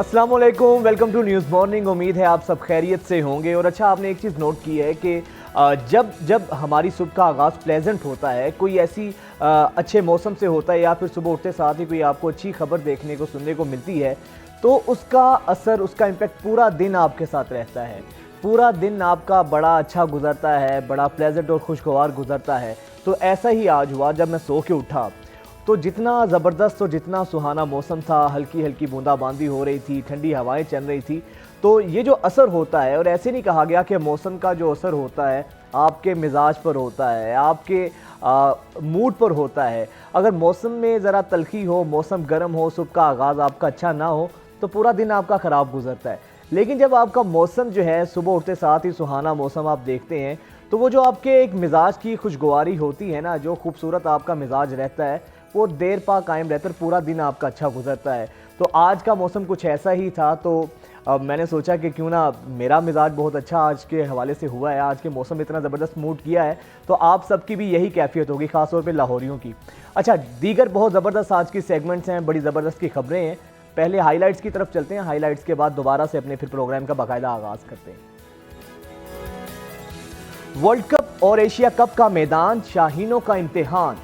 अस्सलाम वालेकुम, welcome to news morning. उम्मीद है आप सब खैरियत से होंगे। और अच्छा, आपने एक चीज़ नोट की है कि जब जब हमारी सुबह का आगाज़ प्लेजेंट होता है, कोई ऐसी अच्छे मौसम से होता है या फिर सुबह उठते साथ ही कोई आपको अच्छी खबर देखने को सुनने को मिलती है, तो उसका असर, उसका इम्पेक्ट पूरा दिन आपके साथ रहता है। पूरा दिन आपका बड़ा अच्छा गुजरता है, बड़ा प्लेजेंट और खुशगवार गुजरता है। तो ऐसा ही आज हुआ। जब मैं सो के उठा तो जितना ज़बरदस्त और जितना सुहाना मौसम था, हल्की हल्की बूंदाबांदी हो रही थी, ठंडी हवाएं चल रही थी। तो ये जो असर होता है, और ऐसे नहीं कहा गया कि मौसम का जो असर होता है आपके मिजाज पर होता है, आपके मूड पर होता है। अगर मौसम में ज़रा तलखी हो, मौसम गर्म हो, सुबह का आगाज़ आपका अच्छा ना हो, तो पूरा दिन आपका ख़राब गुजरता है। लेकिन जब आपका मौसम जो है सुबह उठते साथ ही सुहाना मौसम आप देखते हैं, तो वो जो आपके एक मिजाज की खुशगवारी होती है ना, जो खूबसूरत आपका मिजाज रहता है, वो देर पा कायम रहकर पूरा दिन आपका अच्छा गुजरता है। तो आज का मौसम कुछ ऐसा ही था। तो मैंने सोचा कि क्यों ना मेरा मिजाज बहुत अच्छा आज के हवाले से हुआ है, आज के मौसम में इतना ज़बरदस्त मूड किया है, तो आप सबकी भी यही कैफियत होगी, ख़ासतौर पे लाहौरियों की। अच्छा, दीगर बहुत ज़बरदस्त आज की सेगमेंट्स हैं, बड़ी ज़बरदस्त की खबरें हैं। पहले हाईलाइट्स की तरफ चलते हैं, हाईलाइट्स के बाद दोबारा से अपने फिर प्रोग्राम का बाकायदा आगाज़ करते हैं। वर्ल्ड कप और एशिया कप का मैदान, शाहीनों का इम्तिहान।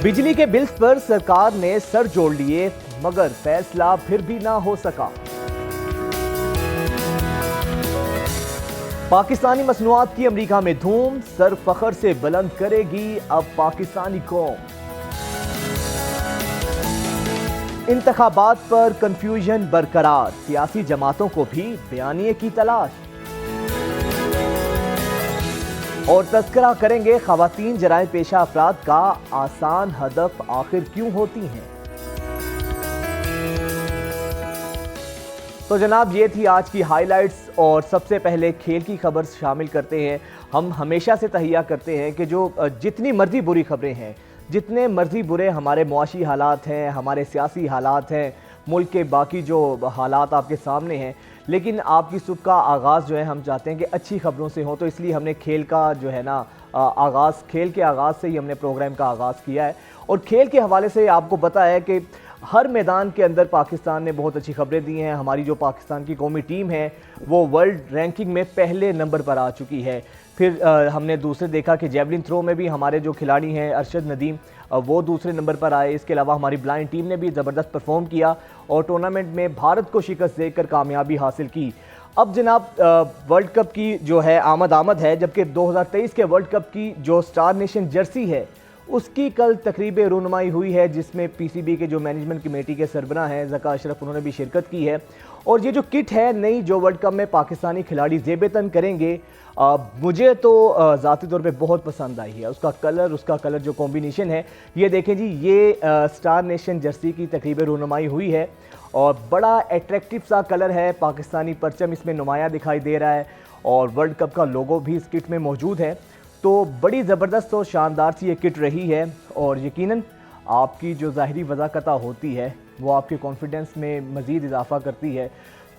बिजली के बिल्स पर सरकार ने सर जोड़ लिए, मगर फैसला फिर भी ना हो सका। पाकिस्तानी मसनूआत की अमेरिका में धूम, सर फखर से बुलंद करेगी अब पाकिस्तानी कौम। इंतखाबात पर कंफ्यूजन बरकरार, सियासी जमातों को भी बयानिए की तलाश। और तस्करा करेंगे खवातीन जराए पेशा अफराद का आसान हदफ आखिर क्यों होती हैं। तो जनाब, ये थी आज की हाइलाइट्स। और सबसे पहले खेल की खबर शामिल करते हैं। हम हमेशा से तहिया करते हैं कि जो जितनी मर्जी बुरी खबरें हैं, जितने मर्जी बुरे हमारे मुआशी हालात हैं, हमारे सियासी हालात हैं, मुल्क के बाकी जो हालात आपके सामने हैं, लेकिन आपकी सुबह का आगाज़ जो है हम चाहते हैं कि अच्छी खबरों से हो। तो इसलिए हमने खेल का जो है ना आगाज़, खेल के आगाज़ से ही हमने प्रोग्राम का आगाज़ किया है। और खेल के हवाले से आपको पता है कि हर मैदान के अंदर पाकिस्तान ने बहुत अच्छी खबरें दी हैं। हमारी जो पाकिस्तान की कौमी टीम है वो वर्ल्ड रैंकिंग में पहले नंबर पर आ चुकी है। फिर हमने दूसरे देखा कि जेवलिन थ्रो में भी हमारे जो खिलाड़ी हैं अरशद नदीम, वो दूसरे नंबर पर आए। इसके अलावा हमारी ब्लाइंड टीम ने भी ज़बरदस्त परफॉर्म किया और टूर्नामेंट में भारत को शिकस्त देकर कामयाबी हासिल की। अब जनाब, वर्ल्ड कप की जो है आमद है, जबकि 2023 के वर्ल्ड कप की जो स्टार नेशन जर्सी है उसकी कल तकरीब रूनुमाई हुई है, जिसमें पीसीबी के जो मैनेजमेंट कमेटी के सरबराह हैं ज़का अशरफ, उन्होंने भी शिरकत की है। और ये जो किट है नई, जो वर्ल्ड कप में पाकिस्तानी खिलाड़ी ज़ेब-ए-तन करेंगे, मुझे तो ज़ाती तौर पे बहुत पसंद आई है। उसका कलर जो कॉम्बिनेशन है, ये देखें जी, ये स्टार नेशन जर्सी की तकरीब रूनुमाई हुई है और बड़ा एट्रैक्टिव सा कलर है। पाकिस्तानी परचम इसमें नुमाया दिखाई दे रहा है और वर्ल्ड कप का लोगो भी इस किट में मौजूद है। तो बड़ी ज़बरदस्त और शानदार सी ये किट रही है और यकीनन आपकी जो ज़ाहिरी वज़ाकता होती है वो आपके कॉन्फिडेंस में मज़ीद इजाफा करती है।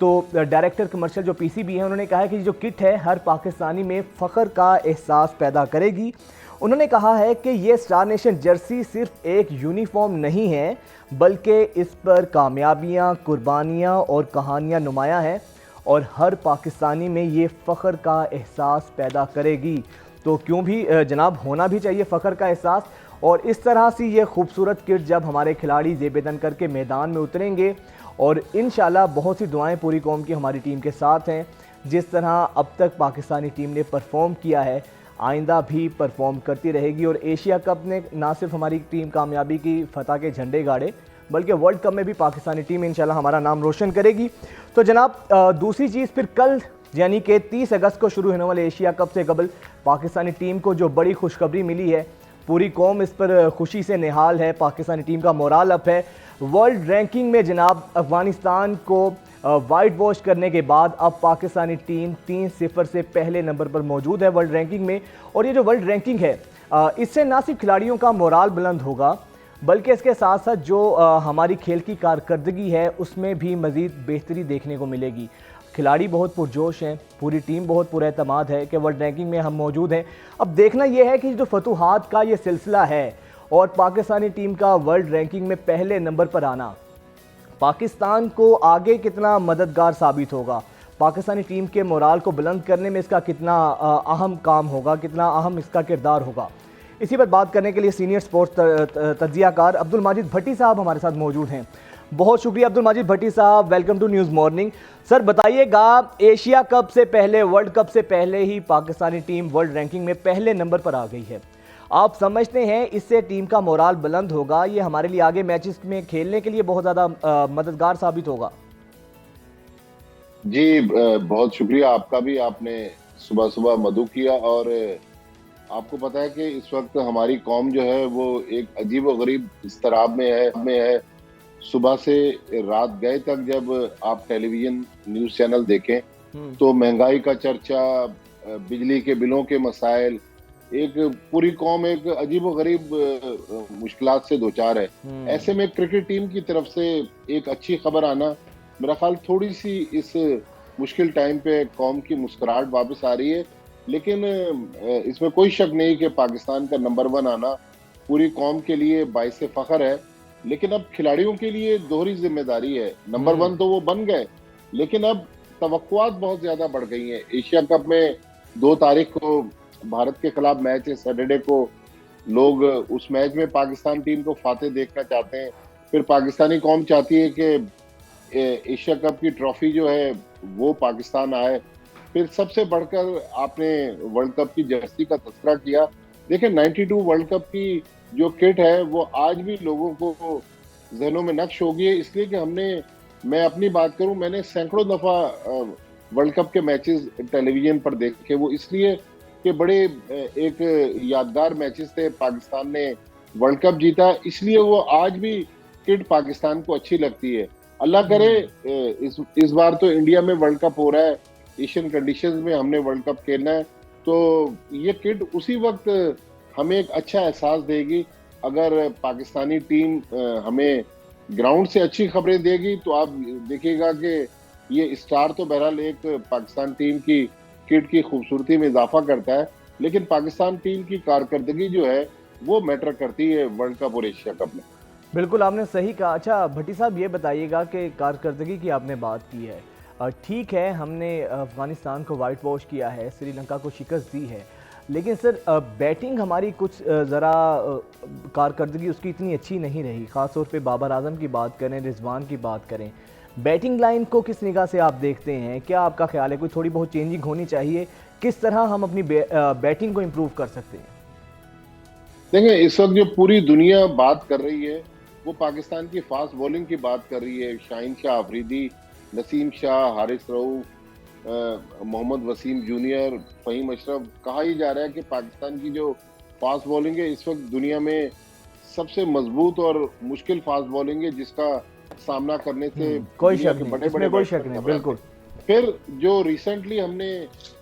तो डायरेक्टर कमर्शियल जो पीसीबी है, उन्होंने कहा है कि जो किट है हर पाकिस्तानी में फ़ख्र का एहसास पैदा करेगी। उन्होंने कहा है कि ये स्टार नेशन जर्सी सिर्फ एक यूनिफॉर्म नहीं है, बल्कि इस पर कामयाबियाँ, कुर्बानियाँ और कहानियाँ नुमायाँ हैं और हर पाकिस्तानी में ये फ़ख्र का एहसास पैदा करेगी। तो क्यों भी जनाब, होना भी चाहिए फ़ख्र का एहसास। और इस तरह से ये खूबसूरत किट जब हमारे खिलाड़ी ज़ेब-ए-तन करके मैदान में उतरेंगे, और इंशाल्लाह बहुत सी दुआएं पूरी कौम की हमारी टीम के साथ हैं। जिस तरह अब तक पाकिस्तानी टीम ने परफॉर्म किया है, आइंदा भी परफॉर्म करती रहेगी। और एशिया कप ने ना सिर्फ हमारी टीम कामयाबी की फतह के झंडे गाड़े, बल्कि वर्ल्ड कप में भी पाकिस्तानी टीम इंशाल्लाह हमारा नाम रोशन करेगी। तो जनाब, दूसरी चीज़, फिर कल यानी कि 30 अगस्त को शुरू होने वाले एशिया कप से कबल पाकिस्तानी टीम को जो बड़ी खुशखबरी मिली है, पूरी कौम इस पर खुशी से निहाल है। पाकिस्तानी टीम का मोराल अप है। वर्ल्ड रैंकिंग में जनाब अफ़गानिस्तान को वाइट वॉश करने के बाद अब पाकिस्तानी टीम 3-0 से पहले नंबर पर मौजूद है वर्ल्ड रैंकिंग में। और ये जो वर्ल्ड रैंकिंग है, इससे ना सिर्फ खिलाड़ियों का मोराल बुलंद होगा, बल्कि इसके साथ साथ जो हमारी खेल की कारकर्दगी है उसमें भी मज़ीद बेहतरी देखने को मिलेगी। खिलाड़ी बहुत पुरजोश हैं, पूरी टीम बहुत पुरएतमाद है कि वर्ल्ड रैंकिंग में हम मौजूद हैं। अब देखना यह है कि जो फतूहात का ये सिलसिला है और पाकिस्तानी टीम का वर्ल्ड रैंकिंग में पहले नंबर पर आना पाकिस्तान को आगे कितना मददगार साबित होगा? पाकिस्तानी टीम के मोराल को बुलंद करने में इसका कितना अहम काम होगा, कितना अहम इसका किरदार होगा? इसी पर बात करने के लिए सीनियर स्पोर्ट्स तज्जियाकार अब्दुल माजिद भट्टी साहब हमारे साथ मौजूद हैं। बहुत शुक्रिया Abdul Majid Bhatti sahab, welcome to news morning. Sir बताइएगा, एशिया कप से पहले, वर्ल्ड कप से पहले ही पाकिस्तानी टीम वर्ल्ड रैंकिंग में पहले नंबर पर आ गई है। आप समझते हैं इससे टीम का मोराल बुलंद होगा? ये हमारे लिए आगे मैचेस में खेलने के लिए बहुत ज़्यादा मददगार साबित होगा? जी, बहुत शुक्रिया आपका भी। आपने सुबह सुबह मधु किया, और आपको पता है कि इस वक्त हमारी कौम जो है वो एक अजीब व गरीब इस्तराब में है। सुबह से रात गए तक जब आप टेलीविजन न्यूज़ चैनल देखें तो महंगाई का चर्चा, बिजली के बिलों के मसाइल, एक पूरी कौम एक अजीब व गरीब मुश्किलात से दोचार है। ऐसे में क्रिकेट टीम की तरफ से एक अच्छी खबर आना, मेरा ख्याल थोड़ी सी इस मुश्किल टाइम पे कौम की मुस्कुराहट वापस आ रही है। लेकिन इसमें कोई शक नहीं कि पाकिस्तान का नंबर 1 आना पूरी कौम के लिए बाइसे फख्र है। लेकिन अब खिलाड़ियों के लिए दोहरी जिम्मेदारी है। नंबर 1 तो वो बन गए, लेकिन अब तवक्कुआत बहुत ज्यादा बढ़ गई हैं। एशिया कप में 2 तारीख को भारत के खिलाफ मैच है, सैटरडे को लोग उस मैच में पाकिस्तान टीम को फाते देखना चाहते हैं। फिर पाकिस्तानी कौम चाहती है कि एशिया कप की ट्रॉफी जो है वो पाकिस्तान आए। फिर सबसे बढ़कर आपने वर्ल्ड कप की जर्सी का तस्करा किया। देखिए, 92 वर्ल्ड कप की जो किट है वो आज भी लोगों को जहनों में नक्श हो गई है, इसलिए कि मैं अपनी बात करूं, मैंने सैकड़ों दफा वर्ल्ड कप के मैचेस टेलीविजन पर देखे। वो इसलिए कि बड़े एक यादगार मैचेस थे। पाकिस्तान ने वर्ल्ड कप जीता, इसलिए वो आज भी किट पाकिस्तान को अच्छी लगती है। अल्लाह करे इस बार तो इंडिया में वर्ल्ड कप हो रहा है, एशियन कंडीशंस में हमने वर्ल्ड कप खेलना है, तो ये किट उसी वक्त हमें एक अच्छा एहसास देगी। अगर पाकिस्तानी टीम हमें ग्राउंड से अच्छी खबरें देगी तो आप देखिएगा कि ये स्टार तो बहरहाल एक पाकिस्तान टीम की किट की खूबसूरती में इजाफा करता है, लेकिन पाकिस्तान टीम की कारकर्दगी जो है वो मैटर करती है वर्ल्ड कप और एशिया कप में। बिल्कुल, आपने सही कहा। अच्छा भट्टी साहब, ये बताइएगा कि कारकर्दगी की आपने बात की है, ठीक है, हमने अफगानिस्तान को वाइट वॉश किया है, श्रीलंका को शिकस्त दी है, लेकिन सर बैटिंग हमारी कुछ ज़रा कारकर्दगी उसकी इतनी अच्छी नहीं रही। ख़ास तौर पे बाबर आजम की बात करें, रिजवान की बात करें, बैटिंग लाइन को किस निगाह से आप देखते हैं? क्या आपका ख्याल है कोई थोड़ी बहुत चेंजिंग होनी चाहिए? किस तरह हम अपनी बैटिंग को इम्प्रूव कर सकते हैं? देखिए, इस वक्त जो पूरी दुनिया बात कर रही है वो पाकिस्तान की फास्ट बॉलिंग की बात कर रही है। शाहीन शाह अफरीदी, नसीम शाह, हारिस रऊफ, मोहम्मद वसीम जूनियर, फ़हीम अशरफ, कहा ही जा रहा है कि पाकिस्तान की जो फास्ट बॉलिंग है इस वक्त दुनिया में सबसे मजबूत और मुश्किल फास्ट बॉलिंग है, जिसका सामना करने से कोई शक नहीं, बड़े कोई शक नहीं, बिल्कुल। फिर जो रिसेंटली हमने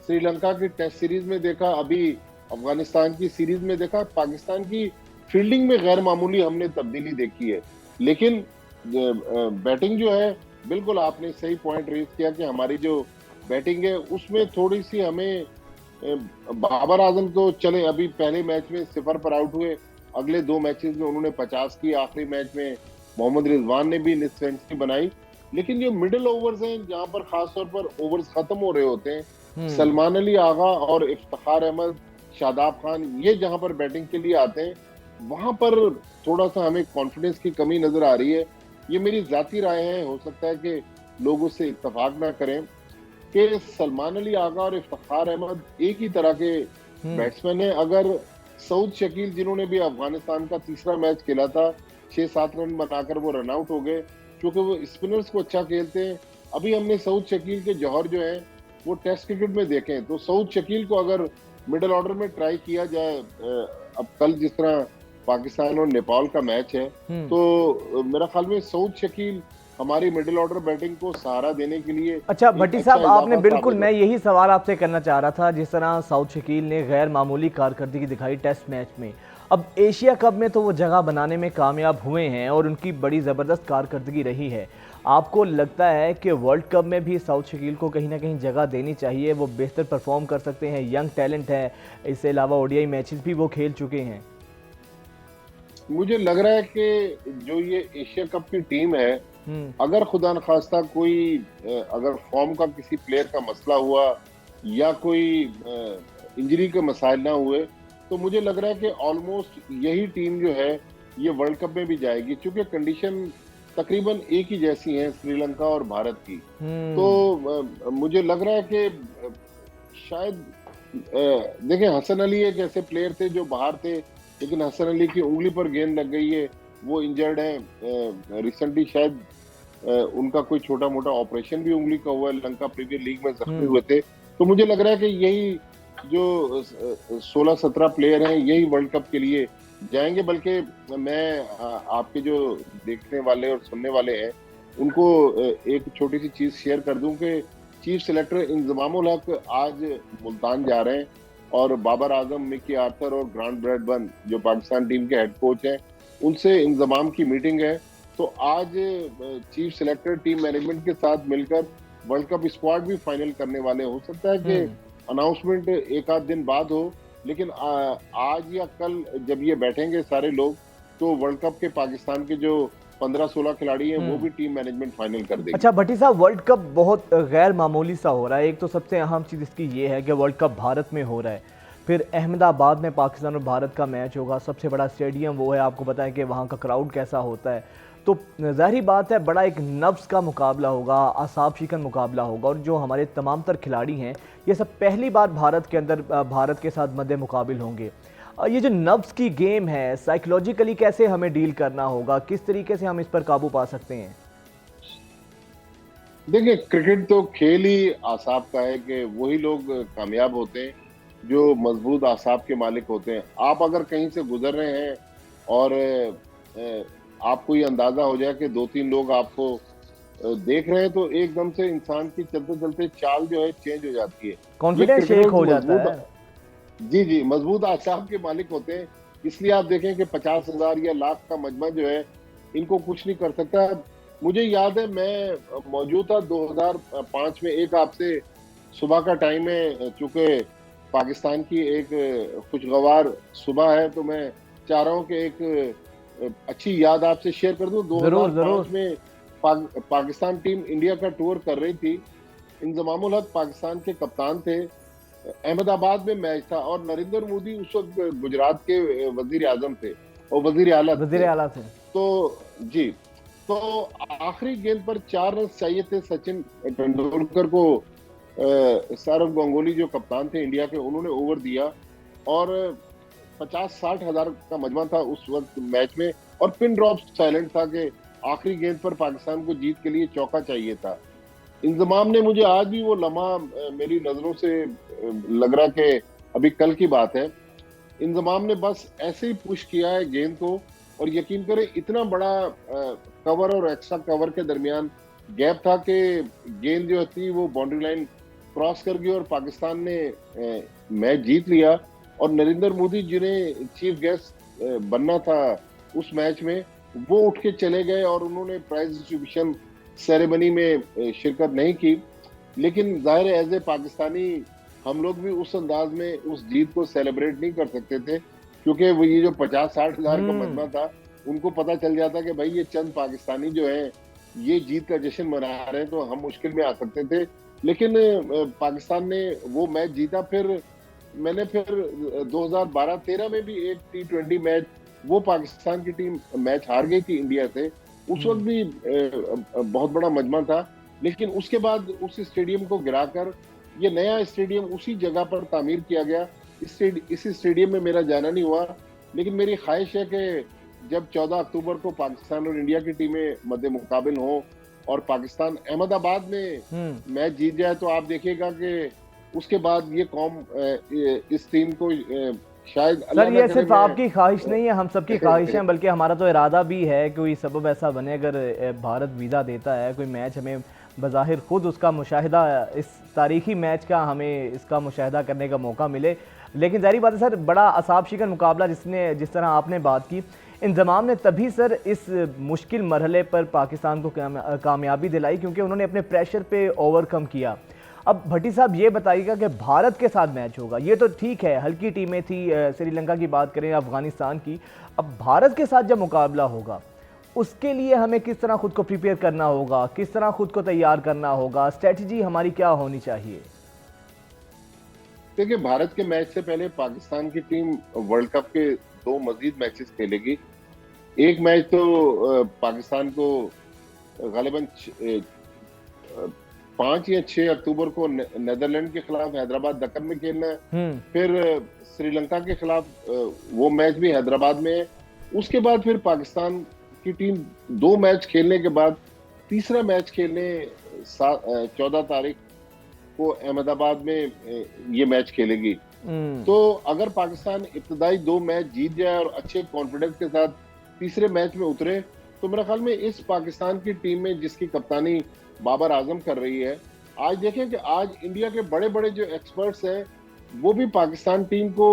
श्रीलंका की टेस्ट सीरीज में देखा, अभी अफगानिस्तान की सीरीज में देखा, पाकिस्तान की फील्डिंग में गैर मामूली हमने तब्दीली देखी है। लेकिन बैटिंग जो है, बिल्कुल आपने सही पॉइंट रेज किया कि हमारी जो बैटिंग है उसमें थोड़ी सी हमें बाबर आजम तो चले अभी पहले मैच में 0 पर आउट हुए, अगले 2 मैचेस में उन्होंने 50 की, आखिरी मैच में मोहम्मद रिजवान ने भी निस्फ सेंचुरी बनाई। लेकिन जो मिडिल ओवर्स हैं जहां पर खास तौर पर ओवर्स खत्म हो रहे होते हैं, सलमान अली आगा और इफ्तिखार अहमद, शादाब खान, ये जहां पर बैटिंग के लिए आते हैं वहां पर थोड़ा सा हमें कॉन्फिडेंस की कमी नजर आ रही है। ये मेरी जाती राय है, हो सकता है कि लोग उससे इत्तेफाक ना करें कि सलमान अली आगा और इफ्तिखार अहमद एक ही तरह के बैट्समैन हैं। अगर सऊद शकील, जिन्होंने भी अफगानिस्तान का तीसरा मैच खेला था, 6-7 रन बनाकर वो रन आउट हो गए क्योंकि वो स्पिनर्स को अच्छा खेलते हैं। अभी हमने सऊद शकील के जौहर जो है वो टेस्ट क्रिकेट में देखें, तो सऊद शकील को अगर मिडिल ऑर्डर में ट्राई किया जाए, अब कल जिस तरह पाकिस्तान और नेपाल का मैच है, तो मेरा ख्याल में सऊद शकील हमारी मिडिल ऑर्डर बैटिंग को सहारा देने के लिए। अच्छा भट्टी साहब, आपने बिल्कुल, मैं यही सवाल आपसे करना चाह रहा था। जिस तरह सऊद शकील ने गैर मामूली कारकर्दगी दिखाई टेस्ट मैच में, अब एशिया कप में तो वो जगह बनाने में कामयाब हुए हैं और उनकी बड़ी ज़बरदस्त कारकर्दगी रही है। आपको लगता है कि वर्ल्ड कप में भी सऊद शकील को कहीं ना कहीं जगह देनी चाहिए? वो बेहतर परफॉर्म कर सकते हैं, यंग टैलेंट है, इसके अलावा ओडीआई मैचेस भी वो खेल चुके हैं। मुझे लग रहा है कि जो ये एशिया कप की टीम है, अगर खुदा न खास्ता कोई अगर फॉर्म का किसी प्लेयर का मसला हुआ या कोई इंजरी के मसाइल ना हुए, तो मुझे लग रहा है कि ऑलमोस्ट यही टीम जो है ये वर्ल्ड कप में भी जाएगी, क्योंकि कंडीशन तकरीबन एक ही जैसी है श्रीलंका और भारत की। तो मुझे लग रहा है कि शायद देखें, हसन अली एक ऐसे प्लेयर थे जो बाहर थे, लेकिन हसन अली की उंगली पर गेंद लग गई है, वो इंजर्ड है। रिसेंटली शायद उनका कोई छोटा मोटा ऑपरेशन भी उंगली का हुआ है, लंका प्रीमियर लीग में जख्मी हुए थे। तो मुझे लग रहा है कि यही जो 16-17 प्लेयर हैं यही वर्ल्ड कप के लिए जाएंगे। बल्कि मैं आपके जो देखने वाले और सुनने वाले हैं उनको एक छोटी सी चीज शेयर कर दूं कि चीफ सेलेक्टर इंजमामुल हक आज मुल्तान जा रहे हैं, और बाबर आजम, मिकी आर्थर और ग्रांट ब्रैडबर्न जो पाकिस्तान टीम के हेड कोच हैं, उनसे इंजमाम की मीटिंग है। तो आज चीफ सेलेक्टर टीम मैनेजमेंट के साथ मिलकर वर्ल्ड कप स्क्वाड भी फाइनल करने वाले। हो सकता है कि अनाउंसमेंट एक आध दिन बाद हो, लेकिन आज या कल जब ये बैठेंगे सारे लोग, तो वर्ल्ड कप के पाकिस्तान के जो 15-16 खिलाड़ी हैं वो भी टीम मैनेजमेंट फाइनल कर देगी। अच्छा भट्टी साहब, वर्ल्ड कप बहुत गैर मामूली सा हो रहा है। एक तो सबसे अहम चीज़ इसकी ये है कि वर्ल्ड कप भारत में हो रहा है, फिर अहमदाबाद में पाकिस्तान और भारत का मैच होगा, सबसे बड़ा स्टेडियम वो है, आपको पता है कि वहाँ का क्राउड कैसा होता है। तो ज़ाहिर बात है बड़ा एक नफ्स का मुकाबला होगा, आसाब शिकन मुकाबला होगा, और जो हमारे तमाम तर खिलाड़ी हैं ये सब पहली बार भारत के अंदर भारत के साथ मद्दे मुकाबिल होंगे। ये जो नफ्स की गेम है, साइकोलॉजिकली कैसे हमें डील करना होगा, किस तरीके से हम इस पर काबू पा सकते हैं? देखिए, क्रिकेट तो खेल ही आसाब का है कि वही लोग कामयाब होते हैं जो मजबूत आसाब के मालिक होते हैं। आप अगर कहीं से गुजर रहे हैं और आपको ये अंदाजा हो जाए कि 2-3 लोग आपको देख रहे हैं, तो एकदम से इंसान की चलते चलते चाल जो है चेंज हो जाती है, कॉन्फिडेंस शेक हो जाता है। जी, मजबूत आसाब के मालिक होते हैं। इसलिए आप देखें कि 50,000 या लाख का मजमा जो है इनको कुछ नहीं कर सकता। मुझे याद है, मैं मौजूद था 2005 में। एक आपसे सुबह का टाइम है, चूंकि पाकिस्तान की एक खुशगवार सुबह है, तो मैं चाह रहा हूँ कि एक अच्छी याद आपसे शेयर कर दूं। 2005 में पाकिस्तान टीम इंडिया का टूर कर रही थी। इंजमामुल हक पाकिस्तान के कप्तान थे। अहमदाबाद में मैच था और नरेंद्र मोदी उस वक्त गुजरात के वजीर आजम थे और वजीर आला थे। तो जी, तो आखिरी गेंद पर 4 रन चाहिए थे सचिन तेंदुलकर को। सौरव गांगुली जो कप्तान थे इंडिया के, उन्होंने ओवर दिया और 50-60 हजार का मजमा था उस वक्त मैच में, और पिन ड्रॉप साइलेंट था कि आखिरी गेंद पर पाकिस्तान को जीत के लिए चौका चाहिए था। इंजमाम ने, मुझे आज भी वो लम्हा मेरी नजरों से लग रहा कि अभी कल की बात है, इंजमाम ने बस ऐसे ही पुश किया है गेंद को, और यकीन करें इतना बड़ा कवर और एक्स्ट्रा कवर के दरमियान गैप था कि गेंद जो थी वो बाउंड्री लाइन क्रॉस कर गई और पाकिस्तान ने मैच जीत लिया। और नरेंद्र मोदी जिन्हें चीफ गेस्ट बनना था उस मैच में, वो उठ के चले गए और उन्होंने प्राइज डिस्ट्रीब्यूशन सेरेमनी में शिरकत नहीं की। लेकिन जाहिर है एज ए पाकिस्तानी हम लोग भी उस अंदाज में उस जीत को सेलिब्रेट नहीं कर सकते थे, क्योंकि वो ये जो 50-60 हजार का मजमा था, उनको पता चल जाता कि भाई ये चंद पाकिस्तानी जो है ये जीत का जश्न मना रहे हैं, तो हम मुश्किल में आ सकते थे। लेकिन पाकिस्तान ने वो मैच जीता। फिर मैंने 2012-13 में भी एक T20 मैच, वो पाकिस्तान की टीम मैच हार गई थी इंडिया से, उस वक्त भी बहुत बड़ा मजमा था। लेकिन उसके बाद उस स्टेडियम को गिराकर ये नया स्टेडियम उसी जगह पर तामीर किया गया। इस स्टेडियम में मेरा जाना नहीं हुआ, लेकिन मेरी ख्वाहिश है कि जब 14 अक्टूबर को पाकिस्तान और इंडिया की टीमें मद्दे मुकाबिल हों और पाकिस्तान अहमदाबाद में मैच जीत जाए, तो आप देखिएगा कि उसके बाद ये कौम इस टीम को शायद सर, ये सिर्फ आपकी ख्वाहिश नहीं है, हम सबकी ख्वाहिश है, बल्कि हमारा तो इरादा भी है। कोई सबब ऐसा बने, अगर भारत वीज़ा देता है, कोई मैच हमें बज़ाहिर खुद उसका मुशाहिदा, इस तारीखी मैच का हमें इसका मुशाहिदा करने का मौका मिले। लेकिन ज़ाहिर बात है सर, बड़ा असाब शिकन मुकाबला जिस तरह आपने बात की, इंजमाम ने तभी सर इस मुश्किल मरहले पर पाकिस्तान को कामयाबी दिलाई क्योंकि उन्होंने अपने प्रेशर पे ओवरकम किया। अब भट्टी साहब ये बताइएगा कि भारत के साथ मैच होगा, ये तो ठीक है, हल्की टीमें थी, श्रीलंका की बात करें, अफगानिस्तान की, अब भारत के साथ जब मुकाबला होगा उसके लिए हमें किस तरह खुद को प्रिपेयर करना होगा, किस तरह खुद को तैयार करना होगा, स्ट्रेटजी हमारी क्या होनी चाहिए? देखिए, भारत के मैच से पहले पाकिस्तान की टीम वर्ल्ड कप के 2 मजीद मैचेस खेलेगी। एक मैच तो पाकिस्तान को गालिबन 5 या 6 अक्टूबर को नेदरलैंड के खिलाफ हैदराबाद दक्कन में खेलना है। फिर श्रीलंका के खिलाफ वो मैच भी हैदराबाद में है। उसके बाद फिर पाकिस्तान की टीम 2 मैच खेलने के बाद तीसरा मैच खेलने 14 तारीख को अहमदाबाद में ये मैच खेलेगी। तो अगर पाकिस्तान इब्तदाई 2 मैच जीत जाए और अच्छे कॉन्फिडेंस के साथ तीसरे मैच में उतरे, तो मेरे ख्याल में इस पाकिस्तान की टीम में जिसकी कप्तानी बाबर आजम कर रही है, आज देखें कि आज इंडिया के बड़े बड़े जो एक्सपर्ट्स हैं वो भी पाकिस्तान टीम को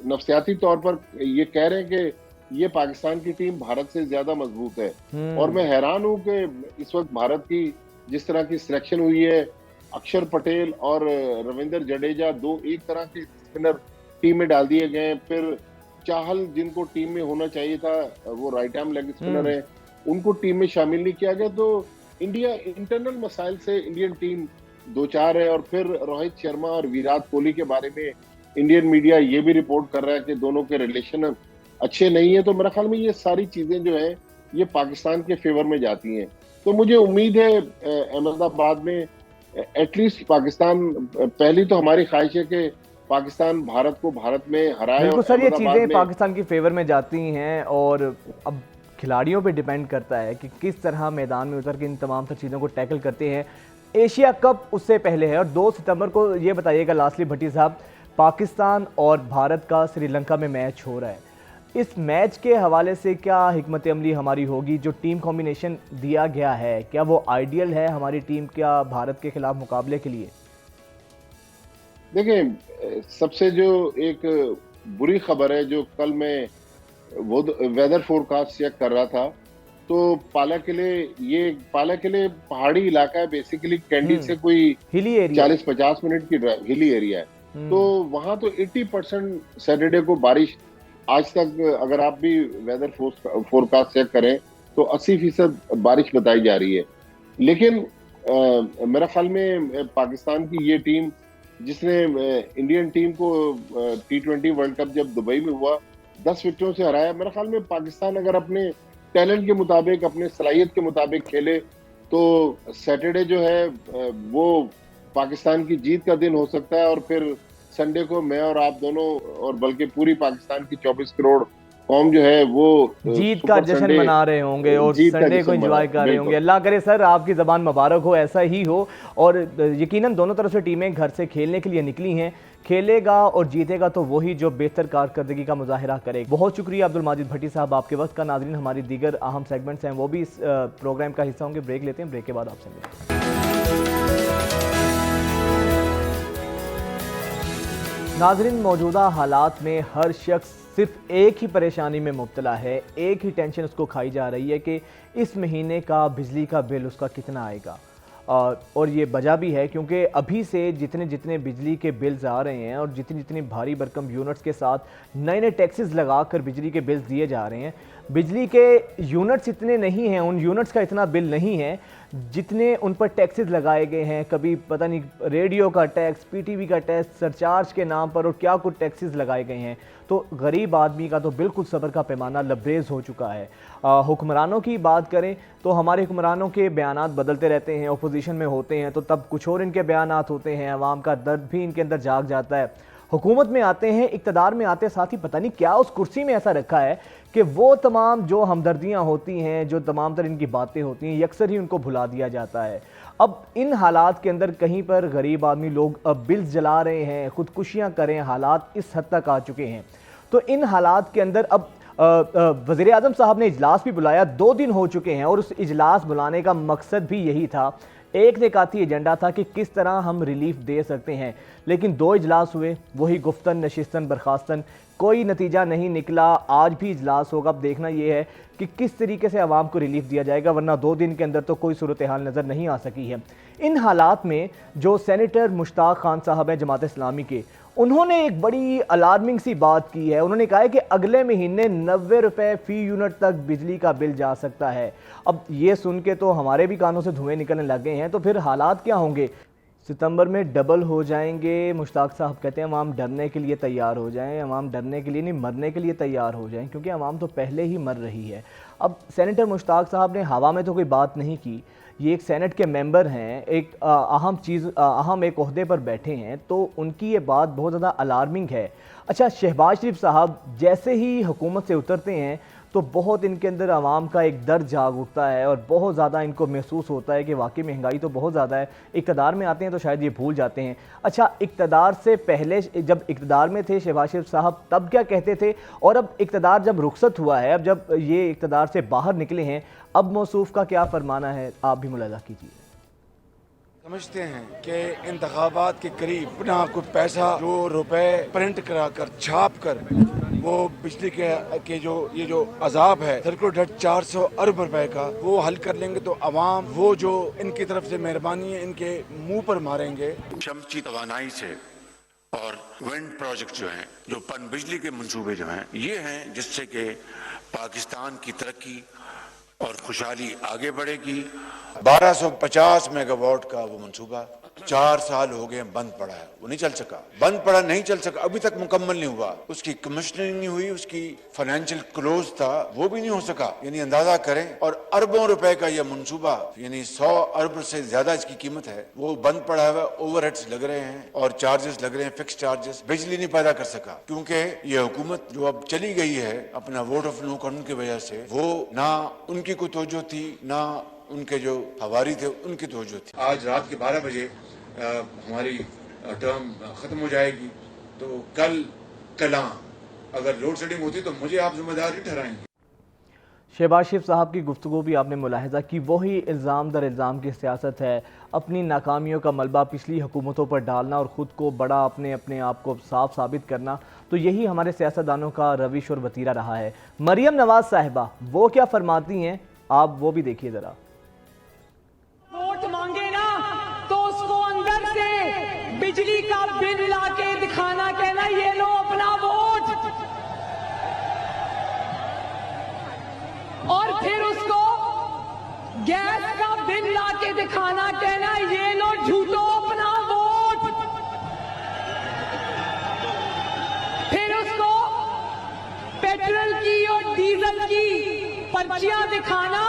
नफसियाती तौर पर ये कह रहे हैं कि ये पाकिस्तान की टीम भारत से ज्यादा मजबूत है। और मैं हैरान हूं कि इस वक्त भारत की जिस तरह की सिलेक्शन हुई है, अक्षर पटेल और रविंद्र जडेजा 2 एक तरह के स्पिनर टीम में डाल दिए गए। फिर चाहल जिनको टीम में होना चाहिए था, वो राइट आर्म लेग स्पिनर है, उनको टीम में शामिल नहीं किया गया। तो इंडिया इंटरनल मसाइल से इंडियन टीम 2-4 है। और फिर रोहित शर्मा और विराट कोहली के बारे में इंडियन मीडिया ये भी रिपोर्ट कर रहा है कि दोनों के रिलेशन अच्छे नहीं है। तो मेरा ख्याल में ये सारी चीजें जो है ये पाकिस्तान के फेवर में जाती हैं। तो मुझे उम्मीद है अहमदाबाद में एटलीस्ट पाकिस्तान, पहली तो हमारी ख्वाहिश है कि पाकिस्तान भारत को भारत में हराए। बिल्कुल सर, ये चीज़ें पाकिस्तान की फेवर में जाती हैं और अब खिलाड़ियों पे डिपेंड करता है कि किस तरह मैदान में उतर के इन तमाम सब चीज़ों को टैकल करते हैं। एशिया कप उससे पहले है और 2 सितंबर को ये बताइएगा लास्टली भट्टी साहब, पाकिस्तान और भारत का श्रीलंका में मैच हो रहा है। इस मैच के हवाले से क्या हिकमत अमली हमारी होगी? जो टीम कॉम्बिनेशन दिया गया है क्या वो आइडियल है हमारी टीम क्या भारत के खिलाफ मुकाबले के लिए? देखिए, सबसे जो एक बुरी खबर है, जो कल मैं वो वेदर फोरकास्ट चेक कर रहा था, तो पाला किले पहाड़ी इलाका है, बेसिकली कैंडी से कोई हिली एरिया 40-50 मिनट की हिली एरिया है। तो वहां तो 80% सैटरडे को बारिश, आज तक अगर आप भी वेदर फोरकास्ट चेक करें तो 80% बारिश बताई जा रही है। लेकिन मेरा ख्याल में पाकिस्तान की ये टीम, जिसने इंडियन टीम को T20 वर्ल्ड कप जब दुबई में हुआ 10 विकेटों से हराया, मेरे ख्याल में पाकिस्तान अगर अपने टैलेंट के मुताबिक, अपने सलाहियत के मुताबिक खेले तो सैटरडे जो है वो पाकिस्तान की जीत का दिन हो सकता है। और फिर संडे को मैं और आप दोनों, और बल्कि पूरी पाकिस्तान की 24 करोड़ कौम जो है वो जीत का जश्न मना रहे होंगे और संडे को एंजॉय कर रहे होंगे। अल्लाह करे सर, आपकी ज़बान मुबारक हो, ऐसा ही हो। और यकीनन दोनों तरफ से टीमें घर से खेलने के लिए निकली हैं, खेलेगा और जीतेगा तो वही जो बेहतर कारकर्दगी का मुजाहिरा करे। बहुत शुक्रिया अब्दुल माजिद भट्टी साहब आपके वक्त का। नाज़रीन, हमारी दीगर अहम सेगमेंट्स हैं वो भी इस प्रोग्राम का हिस्सा होंगे। ब्रेक लेते हैं, ब्रेक के बाद आपसे मिलते हैं। नाज़रीन, मौजूदा हालात में हर शख्स सिर्फ एक ही परेशानी में मुब्तला है, एक ही टेंशन उसको खाई जा रही है कि इस महीने का बिजली का बिल उसका कितना आएगा। और ये वजह भी है क्योंकि अभी से जितने जितने बिजली के बिल्स आ रहे हैं और जितनी जितनी भारी भरकम यूनिट्स के साथ नए नए टैक्सेस लगाकर बिजली के बिल्स दिए जा रहे हैं, बिजली के यूनिट्स इतने नहीं हैं, उन यूनिट्स का इतना बिल नहीं है जितने उन पर टैक्सेस लगाए गए हैं। कभी पता नहीं रेडियो का टैक्स, पीटीवी का टैक्स, सरचार्ज के नाम पर और क्या कुछ टैक्सेस लगाए गए हैं। तो गरीब आदमी का तो बिल्कुल सब्र का पैमाना लबरेज हो चुका है। हुक्मरानों की बात करें तो हमारे हुक्मरानों के बयानात बदलते रहते हैं, अपोजिशन में होते हैं तो तब कुछ और इनके बयानात होते हैं, अवाम का दर्द भी इनके अंदर जाग जाता है। हुकूमत में आते हैं, इक़्तिदार में आते साथ ही पता नहीं क्या उस कुर्सी में ऐसा रखा है कि वो तमाम जो हमदर्दियाँ होती हैं, जो तमाम तर इनकी बातें होती हैं, अक्सर ही उनको भुला दिया जाता है। अब इन हालात के अंदर कहीं पर गरीब आदमी लोग अब बिल्स जला रहे हैं, खुदकुशियाँ करें, हालात इस हद तक आ चुके हैं। तो इन हालात के अंदर अब वज़ीर आज़म साहब ने इजलास भी बुलाया, 2 दिन हो चुके हैं और उस इजलास बुलाने का मकसद भी यही था एक निकाती एजेंडा था कि किस तरह हम रिलीफ दे सकते हैं, लेकिन 2 इजलास हुए, वही गुफ्तन नशिस्तन बर्खास्तन, कोई नतीजा नहीं निकला। आज भी इजलास होगा। अब देखना यह है कि किस तरीके से आवाम को रिलीफ दिया जाएगा, वरना 2 दिन के अंदर तो कोई सूरत हाल नज़र नहीं आ सकी है। इन हालात में जो सेनेटर मुश्ताक खान साहब हैं जमात इस्लामी के, उन्होंने एक बड़ी अलार्मिंग सी बात की है। उन्होंने कहा है कि अगले महीने 90 रुपए फी यूनिट तक बिजली का बिल जा सकता है। अब ये सुन के तो हमारे भी कानों से धुएं निकलने लग गए हैं, तो फिर हालात क्या होंगे? सितंबर में डबल हो जाएंगे। मुश्ताक साहब कहते हैं अवाम डरने के लिए तैयार हो जाएं, अवाम डरने के लिए नहीं मरने के लिए तैयार हो जाएं, क्योंकि अवाम तो पहले ही मर रही है। अब सेनेटर मुश्ताक साहब ने हवा में तो कोई बात नहीं की, ये एक सेनेट के मेंबर हैं, एक अहम एक ओहदे पर बैठे हैं, तो उनकी ये बात बहुत ज़्यादा अलार्मिंग है। अच्छा, शहबाज शरीफ साहब जैसे ही हुकूमत से उतरते हैं तो बहुत इनके अंदर आवाम का एक दर्द जाग उठता है और बहुत ज़्यादा इनको महसूस होता है कि वाकई महंगाई तो बहुत ज़्यादा है। इक़्तिदार में आते हैं तो शायद ये भूल जाते हैं। अच्छा, इक़्तिदार से पहले जब इक़्तिदार में थे शहबाज शरीफ साहब, तब क्या कहते थे, और अब इक़्तिदार जब रुखसत हुआ है, अब जब ये इक़्तिदार से बाहर निकले हैं, अब मौसूफ का क्या फरमाना है, आप भी मुलाजा कीजिए। समझते हैं कि इंतखाबात के करीब अपना कुछ पैसा जो रुपए प्रिंट कराकर छाप कर वो बिजली के जो अजाब है सरको डेट 400 अरब रुपए का वो हल कर लेंगे तो अवाम वो जो इनकी तरफ से मेहरबानी है इनके मुंह पर मारेंगे। शमसी तवानाई से और विंड प्रोजेक्ट जो हैं, जो पन बिजली के मंसूबे जो हैं, ये हैं जिससे कि पाकिस्तान की तरक्की और खुशहाली आगे बढ़ेगी। 1250 मेगावाट का वो मंसूबा 4 साल हो गए बंद पड़ा है, वो नहीं चल सका, बंद पड़ा नहीं चल सका, अभी तक मुकम्मल नहीं हुआ, उसकी कमीशनिंग नहीं हुई, उसकी फाइनेंशियल क्लोज था वो भी नहीं हो सका। यानी अंदाजा करें, और अरबों रुपए का यह मंसूबा, यानी 100 अरब से ज्यादा इसकी कीमत है, वो बंद पड़ा हुआ, ओवरहेड्स लग रहे हैं और चार्जेस लग रहे हैं, फिक्स चार्जेस, बिजली नहीं पैदा कर सका। क्योंकि ये हुकूमत जो अब चली गई है अपना वोट ऑफ नो कानून की वजह से, वो ना उनकी कोई तवज्जो थी ना उनके जो हवारी थे उनकी तवज्जो थी। आज रात के 12 बजे हमारी टर्म खत्म हो जाएगी, तो कल अगर लोड शेडिंग होती तो मुझे आप जिम्मेदार नहीं ठहराएंगे। शहबाज शरीफ साहब की गुफ्तगू भी आपने मुलाहिजा की, वही इल्ज़ाम दर इल्ज़ाम की सियासत है, अपनी नाकामियों का मलबा पिछली हुकूमतों पर डालना और ख़ुद को बड़ा अपने आप को साफ साबित करना। तो यही हमारे सियासतदानों का रविश और वतीरा रहा है। मरियम नवाज साहिबा वो क्या फरमाती हैं, आप वो भी देखिए ज़रा। वोट मांगे ना तो उसको अंदर से बिजली का बिल लाके दिखाना, कहना ये लो अपना वोट, और फिर उसको गैस का बिल लाके दिखाना, कहना ये लो झूठो अपना वोट, फिर उसको पेट्रोल की और डीजल की पर्चियां दिखाना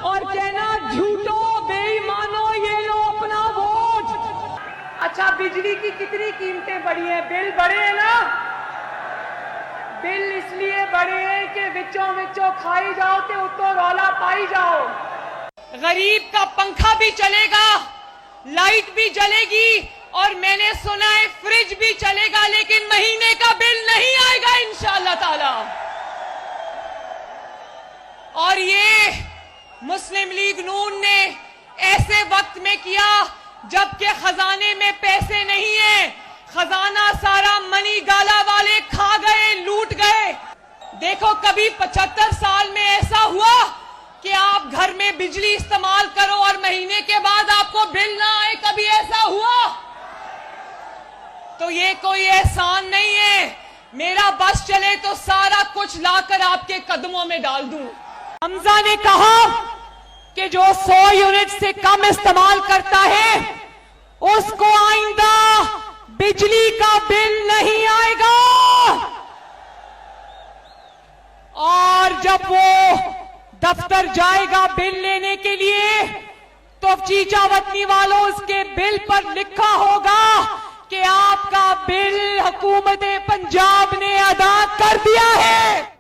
और कहना झूठो बेईमानो ये लो अपना वोट। अच्छा, बिजली की कितनी कीमतें बढ़ी हैं, बिल बढ़े हैं ना, बिल इसलिए बढ़े हैं कि विचों खाई जाओ ते उत्तो रौला पाई जाओ। गरीब का पंखा भी चलेगा, लाइट भी जलेगी और मैंने सुना है फ्रिज भी चलेगा, लेकिन महीने का बिल नहीं आएगा इंशाअल्लाह ताला। और ये मुस्लिम लीग नून ने ऐसे वक्त में किया जबकि खजाने में पैसे नहीं है, खजाना सारा मनी गाला वाले खा गए, लूट गए। देखो, कभी 75 साल में ऐसा हुआ कि आप घर में बिजली इस्तेमाल करो और महीने के बाद आपको बिल ना आए, कभी ऐसा हुआ? तो ये कोई एहसान नहीं है, मेरा बस चले तो सारा कुछ लाकर आपके कदमों में डाल दूं। हमजा ने कहा कि जो 100 यूनिट से कम इस्तेमाल करता है उसको आइंदा बिजली का बिल नहीं आएगा, और जब वो दफ्तर जाएगा बिल लेने के लिए तो चीचा वतनी वालों उसके बिल पर लिखा होगा कि आपका बिल हुकूमत पंजाब ने अदा कर दिया है।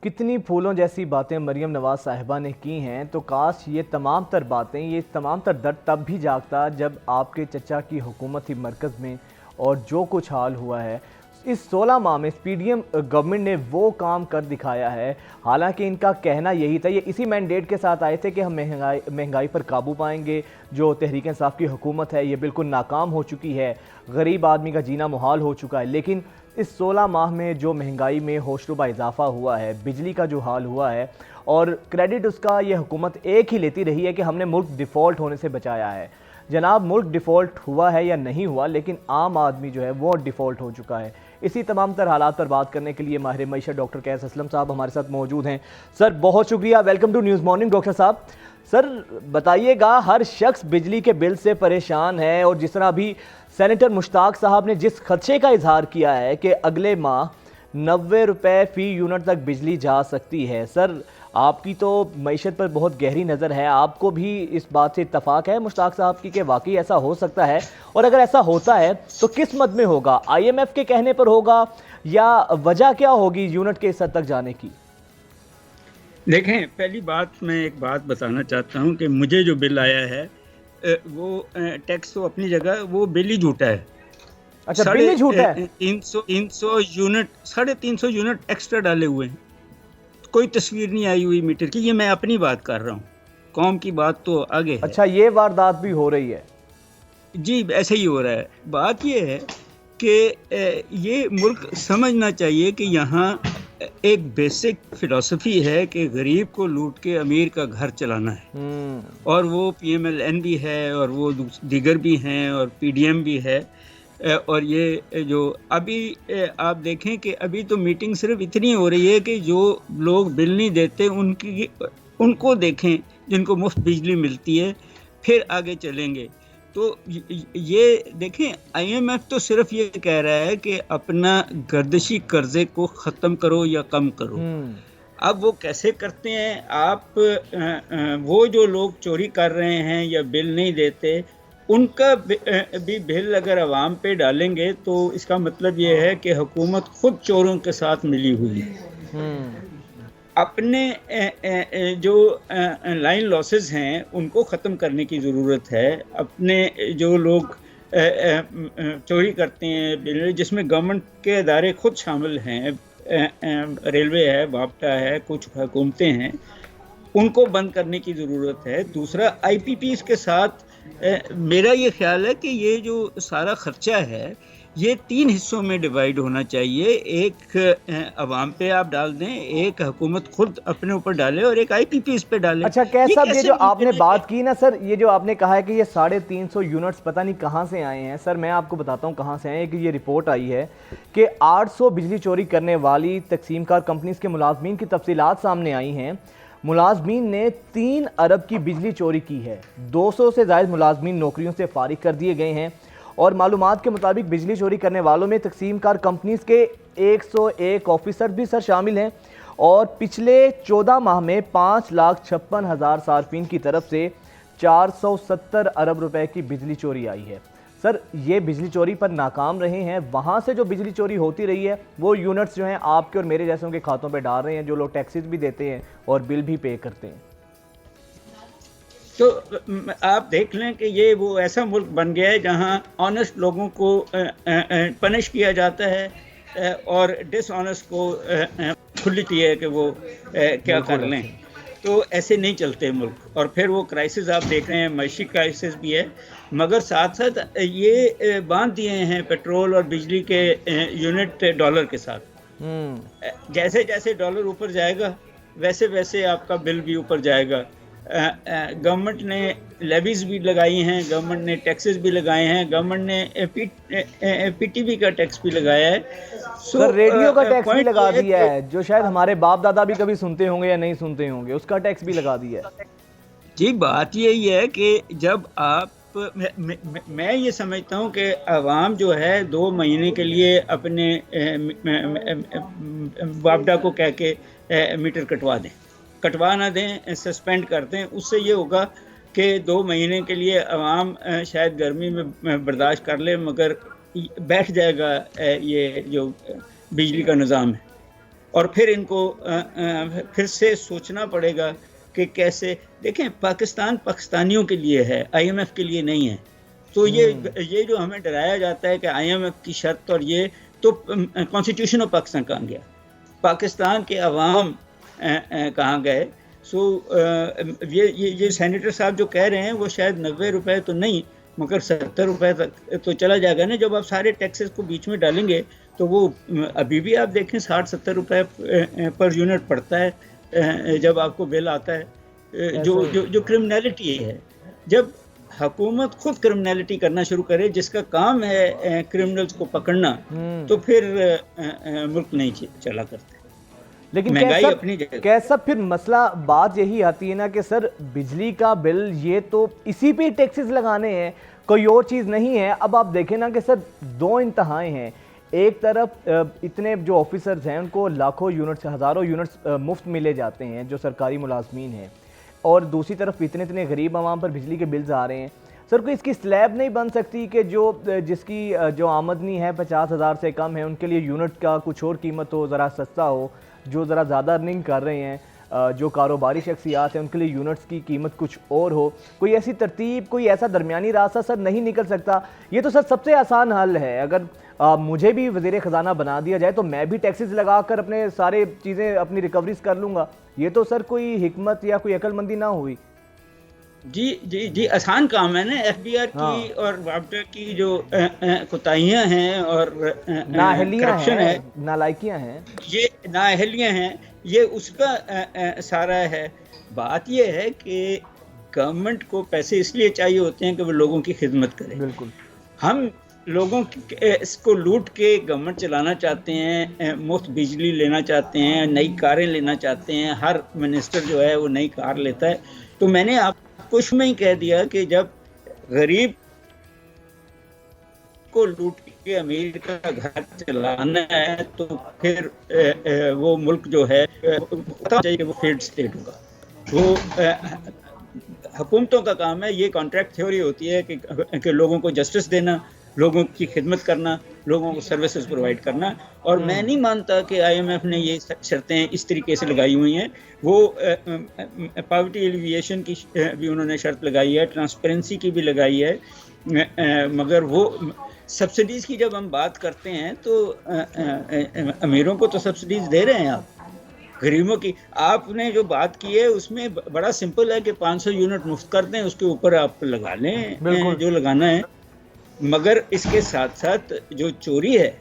कितनी फूलों जैसी बातें मरियम नवाज साहिबा ने की हैं, तो काश ये तमाम तर बातें, ये तमाम तर दर्द तब भी जागता जब आपके चचा की हुकूमत थी मरकज़ में, और जो कुछ हाल हुआ है इस 16 माह में पीडीएम गवर्नमेंट ने वो काम कर दिखाया है। हालांकि इनका कहना यही था, ये इसी मैंडेट के साथ आए थे कि हम महंगाई पर काबू पाएंगे। जो तहरीक इंसाफ की हुकूमत है ये बिल्कुल नाकाम हो चुकी है, गरीब आदमी का जीना मुहाल हो चुका है। लेकिन इस 16 माह में जो महंगाई में होशरुबा इजाफा हुआ है, बिजली का जो हाल हुआ है, और क्रेडिट उसका ये हुकूमत एक ही लेती रही है कि हमने मुल्क डिफ़ॉल्ट होने से बचाया है। जनाब, मुल्क डिफ़ॉल्ट हुआ है या नहीं हुआ, लेकिन आम आदमी जो है वो डिफ़ॉल्ट हो चुका है। इसी तमाम तर हालात पर बात करने के लिए माहिर मईशत डॉक्टर कैस असलम साहब हमारे साथ मौजूद हैं। सर बहुत शुक्रिया, welcome to news morning. Doctor sahab, sir बताइएगा, हर शख्स बिजली के बिल से परेशान है, और जिस तरह अभी सेनेटर मुश्ताक साहब ने जिस खदशे का इजहार किया है कि अगले माह 90 रुपये फ़ी यूनिट तक बिजली जा सकती है। सर आपकी तो मईशत पर बहुत गहरी नज़र है, आपको भी इस बात से इत्तफाक है मुश्ताक साहब की कि वाकई ऐसा हो सकता है? और अगर ऐसा होता है तो किस मद में होगा? IMF के कहने पर होगा या वजह क्या होगी यूनिट के इस हद तक जाने की? देखें, पहली बात मैं एक बात बताना चाहता हूं कि मुझे जो बिल आया है वो टैक्स तो अपनी जगह, वो बिल ही झूठा है। अच्छा, बिल ही झूठा है? 300 यूनिट, 350 यूनिट एक्स्ट्रा डाले हुए हैं। कोई तस्वीर नहीं आई हुई मीटर की। ये मैं अपनी बात कर रहा हूँ, कौम की बात तो आगे है। अच्छा, ये वारदात भी हो रही है? जी, ऐसे ही हो रहा है। बात ये है कि ये मुल्क समझना चाहिए कि यहाँ एक बेसिक फिलॉसफी है कि गरीब को लूट के अमीर का घर चलाना है, और वो PMLN भी है, और वो दीगर भी हैं, और PDM भी है। और ये जो अभी आप देखें कि अभी तो मीटिंग सिर्फ इतनी हो रही है कि जो लोग बिल नहीं देते उनको देखें, जिनको मुफ्त बिजली मिलती है, फिर आगे चलेंगे। तो ये देखें, IMF तो सिर्फ ये कह रहा है कि अपना गर्दिशी कर्जे को ख़त्म करो या कम करो। अब वो कैसे करते हैं? आप वो जो लोग चोरी कर रहे हैं या बिल नहीं देते, उनका भी बिल अगर अवाम पे डालेंगे तो इसका मतलब ये है कि हुकूमत खुद चोरों के साथ मिली हुई है। अपने जो लाइन लॉसेस हैं उनको ख़त्म करने की ज़रूरत है। अपने जो लोग चोरी करते हैं बिल, जिसमें गवर्नमेंट के इदारे खुद शामिल हैं, रेलवे है, वापटा है, कुछ हुकूमतें हैं, उनको बंद करने की ज़रूरत है। दूसरा, IPPs के साथ मेरा ये ख्याल है कि ये जो सारा ख़र्चा है ये 3 हिस्सों में डिवाइड होना चाहिए। एक अवाम पे आप डाल दें, एक हुकूमत खुद अपने ऊपर डाले, और एक IPPs पे डाले। अच्छा, कैसा ये जो आपने बात की ना सर, ये जो आपने कहा है कि ये 350 यूनिट्स पता नहीं कहाँ से आए हैं। सर मैं आपको बताता हूँ कहाँ से आए हैं। कि ये रिपोर्ट आई है कि 800 बिजली चोरी करने वाली तकसीमकार कंपनीज के मुलाजमीन की तफसीलात सामने आई हैं। मुलाजमीन ने 3 अरब की बिजली चोरी की है। 200 से ज़ायद मुलाजमीन नौकरियों से फारिग कर दिए गए हैं, और मालूमात के मुताबिक बिजली चोरी करने वालों में तकसीमकार कंपनीज के 101 ऑफिसर भी सर शामिल हैं। और पिछले 14 माह में 5,56,000 सार्फिन की तरफ से 470 अरब रुपए की बिजली चोरी आई है। सर ये बिजली चोरी पर नाकाम रहे हैं। वहाँ से जो बिजली चोरी होती रही है वो यूनिट्स जो हैं आपके और मेरे जैसों के खातों पे डाल रहे हैं, जो लोग टैक्सेस भी देते हैं और बिल भी पे करते हैं। तो आप देख लें कि ये वो ऐसा मुल्क बन गया है जहाँ ऑनेस्ट लोगों को पनिश किया जाता है और डिसऑनेस्ट को खुलती है कि वो क्या कर लें। तो ऐसे नहीं चलते मुल्क। और फिर वो क्राइसिस आप देख रहे हैं, मईशी क्राइसिस भी है, मगर साथ साथ ये बांध दिए हैं पेट्रोल और बिजली के यूनिट डॉलर के साथ। जैसे जैसे डॉलर ऊपर जाएगा वैसे वैसे आपका बिल भी ऊपर जाएगा। गवर्नमेंट ने लेवीज भी लगाई हैं, गवर्नमेंट ने टैक्सेस भी लगाए हैं, गवर्नमेंट ने PTV का टैक्स भी लगाया है। सर रेडियो का टैक्स भी लगा दिया है, जो शायद हमारे बाप दादा भी कभी सुनते होंगे या नहीं सुनते होंगे, उसका टैक्स भी लगा दिया है। जी, बात यही है कि जब आप मैं ये समझता हूँ कि आवाम जो है 2 महीने के लिए अपने वापडा को कह के मीटर कटवा ना दें, सस्पेंड कर दें। उससे ये होगा कि 2 महीने के लिए आवाम शायद गर्मी में बर्दाश्त कर ले, मगर बैठ जाएगा ये जो बिजली का निज़ाम है। और फिर इनको फिर से सोचना पड़ेगा कि कैसे। देखें, पाकिस्तान पाकिस्तानियों के लिए है, IMF के लिए नहीं है। तो ये जो हमें डराया जाता है कि IMF की शर्त और ये तो कॉन्स्टिट्यूशन ऑफ पाकिस्तान कहाँ गया, पाकिस्तान के अवाम कहाँ गए। सो ये सेनेटर साहब जो कह रहे हैं वो शायद 90 रुपए तो नहीं मगर 70 रुपए तक तो चला जाएगा ना। जब आप सारे टैक्सेस को बीच में डालेंगे तो वो अभी भी आप देखें 60-70 रुपए पर यूनिट पड़ता है जब आपको बिल आता है। जो क्रिमिनलिटी है, जब हुकूमत खुद क्रिमिनलिटी करना शुरू करे जिसका काम है क्रिमिनल्स को पकड़ना, तो फिर मुल्क नहीं चला करता। लेकिन महंगाई अपनी जगह। कैसा फिर मसला बात यही आती है ना कि सर बिजली का बिल ये तो इसी पे टैक्सेस लगाने हैं, कोई और चीज़ नहीं है। अब आप देखें ना कि सर दो इंतहाएं हैं, एक तरफ इतने जो ऑफिसर्स हैं उनको लाखों यूनिट्स, हज़ारों यूनिट्स मुफ्त मिले जाते हैं जो सरकारी मुलाजमीन हैं, और दूसरी तरफ इतने गरीब आवाम पर बिजली के बिल्स आ रहे हैं। सर कोई इसकी स्लैब नहीं बन सकती कि जिसकी जो आमदनी है 50,000 से कम है उनके लिए यूनिट का कुछ और कीमत हो, ज़रा सस्ता हो, जो ज़रा ज़्यादा अर्निंग कर रहे हैं जो कारोबारी शख्सियात हैं उनके लिए यूनिट्स की कीमत कुछ और हो। कोई ऐसी तरतीब, कोई ऐसा दरमियानी रास्ता सर नहीं निकल सकता? ये तो सर सबसे आसान हल है। अगर मुझे भी वज़ीर ख़जाना बना दिया जाए तो मैं भी टैक्सेस लगा कर अपने सारे चीज़ें अपनी रिकवरीज कर लूँगा। ये तो सर कोई हिकमत या कोई अक्लमंदी ना हुई। जी आसान काम है ना। FBI की और वापडा की जो कोताहियाँ हैं और करप्शन है, नालायकियाँ हैं, ये नाअहलियाँ हैं, ये उसका सारा है। बात ये है कि गवर्नमेंट को पैसे इसलिए चाहिए होते हैं कि वो लोगों की खिदमत करे। बिल्कुल। हम लोगों इसको लूट के गवर्नमेंट चलाना चाहते हैं, मुफ्त बिजली लेना चाहते हैं, नई कारें लेना चाहते हैं, हर मिनिस्टर जो है वो नई कार लेता है। तो मैंने आपको में ही कह दिया कि जब गरीब को लूट के अमीर का घर चलाना है तो फिर वो मुल्क जो है पता चाहिए कि वो फेड स्टेट होगा। वो हुकूमतों का काम है, ये कॉन्ट्रैक्ट थ्योरी होती है कि लोगों को जस्टिस देना, लोगों की खिदमत करना, लोगों को सर्विसेज प्रोवाइड करना। और मैं नहीं मानता कि IMF ने ये शर्तें इस तरीके से लगाई हुई हैं। वो पॉवर्टी एलिविएशन की भी उन्होंने शर्त लगाई है, ट्रांसपेरेंसी की भी लगाई है, मगर वो सब्सिडीज़ की जब हम बात करते हैं तो अमीरों को तो सब्सिडीज़ दे रहे हैं आप, गरीबों की आपने जो बात की है उसमें बड़ा सिंपल है कि 500 यूनिट मुफ्त कर दें, उसके ऊपर आप लगा लें जो लगाना है। मगर इसके साथ साथ जो चोरी है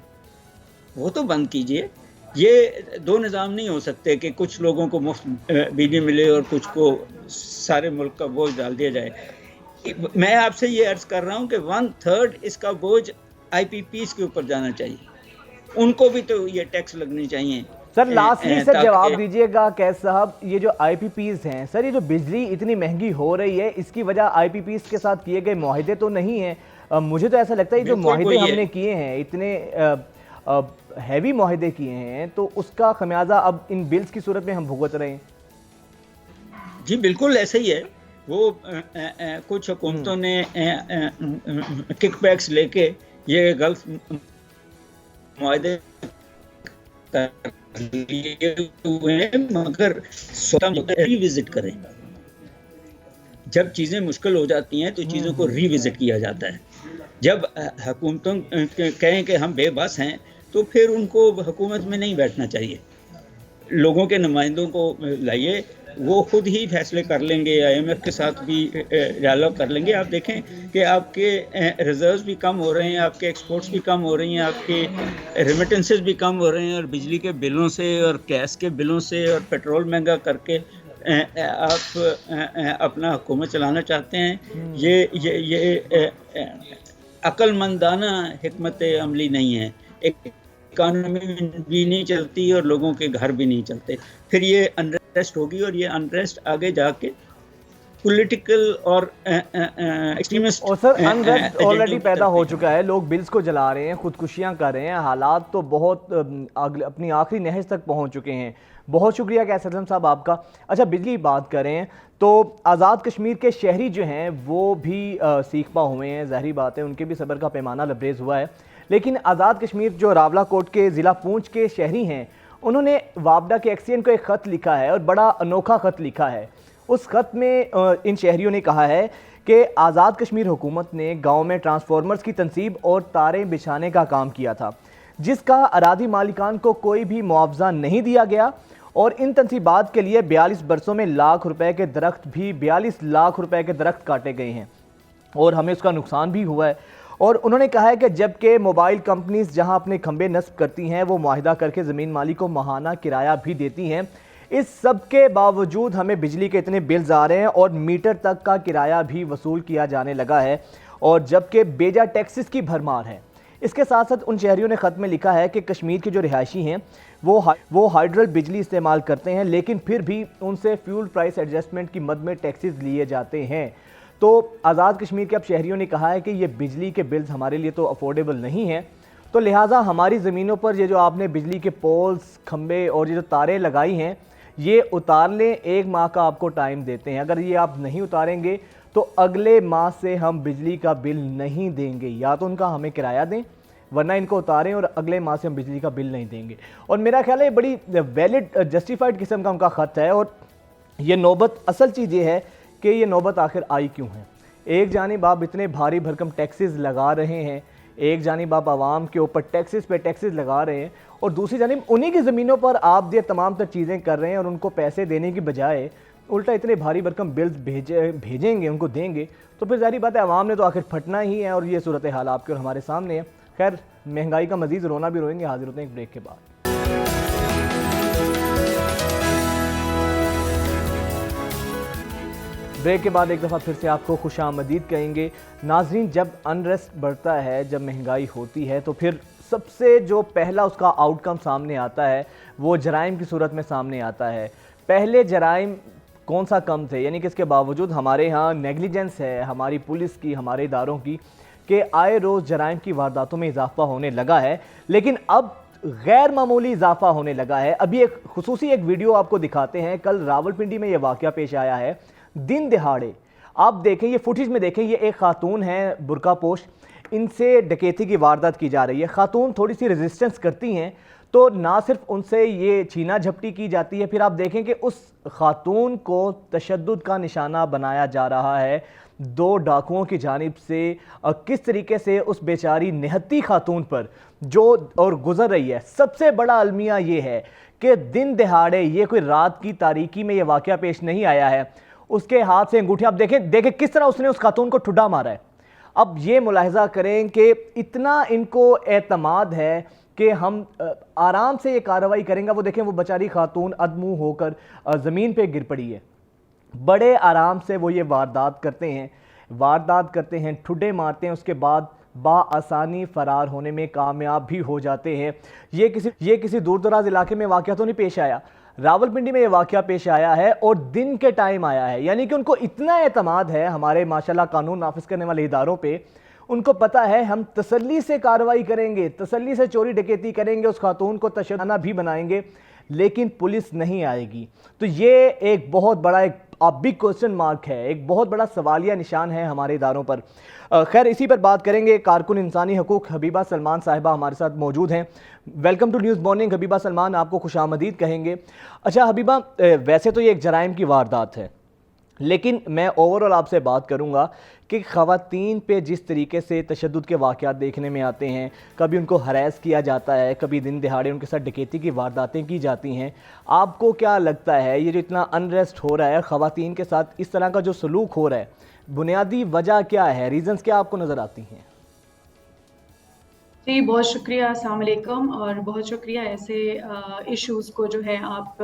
वो तो बंद कीजिए। ये दो निज़ाम नहीं हो सकते कि कुछ लोगों को मुफ्त बिजली मिले और कुछ को सारे मुल्क का बोझ डाल दिया जाए। मैं आपसे ये अर्ज कर रहा हूँ कि 1/3 इसका बोझ IPPs के ऊपर जाना चाहिए, उनको भी तो ये टैक्स लगनी चाहिए। सर लास्टली सर जवाब दीजिएगा कैस साहब, ये जो IPPs हैं सर, ये जो बिजली इतनी महंगी हो रही है इसकी वजह IPPs के साथ किए गए मुआहिदे तो नहीं है? मुझे तो ऐसा लगता है जो मुआहिदे हमने किए हैं, इतने हैवी मुआहिदे किए हैं, तो उसका खमियाजा अब इन बिल्स की सूरत में हम भुगत रहे हैं। जी बिल्कुल ऐसा ही है। वो कुछ हुकूमतों ने किकबैक्स लेके ये गल्फ मुआहिदे लिए हुए हैं, मगर रिविजिट करें। जब चीज़ें मुश्किल हो जाती हैं तो चीज़ों को रिविजिट किया जाता है। जब हुकूमतों कहें कि हम बेबस हैं तो फिर उनको हुकूमत में नहीं बैठना चाहिए, लोगों के नुमाइंदों को लाइए, वो खुद ही फैसले कर लेंगे। IMF के साथ भी डायलॉग कर लेंगे। आप देखें कि आपके रिजर्व्स भी कम हो रहे हैं, आपके एक्सपोर्ट्स भी कम हो रही हैं, आपके रेमिटेंसेस भी कम हो रहे हैं, और बिजली के बिलों से और गैस के बिलों से और पेट्रोल महंगा करके आप अपना हुकूमत चलाना चाहते हैं। ये अक्लमंदाना हिकमत अमली नहीं है। इकानमी भी नहीं चलती और लोगों के घर भी नहीं चलते। फिर ये अनरेस्ट होगी और ये अनरेस्ट आगे जाके पॉलिटिकल और एक्सट्रीमिस्ट और सर अनरेस्ट ऑलरेडी पैदा हो चुका है। लोग बिल्स को जला रहे हैं, खुदकुशियां कर रहे हैं, हालात तो बहुत अपनी आखिरी नहज तक पहुंच चुके हैं। बहुत शुक्रिया कैसर साहब आपका। अच्छा बिजली बात करें तो आज़ाद कश्मीर के शहरी जो हैं वो भी सीखपा हुए हैं, ज़ाहिरी बात है उनके भी सब्र का पैमाना लबरेज़ हुआ है। लेकिन आज़ाद कश्मीर जो रावलाकोट के ज़िला पूंछ के शहरी हैं, उन्होंने वापडा के एक्सियन को एक ख़त लिखा है और बड़ा अनोखा ख़त लिखा है। उस ख़त में इन शहरियों ने कहा है कि आज़ाद कश्मीर हुकूमत ने गाँव में ट्रांसफार्मर्स की तनसीब और तारें बिछाने का काम किया था। जिसका अरादी मालिकान को कोई भी मुआवजा नहीं दिया गया और इन तनसीबात के लिए 42 बरसों में लाख रुपए के दरख्त भी 42 लाख रुपए के दरख्त काटे गए हैं और हमें उसका नुकसान भी हुआ है। और उन्होंने कहा है कि जबकि मोबाइल कंपनीज जहां अपने खंबे नस्ब करती हैं वो मुआहिदा करके ज़मीन मालिक को माहाना किराया भी देती हैं, इस सब के बावजूद हमें बिजली के इतने बिल्स आ रहे हैं और मीटर तक का किराया भी वसूल किया जाने लगा है और जबकि बेजा टैक्सेस की भरमार है। इसके साथ साथ उन शहरियों ने ख़त में लिखा है कि कश्मीर के जो रिहायशी हैं वो हाइड्रल बिजली इस्तेमाल करते हैं लेकिन फिर भी उनसे फ्यूल प्राइस एडजस्टमेंट की मद में टैक्सेस लिए जाते हैं। तो आज़ाद कश्मीर के अब शहरियों ने कहा है कि ये बिजली के बिल्स हमारे लिए तो अफोर्डेबल नहीं हैं, तो लिहाजा हमारी ज़मीनों पर ये जो आपने बिजली के पोल्स, खंबे और ये जो तारें लगाई हैं ये उतार लें। 1 माह का आपको टाइम देते हैं, अगर ये आप नहीं उतारेंगे तो अगले माह से हम बिजली का बिल नहीं देंगे, या तो उनका हमें किराया दें वरना इनको उतारें और अगले माह से हम बिजली का बिल नहीं देंगे। और मेरा ख्याल है बड़ी वैलिड जस्टिफाइड किस्म का उनका ख़त है। और ये नौबत, असल चीज़ ये है कि ये नौबत आखिर आई क्यों है। एक जानिब आप इतने भारी भरकम टैक्सेस लगा रहे हैं, एक जानिब आप आवाम के ऊपर टैक्सेस पे टैक्सेस लगा रहे हैं और दूसरी जानिब उन्हीं की ज़मीनों पर आप ये तमाम तर चीज़ें कर रहे हैं और उनको पैसे देने की बजाय उल्टा इतने भारी भरकम बिल्स भेजेंगे, उनको देंगे, तो फिर ज़ाहिर बात है आवाम ने तो आखिर फटना ही है। और ये सूरत हाल आपके और हमारे सामने है। खैर, महंगाई का मजीद रोना भी रोएंगे। हाजिर होते हैं एक ब्रेक के बाद। ब्रेक के बाद एक दफ़ा फिर से आपको खुशामदीद कहेंगे। नाजरीन, जब अनरेस्ट बढ़ता है, जब महंगाई होती है तो फिर सबसे जो पहला उसका आउटकम सामने आता है वो जराइम की सूरत में सामने आता है। पहले जराइम कौन सा कम थे, यानी कि इसके बावजूद हमारे यहाँ नेग्लिजेंस है हमारी पुलिस की, हमारे इदारों की, कि आए रोज़ जराइम की वारदातों में इजाफा होने लगा है, लेकिन अब गैर मामूली इजाफा होने लगा है। अभी एक खुसूसी एक वीडियो आपको दिखाते हैं। कल रावलपिंडी में यह वाक़या पेश आया है, दिन दिहाड़े। आप देखें, ये फुटेज में देखें, ये एक खातून है बुरका पोश, इनसे डकैती की वारदात की जा रही है। खातून थोड़ी सी रेजिस्टेंस करती हैं तो ना सिर्फ उनसे ये छीना झपटी की जाती है, फिर आप देखें कि उस खातून को तशद्दुद का निशाना बनाया जा रहा है 2 डाकुओं की जानिब से। किस तरीके से उस बेचारी निहत्ती खातून पर जो और गुजर रही है। सबसे बड़ा अलमिया ये है कि दिन दिहाड़े, ये कोई रात की तारीकी में ये वाक़या पेश नहीं आया है। उसके हाथ से अंगूठी, आप देखें किस तरह उसने उस खातून को ठुड्डा मारा है। अब ये मुलाहिजा करें कि इतना इनको एतमाद है कि हम आराम से ये कार्रवाई करेंगे। वो देखें, वो बेचारी खातून अदमुंह होकर ज़मीन पे गिर पड़ी है। बड़े आराम से वो ये वारदात करते हैं, ठुड्डे मारते हैं, उसके बाद बाआसानी फ़रार होने में कामयाब भी हो जाते हैं। ये किसी दूर दराज इलाके में वाक़या तो नहीं पेश आया, रावलपिंडी में ये वाक़या पेश आया है और दिन के टाइम आया है। यानी कि उनको इतना एतमाद है हमारे माशाल्लाह कानून नाफिज करने वाले इदारों पे, उनको पता है हम तसल्ली से कार्रवाई करेंगे, तसल्ली से चोरी डकैती करेंगे, उस खातून को तशद्दुद भी बनाएंगे, लेकिन पुलिस नहीं आएगी। तो ये एक बहुत बड़ा एक बिग क्वेश्चन मार्क है, एक बहुत बड़ा सवालिया निशान है हमारे इदारों पर। खैर, इसी पर बात करेंगे। कारकुन इंसानी हकूक़ हबीबा सलमान साहिबा हमारे साथ मौजूद हैं। Welcome to news morning Habiba Salman, आपको खुशामदीद कहेंगे। अच्छा हबीबा, वैसे तो ये एक जराइम की वारदात है, लेकिन मैं ओवरऑल आपसे बात करूंगा कि ख़वातीन पे जिस तरीके से तशद्दुद के वाक़यात देखने में आते हैं, कभी उनको हरास किया जाता है, कभी दिन दिहाड़े उनके साथ डकैती की वारदातें की जाती हैं, आपको क्या लगता है ये जो इतना अनरेस्ट हो रहा है ख़वातीन के साथ, इस तरह का जो सलूक हो रहा है, बुनियादी वजह क्या है, रीज़न्स क्या आपको नज़र आती हैं? जी, बहुत शुक्रिया, अस्सलाम वालेकुम, और बहुत शुक्रिया ऐसे इश्यूज़ को जो है आप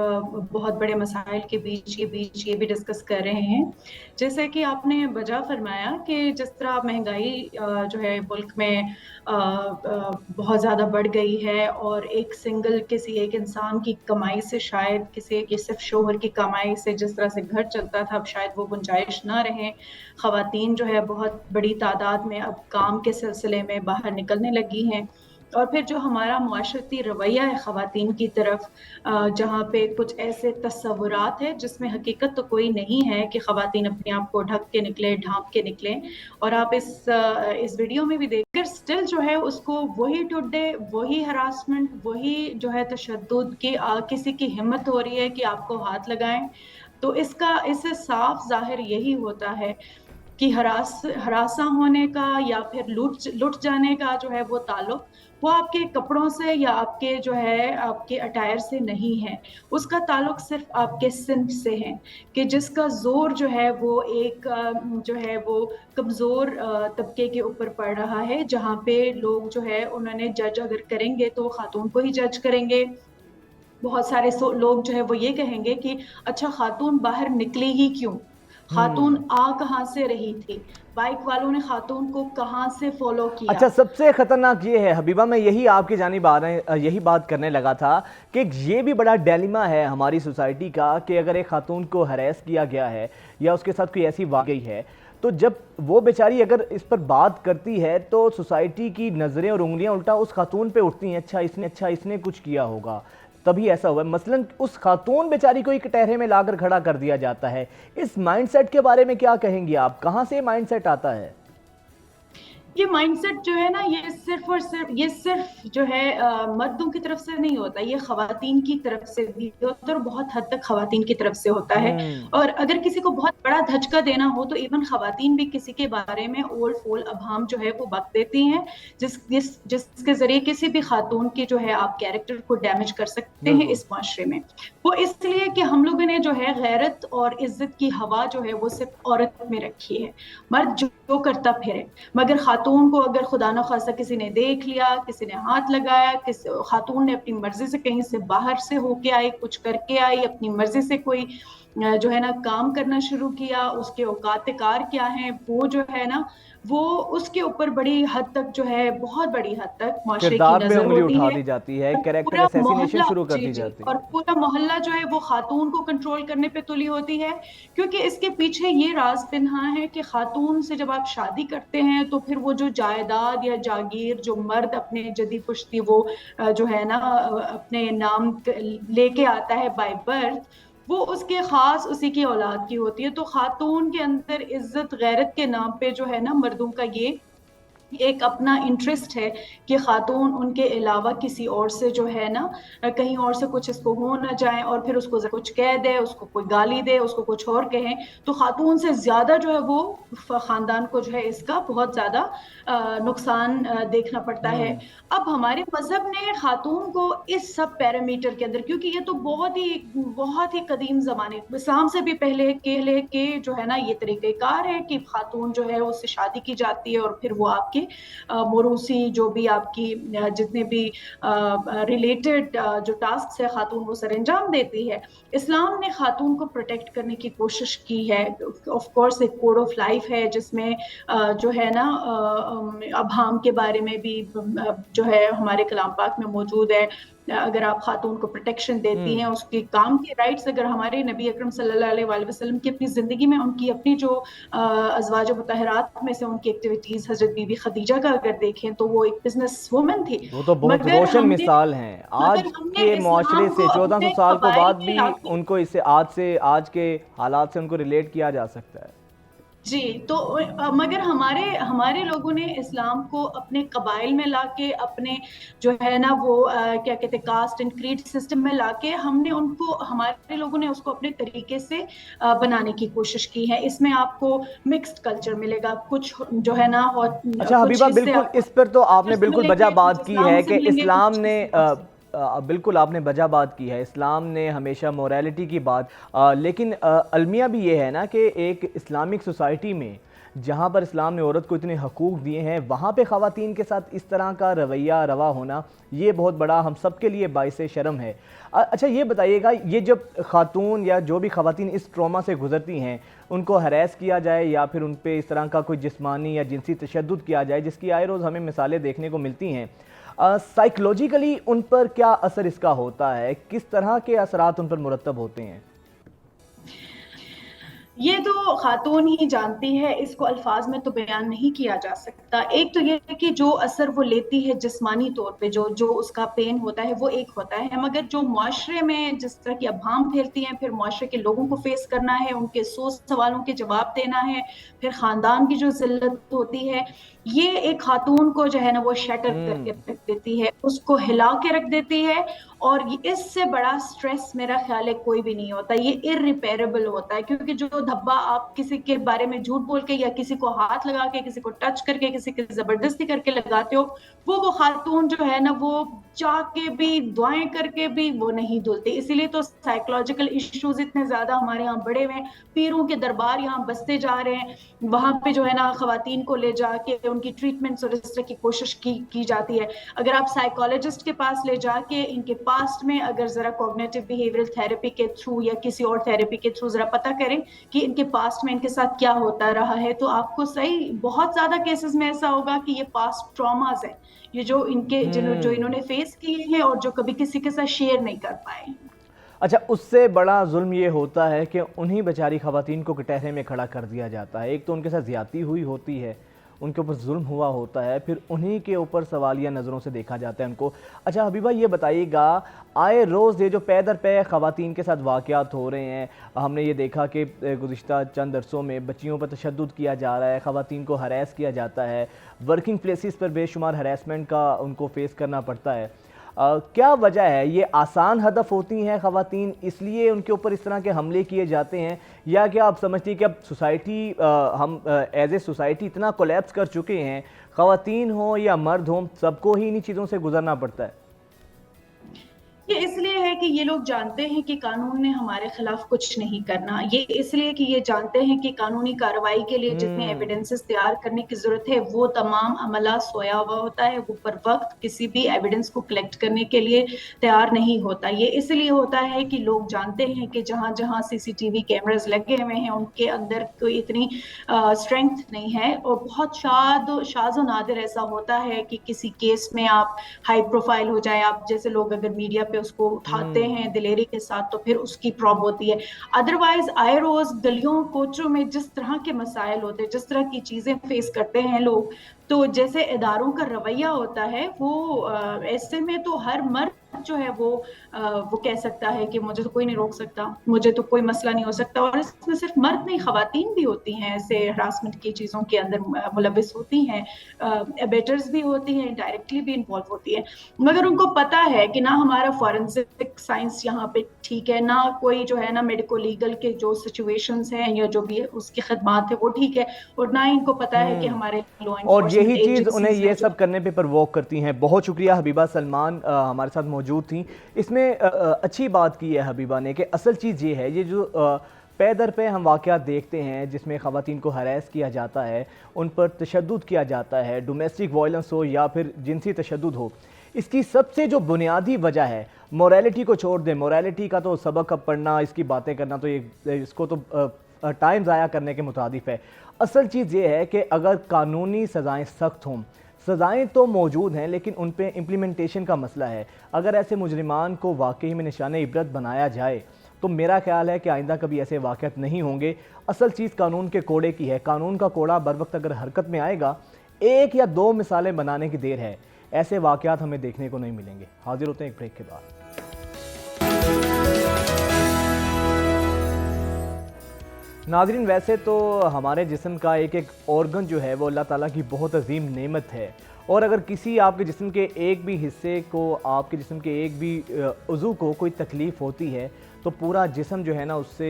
बहुत बड़े मसाइल के बीच ये भी डिस्कस कर रहे हैं। जैसे कि आपने वजह फरमाया कि जिस तरह महंगाई जो है मुल्क में बहुत ज़्यादा बढ़ गई है और किसी एक इंसान की कमाई से, शायद किसी के सिर्फ शोहर की कमाई से जिस तरह से घर चलता था, अब शायद वो गुंजाइश ना रहे। ख़वातीन जो है बहुत बड़ी तादाद में अब काम के सिलसिले में बाहर निकलने लगी हैं। और फिर जो हमारा मुआशरती रवैया है ख़वातीन की तरफ, जहाँ पे कुछ ऐसे तस्वुरात है जिसमें हकीकत तो कोई नहीं है कि ख़वातीन अपने आप को ढक के निकले, ढांप के निकले। और आप इस वीडियो में भी देखकर स्टिल जो है उसको वही टुड्डे, वही हरासमेंट, वही जो है तशद्दुद की किसी की हिम्मत हो रही है कि आपको हाथ लगाएं। तो इससे साफ ज़ाहिर यही होता है कि हरासा होने का या फिर लुट जाने का जो है वो ताल्लुक वो आपके कपड़ों से या आपके जो है आपके अटायर से नहीं है, उसका ताल्लुक सिर्फ आपके सिंफ से है कि जिसका जोर जो है वो एक जो है वो कमजोर तबके के ऊपर पड़ रहा है, जहाँ पे लोग जो है उन्होंने जज अगर करेंगे तो खातून को ही जज करेंगे। बहुत सारे लोग जो है वो ये कहेंगे कि अच्छा खातून बाहर निकली ही क्यों, खातून आ कहाँ से रही थी, बाइक वालों ने खातून को कहाँ से फॉलो किया। अच्छा, सबसे खतरनाक ये है हबीबा, मैं यही आपकी जानिब आ रहे यही बात करने लगा था कि ये भी बड़ा डिलेमा है हमारी सोसाइटी का कि अगर एक खातून को हरेस किया गया है या उसके साथ कोई ऐसी वाक़ई है, तो जब वो बेचारी अगर इस पर बात करती है तो सोसाइटी की नज़रें और उंगलियां उल्टा उस खातून पे उठती हैं, अच्छा इसने कुछ किया होगा तभी ऐसा हुआ। मसलन उस खातून बेचारी को एक कटहरे में लाकर खड़ा कर दिया जाता है। इस माइंडसेट के बारे में क्या कहेंगी आप, कहाँ से माइंडसेट आता है? ये माइंडसेट जो है ना, ये सिर्फ और सिर्फ जो है मर्दों की तरफ से नहीं होता, ये खवातीन की तरफ से भी होता है और बहुत हद तक खवातीन की तरफ से होता है। और अगर किसी को बहुत बड़ा धचका देना हो तो इवन खवातीन भी किसी के बारे में ओल फोल अभाम जो है वो बक देती हैं, जिसके जरिए किसी भी खातून की जो है आप कैरेक्टर को डैमेज कर सकते हैं इस माशरे में। वो इसलिए कि हम लोगों ने जो है गैरत और इज्जत की हवा जो है वो सिर्फ औरत में रखी है, मर्द जो करता फिरे, मगर खातून को अगर खुदा न खासा किसी ने देख लिया, किसी ने हाथ लगाया, किसी खातून ने अपनी मर्जी से कहीं से बाहर से होके आई, कुछ करके आई, अपनी मर्जी से कोई जो है ना काम करना शुरू किया, उसके औकात कार क्या है वो जो है ना वो उसके ऊपर बड़ी हद तक जो है बहुत बड़ी हद तक माशरे की नजर होती है, दी जाती है, कैरेक्टर असैसिनेशन शुरू कर दी जाती है और पूरा मोहल्ला जो है वो खातून को कंट्रोल करने पे तुली होती है। क्योंकि इसके पीछे ये राज पिन्हा है कि खातून से जब आप शादी करते हैं तो फिर वो जो जायदाद या जागीर जो मर्द अपने जदी पुश्ती वो जो है ना अपने नाम लेके आता है बाय बर्थ, वो उसके खास उसी की औलाद की होती है। तो खातून के अंदर इज्जत गैरत के नाम पे जो है ना मर्दों का ये एक अपना इंटरेस्ट है कि खातून उनके अलावा किसी और से जो है ना कहीं और से कुछ इसको हो ना जाए और फिर उसको कुछ कह दे, उसको कोई गाली दे, उसको कुछ और कहे, तो खातून से ज्यादा जो है वो खानदान को जो है इसका बहुत ज्यादा नुकसान देखना पड़ता है। अब हमारे मजहब ने खातून को इस सब पैरामीटर के अंदर, क्योंकि ये तो बहुत ही कदीम जमाने इस्लाम से भी पहले के जो है ना ये तरीक़ेकार है कि खातून जो है उससे शादी की जाती है और फिर वो आपके मोरूसी जो भी आपकी जितने भी रिलेटेड जो टास्क है खातून वो सरंजाम देती है। इस्लाम ने खातून को प्रोटेक्ट करने की कोशिश की है। ऑफ कोर्स एक कोड ऑफ लाइफ है जिसमें जो है ना अभाम के बारे में भी जो है हमारे कलाम पाक में मौजूद है। अगर आप खातून को प्रोटेक्शन देती हैं, उसके काम के राइट्स, अगर हमारे नबी अकरम सल्लल्लाहु अलैहि वसल्लम की अपनी जिंदगी में उनकी अपनी जो अज़वाज मुतहरात में से उनकी एक्टिविटीज हजरत बीबी खदीजा का अगर देखें तो वो एक बिजनेस वुमन थी। वो तो बहुत रोशन मिसाल हैं आज के माशरे से। 1400 साल के बाद भी उनको इससे आज के हालात से उनको रिलेट किया जा सकता है। जी, तो मगर हमारे लोगों ने इस्लाम को अपने कबाइल में लाके, अपने जो है ना वो क्या कहते हैं कास्ट एंड क्रीड सिस्टम में लाके हमारे लोगों ने उसको अपने तरीके से बनाने की कोशिश की है। इसमें आपको मिक्स्ड कल्चर मिलेगा, कुछ जो है ना। अच्छा हबीबा, बिल्कुल इस पर तो आपने बिल्कुल वजह बात की है कि इस्लाम ने बिल्कुल आपने वजह बात की है, इस्लाम ने हमेशा मोरालिटी की बात, लेकिन अलमिया भी ये है ना कि एक इस्लामिक सोसाइटी में जहाँ पर इस्लाम ने औरत को इतने हकूक़ दिए हैं वहाँ पे ख़वातीन के साथ इस तरह का रवैया रवा होना ये बहुत बड़ा हम सब के लिए बाइसे शर्म है। अच्छा ये बताइएगा, ये जब ख़ातून या जो भी ख़वातीन इस ट्रॉमा से गुजरती हैं उनको हरास किया जाए या फिर उन पर इस तरह का कोई जिस्मानी या जिनसी तशद्दुद किया जाए, जिसकी आए रोज़ हमें मिसालें देखने को मिलती हैं, साइकोलॉजिकली उन पर क्या असर इसका होता है, किस तरह के असरात उन पर मुरतब होते हैं? ये तो खातून ही जानती है, इसको अल्फाज में तो बयान नहीं किया जा सकता। एक तो ये है कि जो असर वो लेती है जिस्मानी तौर पे, जो उसका पेन होता है वो एक होता है, मगर जो मुआशरे में जिस तरह की अभाम फैलती हैं, फिर मुआशरे के लोगों को फेस करना है, उनके 100 सवालों के जवाब देना है, फिर ख़ानदान की जो ज़िल्लत होती है, ये एक खातून को जो है ना वो शटर करके रख देती है, उसको हिला के रख देती है और इससे बड़ा स्ट्रेस मेरा ख्याल है कोई भी नहीं होता। ये इरिपेरेबल होता है, क्योंकि जो धब्बा आप किसी के बारे में झूठ बोल के या किसी को हाथ लगा के, किसी को टच करके, किसी की जबरदस्ती करके लगाते हो, वो खातून जो है ना, वो चाह के भी, दुआएं करके भी वो नहीं धुलती। इसीलिए तो साइकोलॉजिकल इश्यूज इतने ज्यादा हमारे यहाँ बड़े हुए हैं, पीरों के दरबार यहाँ बसते जा रहे हैं, वहां पे जो है ना खवातीन को ले जाके उनकी ट्रीटमेंट्स और इस तरह की कोशिश की जाती है। अगर आप साइकोलॉजिस्ट के पास ले जाके इनके पास्ट में अगर जरा कॉग्निटिव बिहेवियरल थेरेपी के थ्रू या किसी और थेरेपी के थ्रू जरा पता करें कि इनके पास्ट में इनके साथ क्या होता रहा है, तो आपको सही बहुत ज्यादा केसेस में ऐसा होगा कि ये पास्ट ट्रॉमास है, ये जो इनके जो इन्होंने फेस किए हैं और जो कभी किसी के साथ शेयर नहीं कर पाए। अच्छा, उससे बड़ा जुल्म ये होता है कि उन्हीं बेचारी खवातीन को कटहरे में खड़ा कर दिया जाता है। एक तो उनके साथ ज़्यादती हुई होती है, उनके ऊपर जुल्म हुआ होता है, फिर उन्हीं के ऊपर सवालिया नज़रों से देखा जाता है उनको। अच्छा हबीबा, ये बताइएगा, आए रोज़ ये जो पै दर पै ख़वातीन के साथ वाक़यात हो रहे हैं, हमने ये देखा कि गुज़िश्ता चंद अरसों में बच्चियों पर तशद्दुद किया जा रहा है, ख़वातीन को हरास किया जाता है, वर्किंग प्लेसेस पर बेशुमार हरासमेंट का उनको फेस करना पड़ता है। क्या वजह है? ये आसान हदफ होती हैं ख़वातीन, इसलिए उनके ऊपर इस तरह के हमले किए जाते हैं, या क्या आप समझती हैं कि अब सोसाइटी हम एज ए सोसाइटी इतना कोलैप्स कर चुके हैं, ख़वातीन हो या मर्द हो, सबको ही इन्हीं चीज़ों से गुजरना पड़ता है? ये इसलिए है कि ये लोग जानते हैं कि कानून ने हमारे खिलाफ कुछ नहीं करना। ये इसलिए कि ये जानते हैं कि कानूनी कार्रवाई के लिए जितने एविडेंसेस तैयार करने की जरूरत है वो तमाम अमला सोया हुआ होता है, वो पर वक्त किसी भी एविडेंस को कलेक्ट करने के लिए तैयार नहीं होता। ये इसलिए होता है कि लोग जानते हैं कि जहां जहां सीसीटीवी कैमरास लगे हुए हैं उनके अंदर कोई इतनी स्ट्रेंथ नहीं है, और बहुत शाज़ व नादिर ऐसा होता है कि किसी केस में आप हाई प्रोफाइल हो जाए, आप जैसे लोग अगर मीडिया पे उसको उठाते हैं दिलेरी के साथ, तो फिर उसकी प्रॉब होती है। अदरवाइज आए रोज गलियों कोचों में जिस तरह के मसाइल होते हैं, जिस तरह की चीजें फेस करते हैं लोग, तो जैसे इदारों का रवैया होता है वो ऐसे में तो हर मर्द जो है वो कह सकता है कि मुझे तो कोई नहीं रोक सकता, मुझे तो कोई मसला नहीं हो सकता। और इसमें सिर्फ मर्द नहीं, खवातीन भी होती हैं ऐसे हरासमेंट की चीज़ों के अंदर मुलविस होती हैं, एबेटर्स भी होती हैं, डायरेक्टली भी इन्वॉल्व होती हैं, मगर उनको पता है कि ना हमारा फॉरेंसिक साइंस यहाँ पे ठीक है, ना कोई जो है ना मेडिको लीगल के जो सिचुएशंस हैं या जो भी है उसकी खदमात है वो ठीक है, और ना इनको पता है कि हमारे लॉ और यही चीज़ उन्हें ये सब करने पे प्रवोक करती हैं। बहुत शुक्रिया हबीबा सलमान हमारे साथ मौजूद थी। इसमें अच्छी बात की है हबीबा ने कि असल चीज़ ये है, ये जो पे दर पे हम वाक़यात देखते हैं जिसमें ख़वातीन को हरास किया जाता है, उन पर तशद्दुद किया जाता है, डोमेस्टिक वायलेंस हो या फिर जिनसी तशद्दुद हो, इसकी सबसे जो बुनियादी वजह है, मोरालिटी को छोड़ दें, मोरालिटी का तो सबक अब पढ़ना, इसकी बातें करना तो ये इसको तो टाइम ज़ाया करने के मुताबिक है। असल चीज़ ये है कि अगर कानूनी सज़ाएँ सख्त हों, सज़ाएँ तो मौजूद हैं लेकिन उन पर इम्प्लीमेंटेशन का मसला है। अगर ऐसे मुजरिमान को वाकई में निशाने इबरत बनाया जाए तो मेरा ख्याल है कि आइंदा कभी ऐसे वाक़यात नहीं होंगे। असल चीज़ कानून के कोड़े की है। कानून का कोड़ा बर वक्त अगर हरकत में आएगा, एक या दो मिसालें बनाने की देर है, ऐसे वाक़यात हमें देखने को नहीं मिलेंगे। हाजिर होते हैं एक ब्रेक के बाद। नाज़रीन, वैसे तो हमारे जिस्म का एक एक ऑर्गन जो है वो अल्लाह ताला की बहुत अजीम नेमत है, और अगर किसी आपके जिस्म के एक भी हिस्से को, आपके जिस्म के एक भी उज़ू को कोई तकलीफ़ होती है तो पूरा जिस्म जो है ना उससे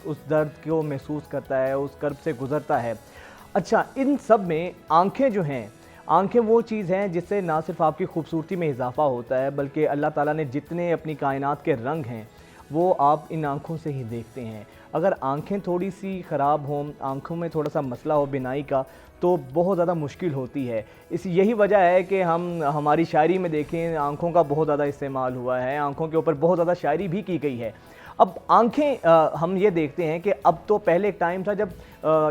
उस दर्द को महसूस करता है, उस कर्ब से गुज़रता है। अच्छा, इन सब में आँखें जो हैं, आँखें वो चीज़ हैं जिससे ना सिर्फ आपकी खूबसूरती में इजाफ़ा होता है बल्कि अल्लाह ताला ने जितने अपनी कायनात के रंग हैं वो आप इन आँखों से ही देखते हैं। अगर आँखें थोड़ी सी ख़राब हों, आँखों में थोड़ा सा मसला हो बिनाई का, तो बहुत ज़्यादा मुश्किल होती है। यही वजह है कि हम हमारी शायरी में देखें, आँखों का बहुत ज़्यादा इस्तेमाल हुआ है, आँखों के ऊपर बहुत ज़्यादा शायरी भी की गई है। अब आँखें हम ये देखते हैं कि अब तो पहले एक टाइम था जब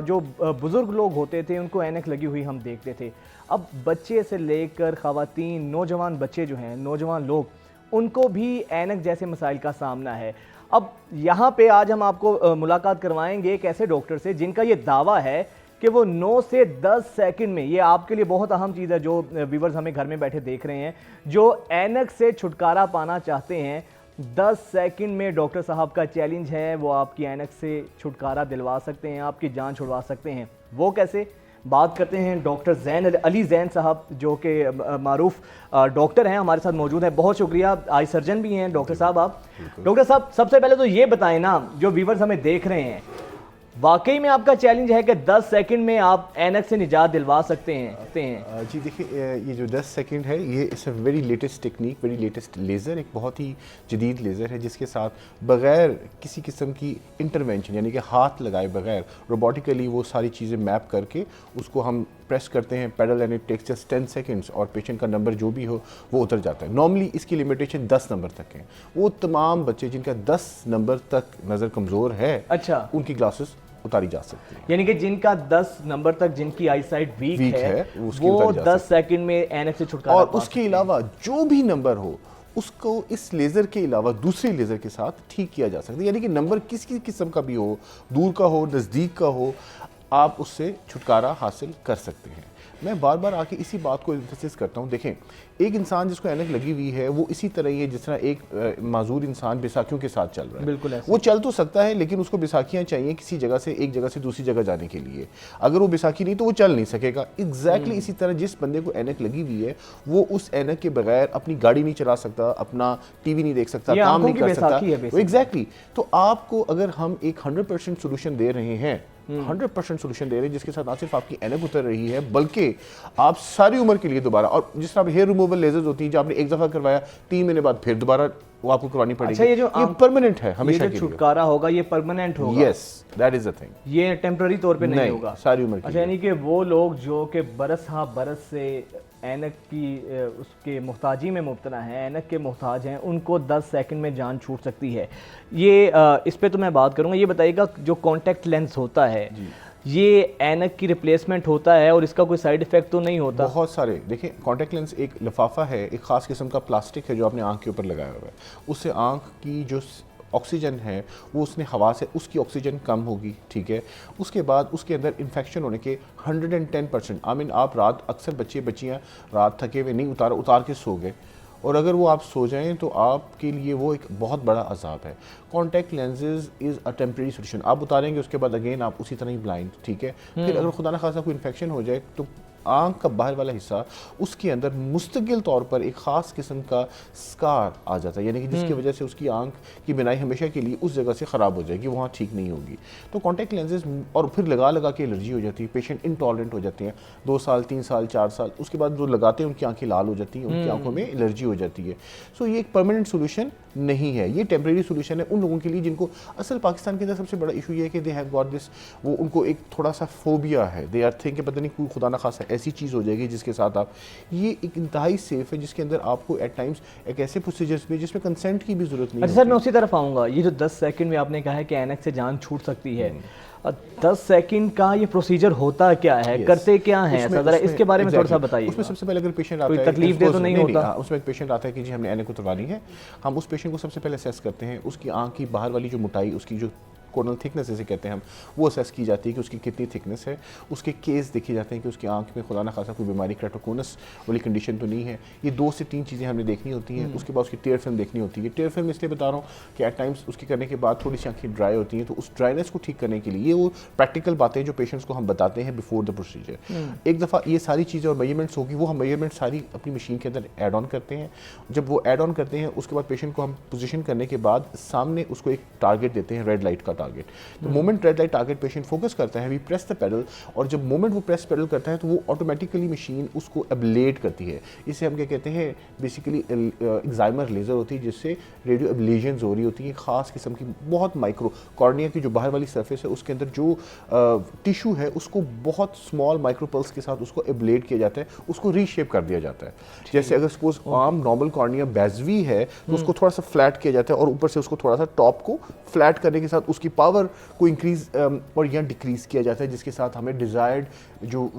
जो बुज़ुर्ग लोग होते थे उनको ऐनक लगी हुई हम देखते थे। अब बच्चे से लेकर ख़वातीन, नौजवान बच्चे जो हैं, नौजवान लोग, उनको भी ऐनक जैसे मसाइल का सामना है। अब यहाँ पे आज हम आपको मुलाकात करवाएंगे एक ऐसे डॉक्टर से जिनका ये दावा है कि वो 9 से 10 सेकंड में, ये आपके लिए बहुत अहम चीज़ है जो व्यूवर्स हमें घर में बैठे देख रहे हैं, जो ऐनक से छुटकारा पाना चाहते हैं, 10 सेकंड में डॉक्टर साहब का चैलेंज है, वो आपकी ऐनक से छुटकारा दिलवा सकते हैं, आपकी जान छुड़वा सकते हैं। वो कैसे, बात करते हैं डॉक्टर जैन अली जैन साहब, जो कि मारूफ डॉक्टर हैं, हमारे साथ मौजूद हैं। बहुत शुक्रिया, आई सर्जन भी हैं डॉक्टर साहब आप। डॉक्टर साहब, सबसे पहले तो ये बताएं ना, जो व्यूवर्स हमें देख रहे हैं, वाकई में आपका चैलेंज है कि 10 सेकंड में आप ऐनक से निजात दिलवा सकते हैं? जी देखिए, ये जो 10 सेकंड है, ये it's a very latest technique, very latest laser, एक बहुत ही जदीद लेज़र है जिसके साथ बग़ैर किसी किस्म की इंटरवेंशन, यानी कि हाथ लगाए बगैर रोबोटिकली वो सारी चीज़ें मैप करके उसको हम प्रेस करते हैं pedal, and it takes just 10 seconds और पेशेंट का नंबर जो भी हो वो उतर जाता है। नॉर्मली इसकी लिमिटेशन 10 नंबर तक है। वो तमाम बच्चे जिनका 10 नंबर तक नज़र कमज़ोर है, अच्छा, उनकी ग्लासेस उतारी जा सकती है। यानी कि जिनका 10 नंबर तक, जिनकी आई साइट वीक है वो 10 सेकंड में ऐनक से छुटकारा और उसके अलावा जो भी नंबर हो उसको इस लेज़र के अलावा दूसरे लेज़र के साथ ठीक किया जा सकता है। यानी कि नंबर किसी किस्म का भी हो, दूर का हो, नज़दीक का हो, आप उससे छुटकारा हासिल कर सकते हैं। मैं बार बार आके इसी बात को एम्फसिस करता हूँ। देखें, एक इंसान जिसको ऐनक लगी हुई है वो इसी तरह ही है जिस तरह एक माजूर इंसान बैसाखियों के साथ चल रहा है। बिल्कुल ऐसे। वो चल तो सकता है लेकिन उसको बैसाखियाँ चाहिए किसी जगह से एक जगह से दूसरी जगह जाने के लिए। अगर वो बैसाखी नहीं तो वो चल नहीं सकेगा। एग्जैक्टली इसी तरह जिस बंदे को ऐनक लगी हुई है वो उस ऐनक के बगैर अपनी गाड़ी नहीं चला सकता, अपना टीवी नहीं देख सकता, काम नहीं कर सकता। एग्जैक्टली। तो आपको अगर हम एक 100% सोल्यूशन दे रहे हैं, 100% सोल्यूशन दे रहे हैं जिसके साथ ना सिर्फ आपकी ऐनक उतर रही है बल्कि आप सारी उम्र के लिए दोबारा, और जिस तरह हेयर रिमूवल लेजर्स होती हैं जो आपने एक दफा करवाया 3 महीने बाद फिर दोबारा वो आपको करवानी पड़ेगी। अच्छा, ये परमानेंट है, हमेशा के लिए छुटकारा होगा, ये परमानेंट होगा। Yes, that is the thing. ये टेम्पररी तौर पे नहीं होगा, सारी उम्र के अच्छा, यानी कि वो लोग जो कि बरस से ऐनक की उसके मुहताजी में मुब्तला हैं, ऐनक के मुहताज हैं, उनको 10 सेकंड में जान छूट सकती है। ये इस पे तो मैं बात करूँगा। ये बताइएगा, जो कॉन्टैक्ट लेंस होता है ये ऐनक की रिप्लेसमेंट होता है और इसका कोई साइड इफेक्ट तो नहीं होता? बहुत सारे। देखिए, कॉन्टैक्ट लेंस एक लिफाफा है, एक ख़ास किस्म का प्लास्टिक है जो आपने आँख के ऊपर लगाया हुआ है। उससे आँख की जो ऑक्सीजन है वो उसने हवा से, उसकी ऑक्सीजन कम होगी, ठीक है। उसके बाद उसके अंदर इन्फेक्शन होने के 110%, आई मीन आप रात, अक्सर बच्चियाँ रात थके हुए नहीं उतार के सो गए, और अगर वो आप सो जाएं तो आपके लिए वो एक बहुत बड़ा अजाब है। Contact lenses is a temporary solution. आप उतारेंगे उसके बाद अगेन आप उसी तरह ही ब्लाइंड, ठीक है। फिर अगर खुदा न खासा कोई इन्फेक्शन हो जाए तो आँख का बाहर वाला हिस्सा, उसके अंदर मुस्तकिल तौर पर एक ख़ास किस्म का स्कार आ जाता है, यानी कि जिसकी वजह से उसकी आँख की बिनाई हमेशा के लिए उस जगह से ख़राब हो जाएगी, वहाँ ठीक नहीं होगी। तो कॉन्टैक्ट लेंसेज, और फिर लगा के एलर्जी हो जाती है, पेशेंट इंटॉलरेंट हो जाते हैं 2 साल 3 साल 4 साल, उसके बाद जो लगाते हैं उनकी आँखें लाल हो जाती हैं, उनकी आँखों में एलर्जी हो जाती है। सो ये एक परमानेंट सोल्यूशन नहीं है, ये टेम्प्रेरी सोल्यूशन है उन लोगों के लिए जिनको, असल पाकिस्तान के अंदर सबसे बड़ा इशू ये है कि दे हैव गॉट दिस, वो उनको एक थोड़ा सा फोबिया है, दे आर थिंक पता नहीं कोई खुदा ना खासा ऐसी चीज़ हो जाएगी जिसके साथ आप, ये एक इंतहाई सेफ है जिसके अंदर आपको एट टाइम्स एक ऐसे प्रोसीजर्स में जिसमें कंसेंट की भी जरूरत नहीं। अच्छा सर, मैं उसी तरफ आऊँगा। ये जो 10 सेकंड में आपने कहा है कि ऐनक से जान छूट सकती है, 10 सेकंड का ये प्रोसीजर होता क्या है, करते क्या है, ज़रा इसके बारे में थोड़ा सा बताइए। उसमें सबसे पहले अगर पेशेंट आता है, तकलीफ दे तो नहीं होता? उसमें एक पेशेंट आता है कि जी हमने ऐनक उतरवानी है, हम उस पेशेंट को सबसे पहले असेस करते हैं, उसकी आँख की बाहर वाली जो मोटाई, उसकी जो कोर्नल थिकनेस जैसे कहते हैं हम, वो असेस की जाती है कि उसकी कितनी थिकनेस है। उसके केस देखे जाते हैं कि उसकी आंख में खुदा न खासा कोई बीमारी, क्रेटोकोनस वाली कंडीशन तो नहीं है। ये 2 से 3 चीज़ें हमने देखनी होती हैं। उसके बाद उसकी टेयर फिल्म देखनी होती है। टेयर फिल्म इसलिए बता रहा हूँ कि एट टाइम्स उसके करने के बाद थोड़ी सी आँखें ड्राई होती हैं, तो उस ड्राइनेस को ठीक करने के लिए ये वो प्रैक्टिकल बातें जो पेशेंट्स को हम बताते हैं बिफोर द प्रोसीजर। एक दफ़ा ये सारी चीज़ें और मेजरमेंट्स होगी, वो हम मेजरमेंट सारी अपनी मशीन के अंदर ऐड ऑन करते हैं। जब वो ऐड ऑन करते हैं उसके बाद पेशेंट को हम पोजीशन करने के बाद सामने उसको एक टारगेट देते हैं, रेड लाइट का टारगेट। तो moment red light target patient focus करता है, वी प्रेस द पेडल, और जब मोमेंट वो प्रेस पेडल करता है तो वो ऑटोमेटिकली मशीन उसको एब्लेट करती है। इसे हम क्या कहते हैं, बेसिकली एक्साइमर लेज़र होती है जिससे रेडियो एब्लेशंस हो रही होती है, ख़ास किस्म की बहुत माइक्रो, कॉर्निया की जो बाहर वाली सरफेस है उसके अंदर जो टिश्यू है उसको बहुत स्मॉल माइक्रो पल्स के साथ उसको एब्लेट किया जाता है, उसको रीशेप कर दिया जाता है। जैसे अगर सपोज आम नॉर्मल कॉर्निया बैजवी है तो उसको थोड़ा सा फ्लैट किया जाता है और ऊपर से उसको थोड़ा सा टॉप को फ्लैट करने के साथ उसकी पावर को इंक्रीज और या डिक्रीज किया जाता है, जिसके साथ हमें डिज़ायर्ड जो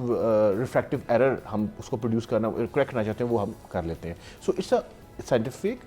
रिफ्रैक्टिव एरर हम उसको प्रोड्यूस करना, करेक्ट करना चाहते हैं, वो हम कर लेते हैं। So it's a scientific,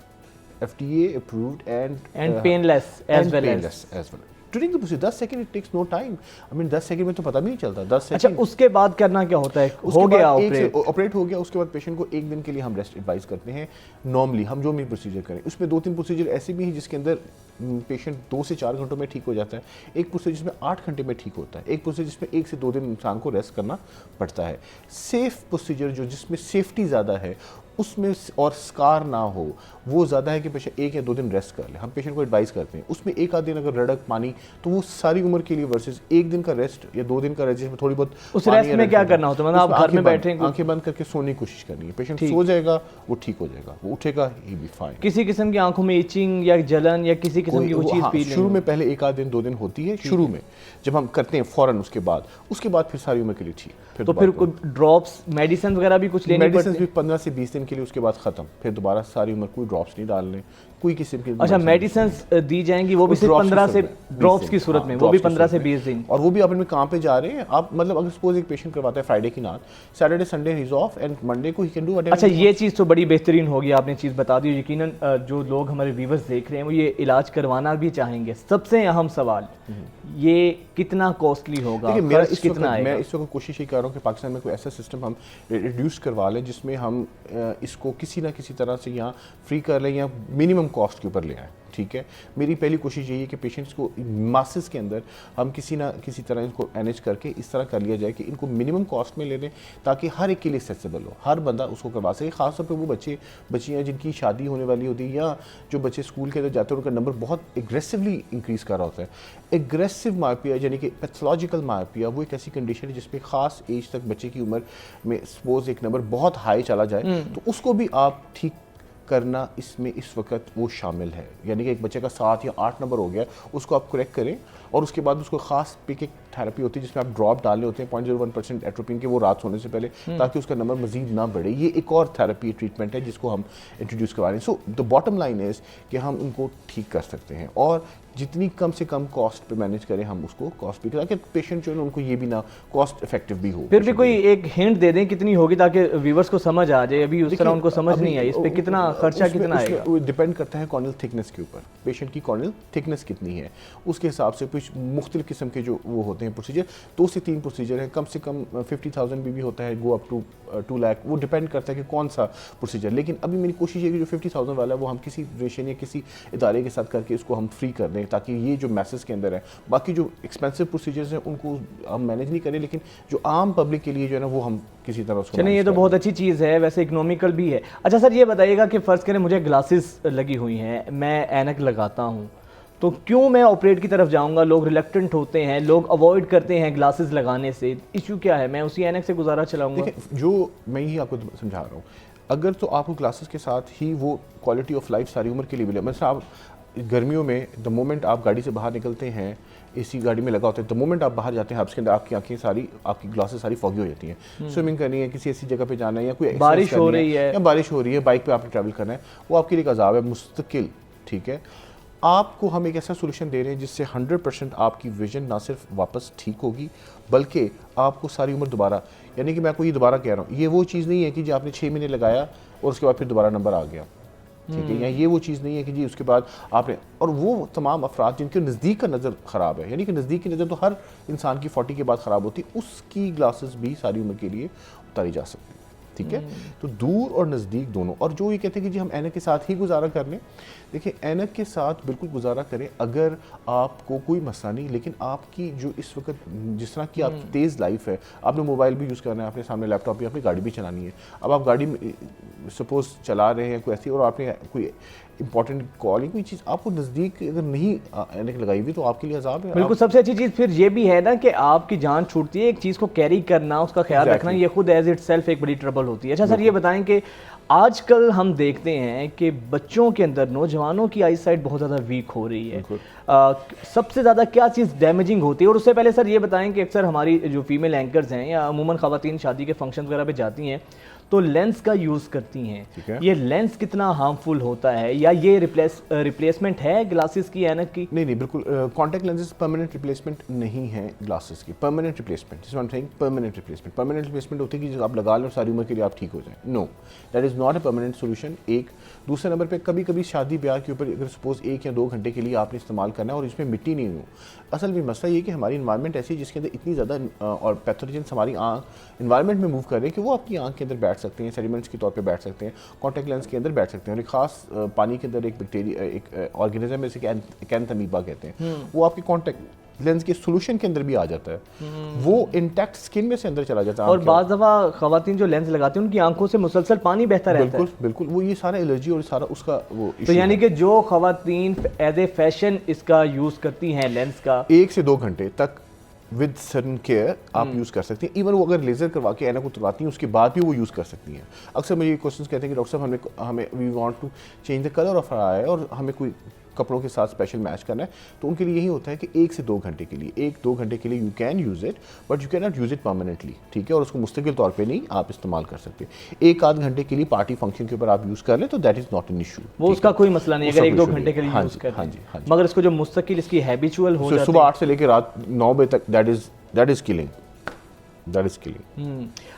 FDA approved and painless as well. During the procedure 10 second, it takes no time. I mean 10 second में तो पता भी नहीं चलता 10 सेकंड। अच्छा, उसके बाद करना क्या होता है? हो गया ऑपरेट हो गया, उसके बाद पेशेंट को 1 दिन के लिए हम रेस्ट एडवाइस करते हैं। नॉर्मली हम जो भी प्रोसीजर करें उसमें 2-3 प्रोसीजर ऐसे भी हैं जिसके अंदर पेशेंट 2 से 4 घंटों में ठीक हो जाता है, एक प्रोसीजर जिसमें 8 घंटे में ठीक होता है, एक प्रोसीजर जिसमें 1 से 2 दिन इंसान को रेस्ट करना पड़ता है। सेफ प्रोसीजर जो जिसमें सेफ्टी ज़्यादा है उसमें और स्कार ना हो, वो ज़्यादा है कि पेशेंट 1 या 2 दिन रेस्ट कर ले। हम पेशेंट को एडवाइस करते हैं उसमें 1 आध दिन अगर रड़क पानी तो वो सारी उम्र के लिए वर्सेस 1 दिन का रेस्ट या 2 दिन का रेस्ट जिसमें थोड़ी बहुत उस रेस्ट में क्या करना होता है? मतलब आप घर में बैठे हैं, आंखें बंद करके सोने की कोशिश करनी है, पेशेंट सो जाएगा, वो ठीक हो जाएगा, वो उठेगा, ही बी फाइन। किसी किस्म की आंखों में इचिंग या जलन या किसी किस्म की वो चीज़ फील शुरू में पहले 1 आध दिन 2 दिन होती है शुरू में, जब हम करते हैं फौरन उसके बाद फिर सारी उम्र के लिए ठीक। तो फिर कोई ड्रॉप्स मेडिसिन वगैरह भी कुछ लेनी पड़ती है? भी 15 से 20 दिन के लिए, उसके बाद खत्म, फिर दोबारा सारी उम्र कोई ड्रॉप्स नहीं डालने, कोई किस्म की। अच्छा, मेडिसिन दी जाएंगी वो भी सिर्फ 15 से ड्रॉप्स की सूरत में, वो भी 15 से 20 दिन। और वो भी आप इनमें कहाँ पे जा रहे हैं आप, मतलब अगर सपोज एक पेशेंट करवाता है फ्राइडे की नात, Saturday Sunday he is of and Monday को ही कैन डू व्हाटएवर। अच्छा, ये चीज़ तो बड़ी बेहतरीन होगी, आपने चीज़ बता दी। यकीनन जो लोग हमारे व्यूवर्स देख रहे हैं वो ये इलाज करवाना भी चाहेंगे। सबसे अहम सवाल ये कितना कॉस्टली होगा, खर्च कितना आएगा? मैं इस वक्त कोशिश ये कर रहा हूँ कि पाकिस्तान में कोई ऐसा सिस्टम हम रिड्यूस करवा लें जिसमें हम इसको किसी ना किसी तरह से यहाँ फ्री कर लें या मिनिमम कॉस्ट के ऊपर ले आएँ। ठीक है, मेरी पहली कोशिश यही है कि पेशेंट्स को मासेस के अंदर हम किसी ना किसी तरह इनको मैनेज करके इस तरह कर लिया जाए कि इनको मिनिमम कॉस्ट में ले लें, ताकि हर एक के लिए एक्सेसिबल हो, हर बंदा उसको करवा सके। खासतौर पे वो बच्चे बच्चियाँ जिनकी शादी होने वाली होती है या जो बच्चे स्कूल के अंदर जाते हैं, उनका नंबर बहुत एग्रेसिवली इंक्रीज़ कर रहा होता है। एग्रेसिव मायोपिया यानी कि पैथोलॉजिकल मायोपिया वो एक ऐसी कंडीशन है जिसमें ख़ास एज तक बच्चे की उम्र में सपोज एक नंबर बहुत हाई चला जाए तो उसको भी आप ठीक करना इसमें इस वक्त वो शामिल है। यानी कि एक बच्चे का 7 या 8 नंबर हो गया, उसको आप करेक्ट करें और उसके बाद उसको खास पिक एक थेरेपी होती है जिसमें आप ड्रॉप डालने होते हैं 0.01% एट्रोपिन के, वो रात सोने से पहले, ताकि उसका नंबर मजीद ना बढ़े। ये एक और थेरेपी ट्रीटमेंट है जिसको हम इंट्रोड्यूस करवा रहे हैं। So the bottom line is कि हम उनको ठीक कर सकते हैं और जितनी कम से कम कॉस्ट पे मैनेज करें हम उसको कॉस्ट भी, ताकि पेशेंट जो है उनको ये भी ना कॉस्ट इफेक्टिव भी हो। फिर भी कोई एक हिंट दे दें कितनी होगी ताकि व्यूवर्स को समझ आ जाए। अभी उस तरह उनको समझ नहीं आई, इस पे कितना खर्चा कितना आएगा? वो डिपेंड करता है कॉर्नियल थिकनेस के ऊपर, पेशेंट की कॉर्नियल थिकनेस कितनी है उसके हिसाब से कुछ मुख्तलिफ किस्म के जो वो होते हैं प्रोसीजर। 2 से 3 प्रोसीजर है, कम से कम 50,000 भी होता है, गो अप टू 2 लाख, वो डिपेंड करता है कि कौन सा प्रोसीजर। लेकिन अभी मेरी कोशिश है कि जो 50,000 वाला है वो हम किसी रेशन या किसी इदारे के साथ करके इसको हम फ्री कर दें, ताकि ये जो मैसेज के अंदर है, बाकी जो एक्सपेंसिव प्रोसीजर्स हैं उनको हम मैनेज नहीं करें, लेकिन जो आम पब्लिक के लिए जो है ना वो हम किसी तरह उसको। चलिए, ये तो बहुत अच्छी चीज़ है, वैसे इकोनॉमिकल भी है। अच्छा सर, ये बताइएगा कि फ़र्ज़ करें मुझे ग्लासेस लगी हुई हैं, मैं ऐनक लगाता हूँ, तो क्यों मैं ऑपरेट की तरफ जाऊंगा? लोग रिलक्टेंट होते हैं, लोग अवॉइड करते हैं ग्लासेस लगाने से, इशू क्या है? मैं उसी ऐनक से गुजारा चलाऊंगा। देखिए, जो मैं ही आपको समझा रहा हूँ, अगर तो आपको ग्लासेस के साथ ही वो क्वालिटी ऑफ लाइफ सारी उम्र के लिए मिले, मतलब आप गर्मियों में द मोमेंट आप गाड़ी से बाहर निकलते हैं, एसी गाड़ी में लगा होता है, द मोमेंट आप बाहर जाते हैं आपके अंदर आपकी आंखें सारी, आपकी ग्लासेस सारी फॉगी हो जाती हैं। स्विमिंग करनी है, किसी ऐसी जगह पे जाना है, या कोई बारिश हो रही है या बारिश हो रही है, बाइक पे आपने ट्रैवल करना है, वो आपके लिए एक अज़ाब है मुस्तकिल। ठीक है, आपको हम एक ऐसा सोल्यूशन दे रहे हैं जिससे 100% आपकी विजन ना सिर्फ वापस ठीक होगी बल्कि आपको सारी उम्र दोबारा, यानी कि मैं आपको ये दोबारा कह रहा हूँ, ये वो चीज़ नहीं है कि जो आपने 6 महीने लगाया और उसके बाद फिर दोबारा नंबर आ गया। ठीक है, या ये वो चीज़ नहीं है कि जी उसके बाद आपने, और वो तमाम अफराद जिनके नज़दीक का नज़र ख़राब है, यानी कि नज़दीक की नज़र तो हर इंसान की 40 के बाद ख़राब होती है, उसकी ग्लासेस भी सारी उम्र के लिए उतारी जा सकती है। ठीक है, तो दूर और नज़दीक दोनों। और जो ये कहते हैं कि जी हम ऐनक के साथ ही गुजारा कर लें, देखिए ऐनक के साथ बिल्कुल गुजारा करें अगर आपको कोई मसला नहीं, लेकिन आपकी जो इस वक्त जिस तरह की आपकी तेज़ लाइफ है, आपने मोबाइल भी यूज़ करना है, आपने सामने लैपटॉप भी, आपने गाड़ी भी चलानी है, अब आप गाड़ी में सपोज चला रहे हैं कोई ऐसी, और आपने कोई इंपॉर्टेंट कॉल या कोई चीज़ आपको नज़दीक अगर नहीं ऐनक लगाई हुई तो आपके लिए अज़ाब है। बिल्कुल, सबसे अच्छी चीज़ फिर ये भी है ना कि आपकी जान छूटती है, एक चीज़ को कैरी करना, उसका ख्याल रखना, ये खुद एज इट सेल्फ एक बड़ी ट्रबल होती है। अच्छा सर, ये बताएं कि आजकल हम देखते हैं कि बच्चों के अंदर, नौजवानों की आई साइट बहुत ज़्यादा वीक हो रही है। सबसे ज़्यादा क्या चीज़ डैमेजिंग होती है? और उससे पहले सर ये बताएं कि अक्सर हमारी जो फीमेल एंकर्स हैं या अमूमन ख़वातीन शादी के फंक्शन वगैरह पे जाती हैं तो लेंस का यूज़ करती हैं, ये लेंस कितना हार्मफुल होता है, या ये रिप्लेसमेंट है ग्लासेस की, ऐनक की? नहीं, बिल्कुल कॉन्टैक्ट लेंसेज परमानेंट रिप्लेसमेंट नहीं है ग्लासेस की। परमानेंट रिप्लेसमेंट, जिस I am saying permanent replacement होती है कि आप लगा लें और सारी उम्र के लिए आप ठीक हो जाएं। No, that is is not a permanent solution. एक दूसरे नंबर पे कभी कभी शादी ब्याह के ऊपर अगर सपोज 1 या 2 घंटे के लिए आपने इस्तेमाल करना है और इसमें मिट्टी नहीं हो, असल में मसला ये कि हमारी इन्वायरमेंट ऐसी है जिसके अंदर इतनी ज़्यादा और पैथोजेंस हमारी आँख इन्वायरमेंट में मूव कर रहे हैं कि वो आपकी आँख के अंदर बैठ सकते हैं, सेडिमेंट्स के तौर पे बैठ सकते हैं, कॉन्टैक्ट लेंस के अंदर बैठ सकते हैं। और एक खास पानी के अंदर एक बैक्टीरिया, एक ऑर्गेनिज्म है जिसे कैंथ अमीबा कहते हैं, वो आपके कॉन्टैक्ट लेंस के सोल्यूशन के अंदर भी आ जाता है, वो इंटैक्ट स्किन में से अंदर चला जाता है। और बाज़ दफ़ा ख़वातीन जो लेंस लगाती हैं उनकी आंखों से मुसलसल पानी बहता रहता है। बिल्कुल वो ये सारा एलर्जी और सारा उसका वो तो यानी कि जो ख़वातीन एज ए फैशन इसका यूज़ करती हैं लेंस का 1 से 2 घंटे तक विद सर्टन केयर आप यूज़ कर सकती हैं। इवन वो अगर लेज़र करवा के ऐनक उतरवाती हैं उसके बाद भी वो यूज़ कर सकती हैं। अक्सर मुझे ये क्वेश्चन कहते हैं कि डॉक्टर साहब हमें we want to change the colour of our eye और हमें कोई कपड़ों के साथ स्पेशल मैच करना है, तो उनके लिए यही होता है कि 1 से 2 घंटे के लिए 1-2 घंटे के लिए you can use it but you can not use it permanently, ठीक है। और उसको मुस्तकिल तौर पे नहीं आप इस्तेमाल कर सकते। 1-आध घंटे के लिए पार्टी फंक्शन के ऊपर आप यूज़ कर लें तो that is not an issue, वो उसका कोई मसला नहीं अगर 1-2 घंटे के लिए यूज़ करें। हाँ जी। मगर इसको जो मुस्तकिल इसकी हैबिचुअल हो जाती है सुबह 8 से लेकर रात 9 बजे तक दैट इज़ किलिंग।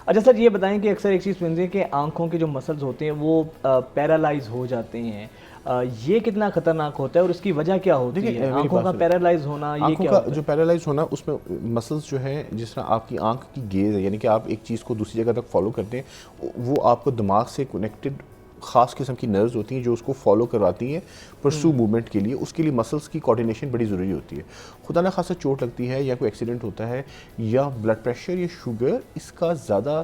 अच्छा सर, ये बताएं कि अक्सर एक चीज़ सुनते हैं कि आंखों के जो मसल्स होते हैं वो पैरालाइज हो जाते हैं, ये कितना खतरनाक होता है और उसकी वजह क्या होती है? आंखों का पैरालाइज होना, ये क्या होता है? जो पैरालाइज होना उसमें मसल्स जो है, जिस तरह आपकी आंख की गेज है, यानी कि आप एक चीज़ को दूसरी जगह तक फॉलो करते हैं, वो आपको दिमाग से कनेक्टेड ख़ास किस्म की नर्व्स होती हैं जो उसको फॉलो करवाती हैं परसू मूवमेंट के लिए। उसके लिए मसल्स की कोऑर्डिनेशन बड़ी ज़रूरी होती है। खुदा ना खासा चोट लगती है या कोई एक्सीडेंट होता है या ब्लड प्रेशर या शुगर इसका ज़्यादा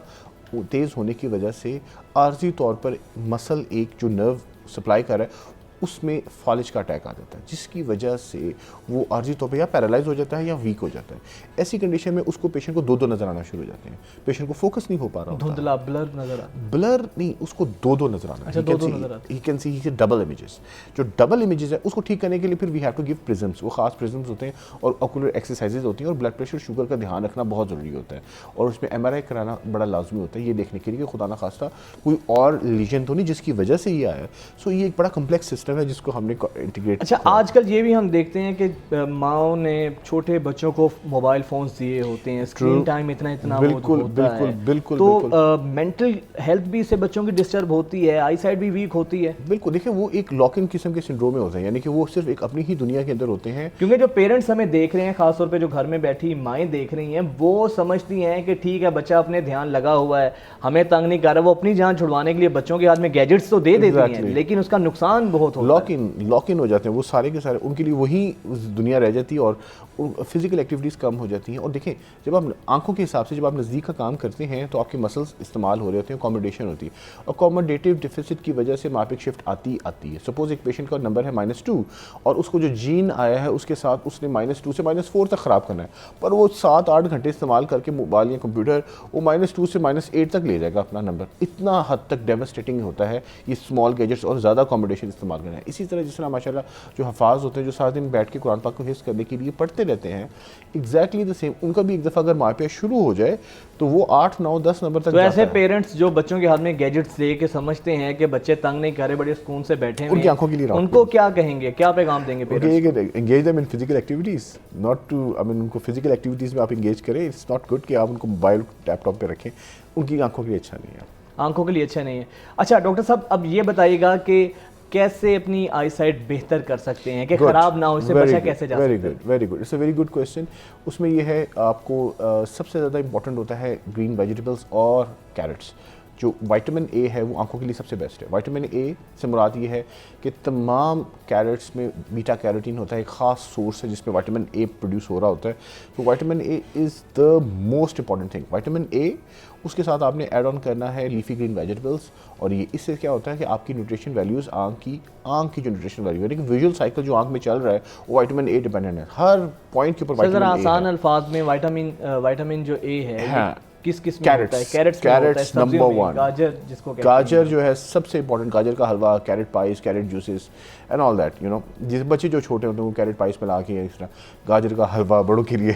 तेज़ होने की वजह से आर्जी तौर पर मसल एक जो नर्व सप्लाई कर रहा है उसमें फालिज का अटैक आ जाता है, जिसकी वजह से वो आर्जी तौर पे या पैरालाइज हो जाता है या वीक हो जाता है। ऐसी कंडीशन में उसको पेशेंट को दो नज़र आना शुरू हो जाते हैं, पेशेंट को फोकस नहीं हो पा रहा, धुंधला ब्लर नजर आ, ब्लर नहीं, उसको दो नज़र आना। अच्छा, दो नज़र आते हैं। He can see double images. जो डबल इमेजेस है उसको ठीक करने के लिए फिर we have to give prisms, वो खास प्रिज्म्स होते हैं और ऑकुलर एक्सरसाइजेज होती हैं और ब्लड प्रेशर शुगर का ध्यान रखना बहुत ज़रूरी होता है और उसमें MRI कराना बड़ा लाजमी होता है ये देखने के लिए कि खुदा ना खास्ता कोई और लीजन तो नहीं जिसकी वजह से ये आया। सो ये एक बड़ा कम्प्लेक्स सिस्टम है जिसको हमने इंटीग्रेट। अच्छा, आजकल ये भी हम देखते हैं कि माओ ने छोटे बच्चों को मोबाइल फोन्स दिए होते हैं, स्क्रीन टाइम इतना बिल्कुल तो मेंटल हेल्थ भी इससे बच्चों की डिस्टर्ब होती है, आई साइट भी वीक होती है। बिल्कुल, देखिए वो एक लॉक इन किस्म के सिंड्रोम में होते हैं, यानी कि वो सिर्फ एक अपनी ही दुनिया के अंदर होते हैं। क्योंकि जो पेरेंट्स हमें देख रहे हैं, खासतौर पे जो घर में बैठी माएँ देख रही हैं, वो समझती हैं कि ठीक है बच्चा अपने ध्यान लगा हुआ है, हमें तंग नहीं कर रहा, वो अपनी जान छुड़वाने के लिए बच्चों के हाथ में गैजेट्स तो दे देती हैं, लेकिन उसका नुकसान बहुत होता है। लॉक इन हो जाते हैं वो सारे के सारे, उनके लिए वही दुनिया रह जाती है और फिजिकल एक्टिविटीज़ कम हो जाती हैं। और देखें, जब आप आंखों के हिसाब से जब आप नज़दीक का काम करते हैं तो आपके मसल्स इस्तेमाल हो रहे होते हैं, अकोमोडेशन होती है और अकोमोडेटिव डिफिसिट की वजह से मापिक शिफ्ट आती है। सपोज एक पेशेंट का नंबर है -2 और उसको जो जीन आया है उसके साथ उसने -2 से -4 तक ख़राब करना है, पर वो 7-8 घंटे इस्तेमाल करके मोबाइल या कंप्यूटर वो -2 से -8 तक ले जाएगा अपना नंबर। इतना हद तक डेवास्टेटिंग होता है ये स्मॉल गैजेट्स और ज़्यादा अकोमोडेशन इस्तेमाल करना है। इसी तरह जिस तरह माशाल्लाह जो हफाज होते हैं जो सारा दिन बैठ के कुरान पाक को हिफ्ज़ करने के लिए पढ़ते रहते हैं, एग्जैक्टली द सेम उनका भी एक दफ़ा अगर मापिया शुरू हो जाए तो वो 8, 9, 10 नंबर तक तो ऐसे पेरेंट्स जो बच्चों के हाथ में गैजेट्स दे के समझते हैं कि बच्चे तंग नहीं कर रहे, बड़े सुकून से बैठे हैं, उनकी आंखों के लिए उनको क्या कहेंगे, क्या पैगाम देंगे parents? Engage them in physical activities, not to उनको फिजिकल एक्टिविटीज़ में आप एंगेज करें। इट्स नॉट गुड कि आप उनको मोबाइल लैपटॉप पे रखें, उनकी आंखों के लिए अच्छा नहीं है, आंखों के लिए अच्छा नहीं है। अच्छा डॉक्टर साहब, अब ये बताइएगा कि कैसे अपनी आई साइट बेहतर कर सकते हैं कि खराब ना हो, इससे बचा कैसे जा सकते हैं? Very good, it's a very good question. उसमें ये है आपको सबसे ज़्यादा इंपॉर्टेंट होता है ग्रीन वेजिटेबल्स और कैरेट्स। जो विटामिन ए है वो आंखों के लिए सबसे बेस्ट है। विटामिन ए से मुराद ये है कि तमाम कैरेट्स में बीटा कैरोटीन होता है, एक ख़ास सोर्स है जिसमें विटामिन ए प्रोड्यूस हो रहा होता है। तो vitamin A is the most important thing. Vitamin A, उसके साथ आपने ऐड ऑन करना है लीफी ग्रीन वेजिटेबल्स और ये इससे क्या होता है कि आपकी न्यूट्रिशन वैल्यूज़ आँख की जो न्यूट्रिशन वैल्यू है, लेकिन विजुअल साइकिल जो आँख में चल रहा है वो विटामिन ए डिपेंडेंट है। हर पॉइंट के ऊपर विटामिन ए है। आसान अल्फाज में विटामिन जो ए है किस में होता है? Carrots number 1। गाजर जिसको कहते हैं, गाजर जो है सबसे इंपॉर्टेंट, गाजर का halwa, carrot pies, carrot juices, and all that, you know. जिस बच्चे जो छोटे होते हैं वो कैरेट पाइस में ला के इस तरह गाजर का हलवा बड़ों के लिए,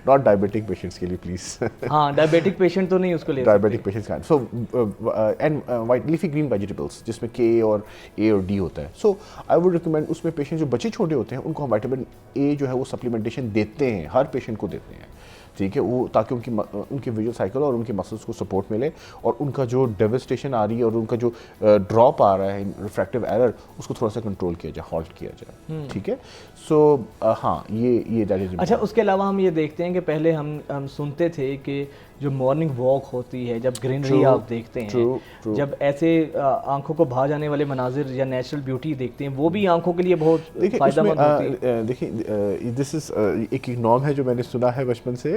नॉट डायबिटिक पेशेंट्स के लिए प्लीज़। हाँ, डायबिटिक पेशेंट तो नहीं उसको ले डायबिटिक पेशेंट्स का। So and white leafy green vegetables जिसमें के और ए और डी होता है। सो आई वुड रिकमेंड उसमें पेशेंट जो बच्चे छोटे होते हैं उनको हम विटामिन ए जो है वो सप्लीमेंटेशन देते हैं, हर पेशेंट को देते हैं, ठीक है, वो ताकि उनके विजुअल साइकिल और उनके मसल्स को सपोर्ट मिले और उनका जो डेविस्टेशन आ रही है और उनका जो ड्रॉप आ रहा है रिफ्रैक्टिव एरर उसको थोड़ा सा कंट्रोल किया जाए, हॉल्ट किया जाए, ठीक है। सो हाँ, ये दैट इज। अच्छा, उसके अलावा हम ये देखते हैं कि पहले हम सुनते थे कि जो मॉर्निंग वॉक होती है, जब ग्रीनरी आप देखते हैं, जब ऐसे आंखों को भा जाने वाले मनाजिर या नेचुरल ब्यूटी देखते हैं, वो भी आंखों के लिए बहुत फायदेमंद होती है। देखिए, दिस इज एक नॉर्म है जो मैंने सुना है बचपन से,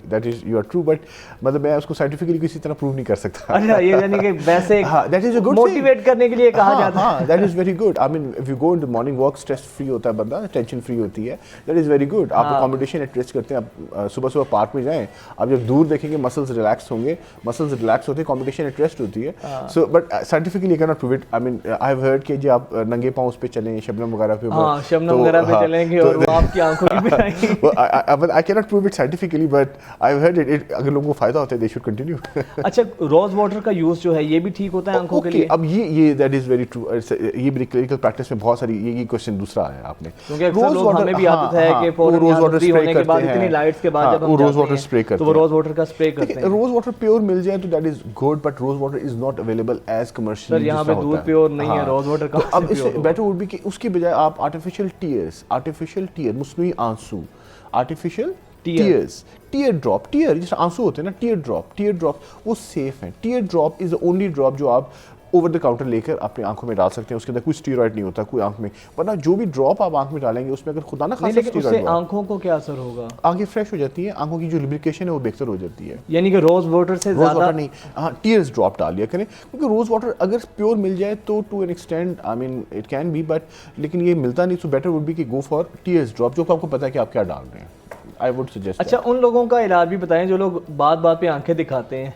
that is you are true, but मतलब मैं उसको साइंटिफिकली किसी तरह प्रूव नहीं कर सकता। अच्छा, ये यानी कि वैसे that is a good motivate करने के लिए कहा जाता है। हाँ, that is very good. I mean if you go in the morning walk, stress free होता है बंदा, टेंशन फ्री होती है, दैट इज वेरी गुड। आप अकोमोडेशन एट रिस्क करते हैं, आप सुबह सुबह पार्क में जाएं, आप जब दूर देखेंगे मसल्स रिलैक्स होंगे, मसल्स रिलैक्स होते हैं, कॉम्बिनेशन एट रेस्ट होती है। So but scientifically you can not prove it. I mean I have heard कि जी आप नंगे पांव उस पे चलें, शबनम वगैरह पे, हाँ, शबनम वगैरह पे चलेंगे और वो आपकी आंखों की भी आएंगी। I can not prove it scientifically, but I have heard it, अगर लोगों को फायदा होता है दे शुड कंटिन्यू। अच्छा, रोज वाटर का यूज जो है ये भी ठीक होता है आंखों के लिए? अब ये दैट इज वेरी ट्रू। ये मेरी क्लिनिकल प्रैक्टिस में बहुत सारी ये क्वेश्चन दूसरा है आपने, क्योंकि अक्सर लोग हमें भी आदत है कि रोज वाटर स्प्रे करते हैं, इतनी लाइट्स के बाद जब हम रोज वाटर स्प्रे करते हैं, तो वो रोज वाटर का स्प्रे करते हैं। रोज वाटर प्योर मिल जाए तो that is good, but rose water is not available as commercial. Sir, यहाँ पे दूध प्योर नहीं है, रोज वाटर का। अब इससे बेटर वुड बी कि उसके बजाय आप आर्टिफिशियल टीयर, मुस्नुई आंसू, artificial tears, tear drop, tear जैसे आंसू होते हैं ना, टीयर ड्रॉप वो सेफ है। Tear drop is the only drop जो आप ओवर द काउंटर लेकर अपनी आंखों में डाल सकते हैं, उसके अंदर कोई स्टीरॉइड नहीं होता कोई आंख में, वरना जो भी ड्रॉप आप आंख में डालेंगे उसमें अगर खुदा ना खासा स्टीरॉइड, आंखों को क्या असर होगा? आंखें फ्रेश हो जाती हैं, आंखों की जो लुब्रिकेशन है वो बेहतर हो जाती है। यानी कि रोज वाटर से रोज वाटर नहीं, हाँ, टीयर्स ड्रॉप डाल लिया करें, क्योंकि रोज वाटर अगर प्योर मिल जाए तो to an extent I mean it can be, but लेकिन ये मिलता नहीं, सो बेटर वुड बी कि गो फॉर टीयर्स ड्रॉप, जो आपको पता है कि आप क्या डाल रहे हैं। I would suggest अच्छा, उन लोगों का इलाज भी बताएं जो लोग बात पे आंखें दिखाते हैं।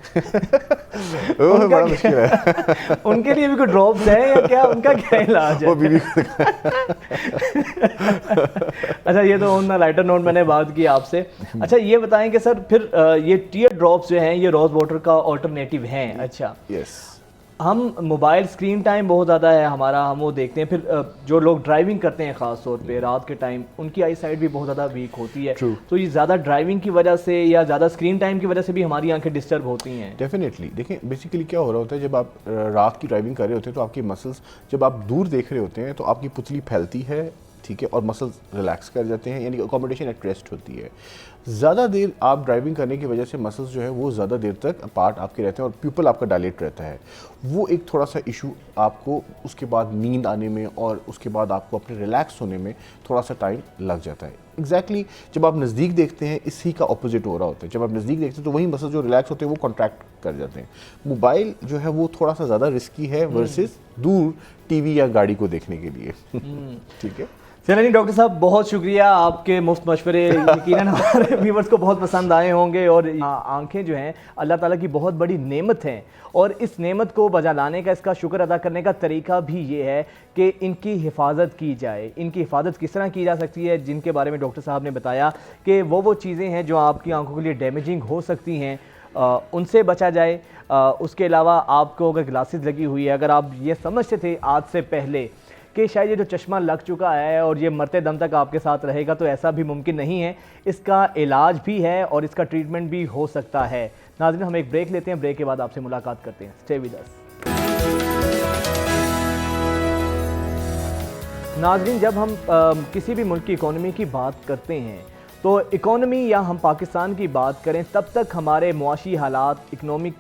बड़ा मुश्किल है। उनके लिए भी कोई ड्रॉप्स है या क्या, उनका क्या इलाज है? वो बीवी अच्छा, ये तो ऑन लाइटर नोट मैंने बात की आपसे। अच्छा, ये बताएं कि सर फिर ये टीयर ड्रॉप्स जो हैं ये रोज वाटर का ऑल्टरनेटिव हैं। अच्छा, यस, हम मोबाइल स्क्रीन टाइम बहुत ज़्यादा है हमारा, हम वो देखते हैं, फिर जो लोग ड्राइविंग करते हैं ख़ास तौर पे रात के टाइम, उनकी आई साइट भी बहुत ज़्यादा वीक होती है। तो ये ज़्यादा ड्राइविंग की वजह से या ज़्यादा स्क्रीन टाइम की वजह से भी हमारी आंखें डिस्टर्ब होती हैं? डेफिनेटली। देखिए, बेसिकली क्या हो रहा होता है, जब आप रात की ड्राइविंग कर रहे होते हैं तो आपकी मसल्स, जब आप दूर देख रहे होते हैं तो आपकी पुतली फैलती है, ठीक है, और मसल्स रिलैक्स कर जाते हैं, यानी अकोमोडेशन एट रेस्ट होती है। ज़्यादा देर आप ड्राइविंग करने की वजह से मसल्स जो है वो ज़्यादा देर तक अपार्ट आपके रहते हैं और प्यूपल आपका डायलेट रहता है, वो एक थोड़ा सा इशू आपको उसके बाद नींद आने में और उसके बाद आपको अपने रिलैक्स होने में थोड़ा सा टाइम लग जाता है। एग्जैक्टली जब आप नज़दीक देखते हैं इसी का ऑपोजिट हो रहा होता है, जब आप नज़दीक देखते हैं तो वही मसल्स जो रिलैक्स होते हैं वो कॉन्ट्रैक्ट कर जाते हैं। मोबाइल जो है वो थोड़ा सा ज़्यादा रिस्की है वर्सेस दूर टीवी या गाड़ी को देखने के लिए। ठीक है, चलिए डॉक्टर साहब, बहुत शुक्रिया, आपके मुफ्त मशवरे यकीनन हमारे व्यूवर्स को बहुत पसंद आए होंगे। और आंखें जो हैं अल्लाह ताला की बहुत बड़ी नेमत हैं और इस नेमत को बजा लाने का, इसका शुक्र अदा करने का तरीका भी ये है कि इनकी हिफाजत की जाए। इनकी हिफाजत किस तरह की जा सकती है, जिनके बारे में डॉक्टर साहब ने बताया कि वो चीज़ें हैं जो आपकी आंखों के लिए डैमेजिंग हो सकती हैं, उनसे बचा जाए। उसके अलावा आपको अगर ग्लासेस लगी हुई है, अगर आप ये समझते थे आज से पहले कि शायद ये जो चश्मा लग चुका है और ये मरते दम तक आपके साथ रहेगा, तो ऐसा भी मुमकिन नहीं है। इसका इलाज भी है और इसका ट्रीटमेंट भी हो सकता है। नाज़रीन, हम एक ब्रेक लेते हैं, ब्रेक के बाद आपसे मुलाकात करते हैं। Stay with us. नाज़रीन, जब हम किसी भी मुल्क की इकोनॉमी की बात करते हैं तो इकोनॉमी या हम पाकिस्तान की बात करें, तब तक हमारे मुआशी हालात, इकोनॉमिक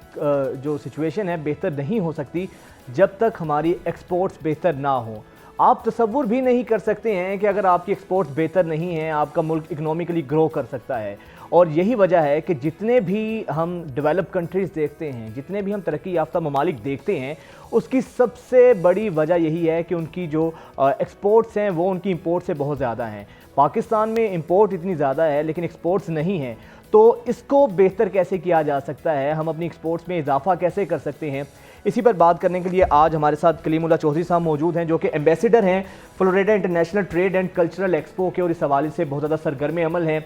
जो सिचुएशन है बेहतर नहीं हो सकती जब तक हमारी एक्सपोर्ट्स बेहतर ना हो। आप तसव्वुर भी नहीं कर सकते हैं कि अगर आपकी एक्सपोर्ट्स बेहतर नहीं हैं, आपका मुल्क इकोनॉमिकली ग्रो कर सकता है। और यही वजह है कि जितने भी हम डेवलप कंट्रीज़ देखते हैं, जितने भी हम तरक्की याफ्ता ममालिक देखते हैं, उसकी सबसे बड़ी वजह यही है कि उनकी जो एक्सपोर्ट्स हैं वो उनकी इंपोर्ट से बहुत ज़्यादा हैं। पाकिस्तान में इंपोर्ट इतनी ज़्यादा है लेकिन एक्सपोर्ट्स नहीं हैं, तो इसको बेहतर कैसे किया जा सकता है, हम अपनी एक्सपोर्ट्स में इजाफा कैसे कर सकते हैं, इसी पर बात करने के लिए आज हमारे साथ कलीमुल्लाह चौधरी साहब मौजूद हैं, जो कि एम्बेसडर हैं Florida international trade and cultural expo के, और इस हवाले से बहुत ज़्यादा सरगर्म अमल हैं,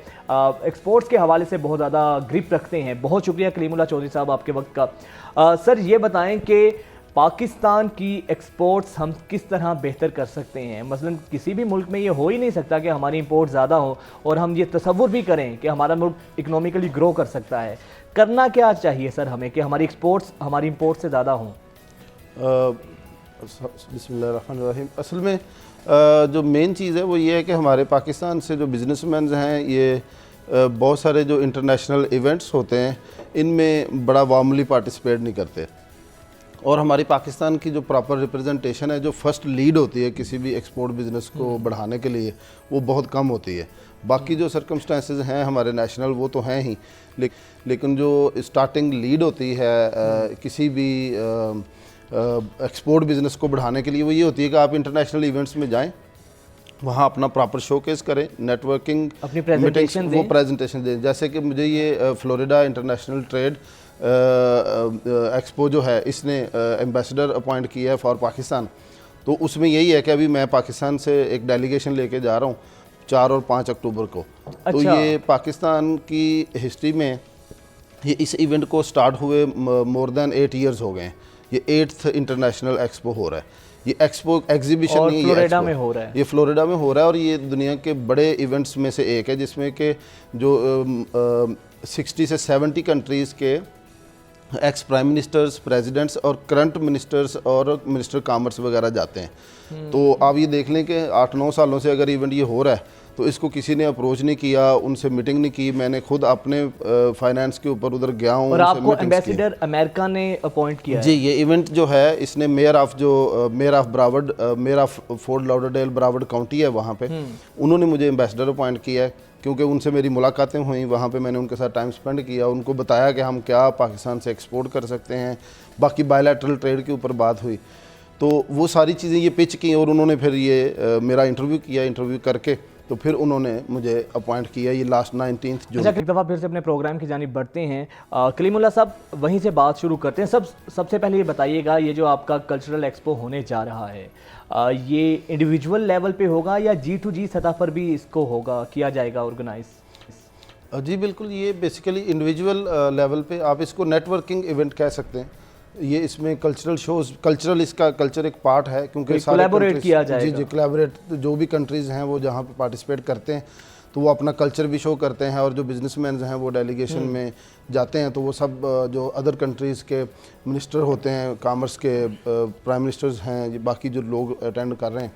एक्सपोर्ट्स के हवाले से बहुत ज़्यादा ग्रिप रखते हैं। बहुत शुक्रिया कलीमुल्लाह चौधरी साहब आपके वक्त का। सर ये बताएं कि पाकिस्तान की एक्सपोर्ट्स हम किस तरह बेहतर कर सकते हैं? मसलन किसी भी मुल्क में ये हो ही नहीं सकता कि हमारी इंपोर्ट ज़्यादा हो और हम ये तसव्वुर भी करें कि हमारा मुल्क इकोनॉमिकली ग्रो कर सकता है। करना क्या चाहिए सर हमें कि हमारी एक्सपोर्ट्स हमारी इंपोर्ट से ज़्यादा हों? बिस्मिल्लाहिर्रहमानिर्रहीम। असल में जो मेन चीज़ है वो ये है कि हमारे पाकिस्तान से जो बिजनेसमैन हैं ये बहुत सारे जो इंटरनेशनल इवेंट्स होते हैं इनमें बड़ा वार्मली पार्टिसिपेट नहीं करते, और हमारी पाकिस्तान की जो प्रॉपर रिप्रेजेंटेशन है, जो फर्स्ट लीड होती है किसी भी एक्सपोर्ट बिज़नेस को बढ़ाने के लिए, वो बहुत कम होती है। बाकी जो सर्कमस्टेंसेस हैं हमारे नेशनल वो तो हैं ही, लेकिन जो स्टार्टिंग लीड होती है किसी भी एक्सपोर्ट बिज़नेस को बढ़ाने के लिए वो ये होती है कि आप इंटरनेशनल इवेंट्स में जाएं, वहाँ अपना प्रॉपर शोकेस करें, नेटवर्किंग अपनी प्रेजेंटेशन दें, वो प्रेजेंटेशन दें। जैसे कि मुझे ये फ्लोरिडा इंटरनेशनल ट्रेड एक्सपो जो है इसने एम्बेसडर अपॉइंट किया है फॉर पाकिस्तान, तो उसमें यही है कि अभी मैं पाकिस्तान से एक डेलीगेशन लेके जा रहा हूँ 4 और 5 अक्टूबर को। अच्छा। तो ये पाकिस्तान की हिस्ट्री में ये इस इवेंट को स्टार्ट हुए मोर देन 8 ईयर्स हो गए हैं। ये 8th इंटरनेशनल एक्सपो हो रहा है। ये एक्सपो एग्जीबिशन नहीं है, फ्लोरिडा में हो रहा है। ये फ्लोरिडा में हो रहा है और ये दुनिया के बड़े इवेंट्स में से एक है, जिसमें कि जो 60 से 70 कंट्रीज़ के एक्स प्राइम मिनिस्टर्स, प्रेसिडेंट्स और करंट मिनिस्टर्स और मिनिस्टर कॉमर्स वगैरह जाते हैं। तो आप ये देख लें कि 8-9 सालों से अगर इवेंट ये हो रहा है तो इसको किसी ने अप्रोच नहीं किया, उनसे मीटिंग नहीं की। मैंने खुद अपने फाइनेंस के ऊपर उधर गया हूँ। और आपको एम्बेसडर अमेरिका ने अपॉइंट किया है? जी, ये इवेंट जो है इसने mayor of Broward, mayor of Fort Lauderdale Broward County है वहाँ पे, उन्होंने मुझे एम्बेसडर अपॉइंट किया है, क्योंकि उनसे मेरी मुलाकातें हुई। वहाँ पे मैंने उनके साथ टाइम स्पेंड किया, उनको बताया कि हम क्या पाकिस्तान से एक्सपोर्ट कर सकते हैं, बाकी बायलैटरल ट्रेड के ऊपर बात हुई। तो वो सारी चीज़ें ये पिच की और उन्होंने फिर ये मेरा इंटरव्यू किया। इंटरव्यू करके तो फिर उन्होंने मुझे अपॉइंट किया ये लास्ट 19th जून। अच्छा, एक दफ़ा फिर से अपने प्रोग्राम की जानिब बढ़ते हैं। कलीमुल्लाह साहब वहीं से बात शुरू करते हैं। सबसे पहले ये बताइएगा, ये जो आपका कल्चरल एक्सपो होने जा रहा है ये इंडिविजुअल लेवल पे होगा या G2G सतह पर भी इसको होगा, किया जाएगा ऑर्गेनाइज? जी बिल्कुल, ये बेसिकली इंडिविजुअल लेवल पे आप इसको नेटवर्किंग इवेंट कह सकते हैं। ये इसमें कल्चरल शोज, कल्चरल इसका कल्चर एक पार्ट है, क्योंकि कोलैबोरेट किया जाएगा। जी, कोलैबोरेट जो भी कंट्रीज़ हैं वो जहाँ पे पार्टिसिपेट करते हैं तो वो अपना कल्चर भी शो करते हैं, और जो बिजनेसमैन हैं वो डेलीगेशन में जाते हैं तो वो सब जो अदर कंट्रीज़ के मिनिस्टर होते हैं, कॉमर्स के प्राइम मिनिस्टर्स हैं, बाकी जो लोग अटेंड कर रहे हैं